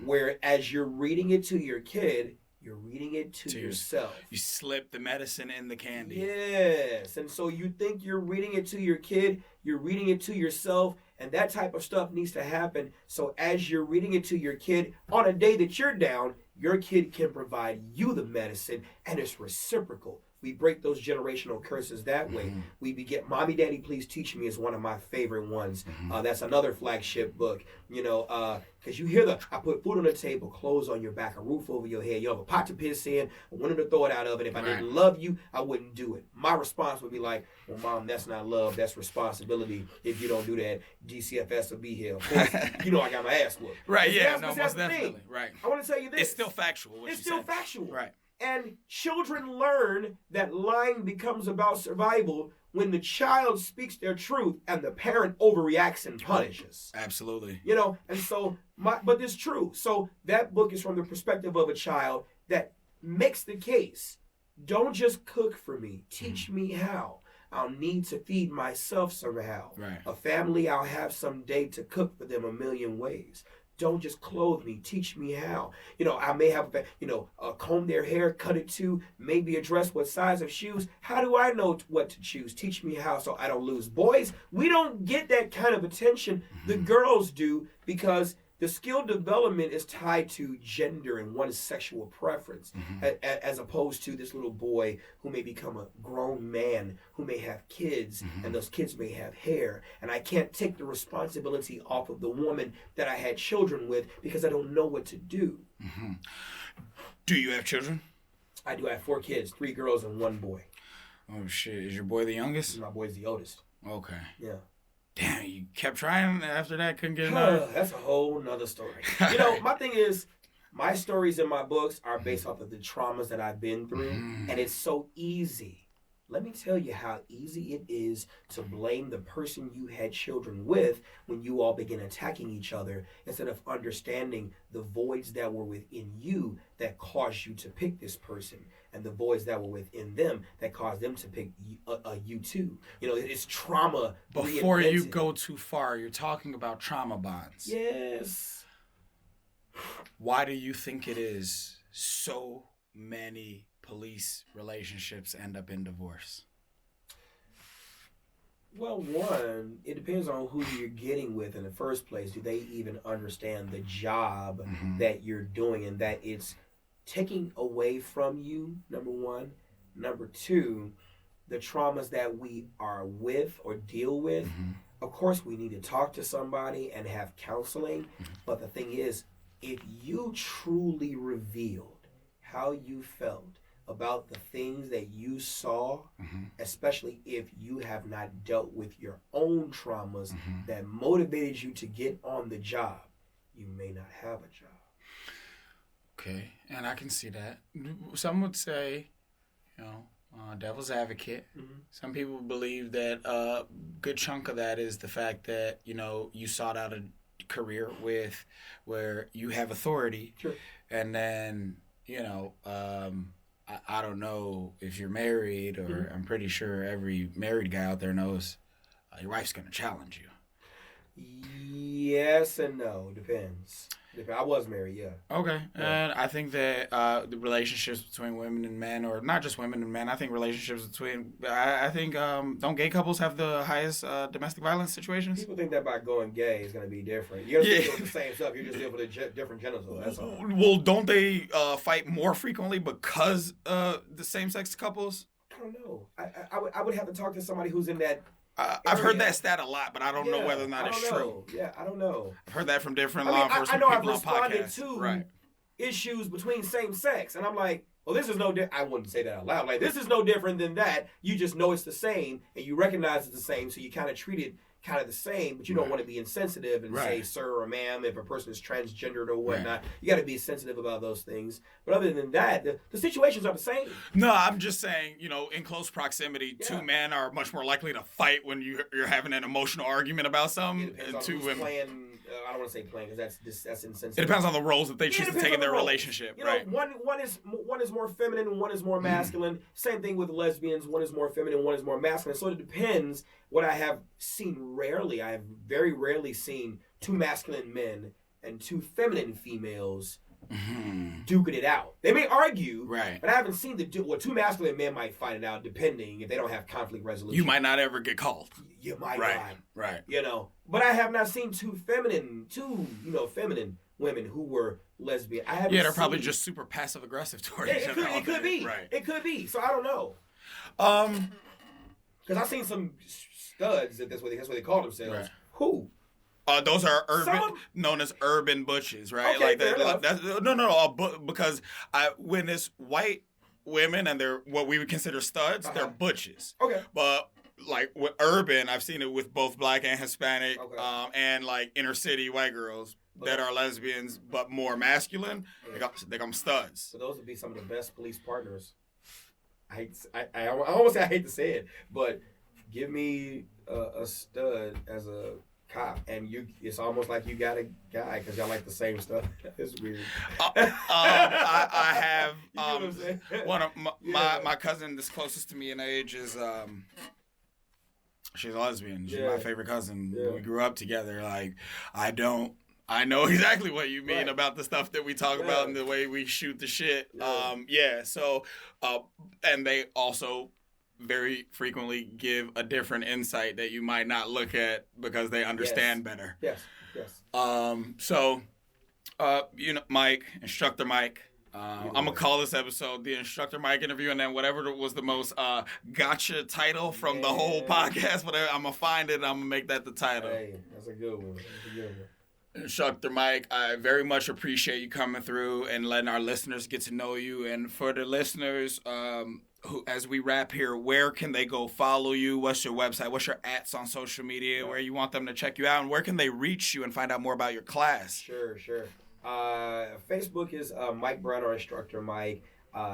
Speaker 3: where as you're reading it to your kid, you're reading it to yourself.
Speaker 1: You slip the medicine in the candy.
Speaker 3: Yes. And so you think you're reading it to your kid, you're reading it to yourself, and that type of stuff needs to happen. So as you're reading it to your kid, on a day that you're down, your kid can provide you the medicine, and it's reciprocal. We break those generational curses that way. We beget Mommy Daddy Please Teach Me is one of my favorite ones. That's another flagship book, because you hear I put food on the table, clothes on your back, a roof over your head, you have a pot to piss in, a window to throw it out of, and if I didn't love you, I wouldn't do it. My response would be like, well, Mom, that's not love, that's responsibility. If you don't do that, DCFS will be here. Of course, I got my ass whooped.
Speaker 1: Right, yeah,
Speaker 3: most
Speaker 1: definitely. Right.
Speaker 3: I want to tell you this.
Speaker 1: It's still factual.
Speaker 3: It's still factual.
Speaker 1: Right.
Speaker 3: And children learn that lying becomes about survival when the child speaks their truth and the parent overreacts and punishes.
Speaker 1: Absolutely.
Speaker 3: And so, but it's true. So that book is from the perspective of a child that makes the case. Don't just cook for me. Teach me how. I'll need to feed myself somehow.
Speaker 1: Right.
Speaker 3: A family, I'll have someday to cook for them a million ways. Don't just clothe me. Teach me how. I may have, comb their hair, cut it too, maybe a dress, what size of shoes. How do I know what to choose? Teach me how so I don't lose. Boys, we don't get that kind of attention. The girls do because the skill development is tied to gender and one's sexual preference, as opposed to this little boy who may become a grown man who may have kids, and those kids may have hair. And I can't take the responsibility off of the woman that I had children with because I don't know what to do.
Speaker 1: Do you have children?
Speaker 3: I do. I have 4 kids, 3 girls and 1 boy.
Speaker 1: Oh, shit. Is your boy the youngest?
Speaker 3: My boy's the oldest.
Speaker 1: Okay.
Speaker 3: Yeah.
Speaker 1: Damn, you kept trying after that, couldn't get another?
Speaker 3: That's a whole nother story. My thing is, my stories in my books are based off of the traumas that I've been through, and it's so easy. Let me tell you how easy it is to blame the person you had children with when you all begin attacking each other instead of understanding the voids that were within you that caused you to pick this person and the voids that were within them that caused them to pick you too. It's trauma.
Speaker 1: Before you go too far, you're talking about trauma bonds.
Speaker 3: Yes.
Speaker 1: Why do you think it is so many police relationships end up in divorce?
Speaker 3: Well, one, it depends on who you're getting with in the first place. Do they even understand the job that you're doing and that it's taking away from you, number one. Number two, the traumas that we are with or deal with. Of course, we need to talk to somebody and have counseling. But the thing is, if you truly revealed how you felt about the things that you saw, especially if you have not dealt with your own traumas that motivated you to get on the job, you may not have a job.
Speaker 1: Okay, and I can see that. Some would say, devil's advocate. Some people believe that a good chunk of that is the fact that, you sought out a career with where you have authority.
Speaker 3: Sure.
Speaker 1: And then, I don't know if you're married, or I'm pretty sure every married guy out there knows your wife's going to challenge you.
Speaker 3: Yes and no. Depends. I was married, yeah.
Speaker 1: Okay. And I think that the relationships between women and men, or not just women and men, I think relationships between, don't gay couples have the highest domestic violence situations?
Speaker 3: People think that by going gay is going to be different. You're going to deal with the same stuff. You're just dealing with a different genital. That's all.
Speaker 1: Well, don't they fight more frequently because the same-sex couples?
Speaker 3: I don't know. I would have to talk to somebody who's in that.
Speaker 1: I've heard that stat a lot, but I don't know whether or not it's true.
Speaker 3: Yeah, I don't know.
Speaker 1: I've heard that from different law enforcement
Speaker 3: people
Speaker 1: on podcasts.
Speaker 3: I know I've responded to issues between same sex, and I'm like, well, this is no different. I wouldn't say that out loud. Like, this is no different than that. You just know it's the same, and you recognize it's the same, so you kind of treat it kind of the same, but you don't want to be insensitive and say sir or ma'am if a person is transgendered or whatnot. You got to be sensitive about those things. But other than that, the situations are the same.
Speaker 1: No, I'm just saying, in close proximity, two men are much more likely to fight when you're having an emotional argument about something. Two women.
Speaker 3: I don't want to say playing because that's insensitive.
Speaker 1: It depends on the roles that they choose to take in their relationship, right?
Speaker 3: One is more feminine and one is more masculine. Same thing with lesbians. One is more feminine, one is more masculine. So it depends. What I have seen rarely, I have very rarely seen 2 masculine men and 2 feminine females duking it out. They may argue, but I haven't seen 2 masculine men might fight it out depending if they don't have conflict resolution.
Speaker 1: You might not ever get called.
Speaker 3: You might not.
Speaker 1: Right.
Speaker 3: But I have not seen 2 feminine women who were lesbian. They're
Speaker 1: probably just super passive aggressive towards each other.
Speaker 3: It could be.
Speaker 1: Right.
Speaker 3: It could be. So I don't know. Because I've seen some studs that's what they call themselves.
Speaker 1: Right.
Speaker 3: Who?
Speaker 1: Those are known as urban butches, right?
Speaker 3: Okay, fair enough.
Speaker 1: Because when it's white women and they're what we would consider studs, they're butches.
Speaker 3: Okay.
Speaker 1: But like with urban, I've seen it with both black and Hispanic, and like inner city white girls that are lesbians but more masculine. They come studs.
Speaker 3: So those would be some of the best police partners. I almost say I hate to say it, but give me a stud as a cop, and it's almost like you got a guy because y'all like the same stuff. It's weird.
Speaker 1: I have
Speaker 3: You know what I'm saying?
Speaker 1: one of my cousin that's closest to me in age is she's a lesbian. She's my favorite cousin.
Speaker 3: Yeah.
Speaker 1: We grew up together. Like I know exactly what you mean about the stuff that we talk about and the way we shoot the shit. So and they also very frequently give a different insight that you might not look at because they understand better.
Speaker 3: Yes.
Speaker 1: Mike, Instructor Mike. I'm going to call this episode the Instructor Mike interview, and then whatever was the most gotcha title from the whole podcast, whatever, I'm going to find it and I'm going to make that the title.
Speaker 3: Hey, that's a good one.
Speaker 1: Instructor Mike, I very much appreciate you coming through and letting our listeners get to know you. And for the listeners, who, as we wrap here, where can they go follow you? What's your website? What's your @s on social media? Where you want them to check you out? And where can they reach you and find out more about your class?
Speaker 3: Sure. Facebook is Mike Brown or Instructor Mike.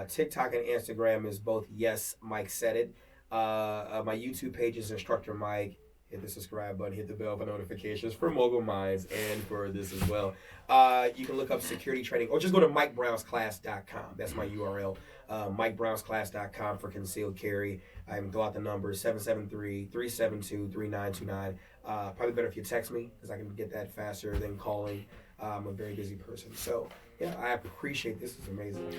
Speaker 3: TikTok and Instagram is both Yes Mike Said It. My YouTube page is Instructor Mike. Hit the subscribe button, hit the bell for notifications for Mogul Minds and for this as well. You can look up security training or just go to MikeBrownsClass.com. That's my URL. MikeBrownsClass.com for concealed carry. I can go out the number 773-372-3929. Probably better if you text me because I can get that faster than calling. I'm a very busy person. So, yeah, I appreciate this. Is amazing.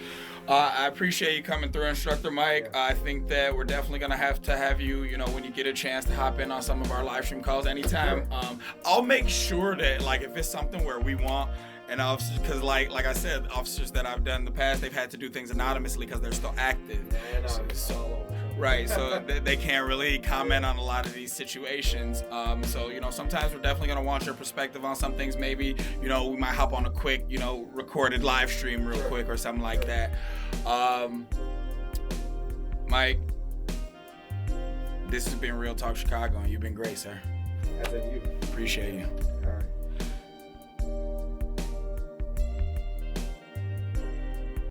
Speaker 1: I appreciate you coming through, Instructor Mike. Yeah. I think that we're definitely going to have you, when you get a chance to hop in on some of our live stream calls anytime. Sure. I'll make sure that, like, if it's something where we want an officer, because, like I said, officers that I've done in the past, they've had to do things anonymously because they're still active. Right, so they can't really comment on a lot of these situations. So, sometimes we're definitely going to want your perspective on some things. Maybe, we might hop on a quick, recorded live stream real quick or something like that. Mike, this has been Real Talk Chicago, and you've been great, sir.
Speaker 3: As have you.
Speaker 1: Appreciate you.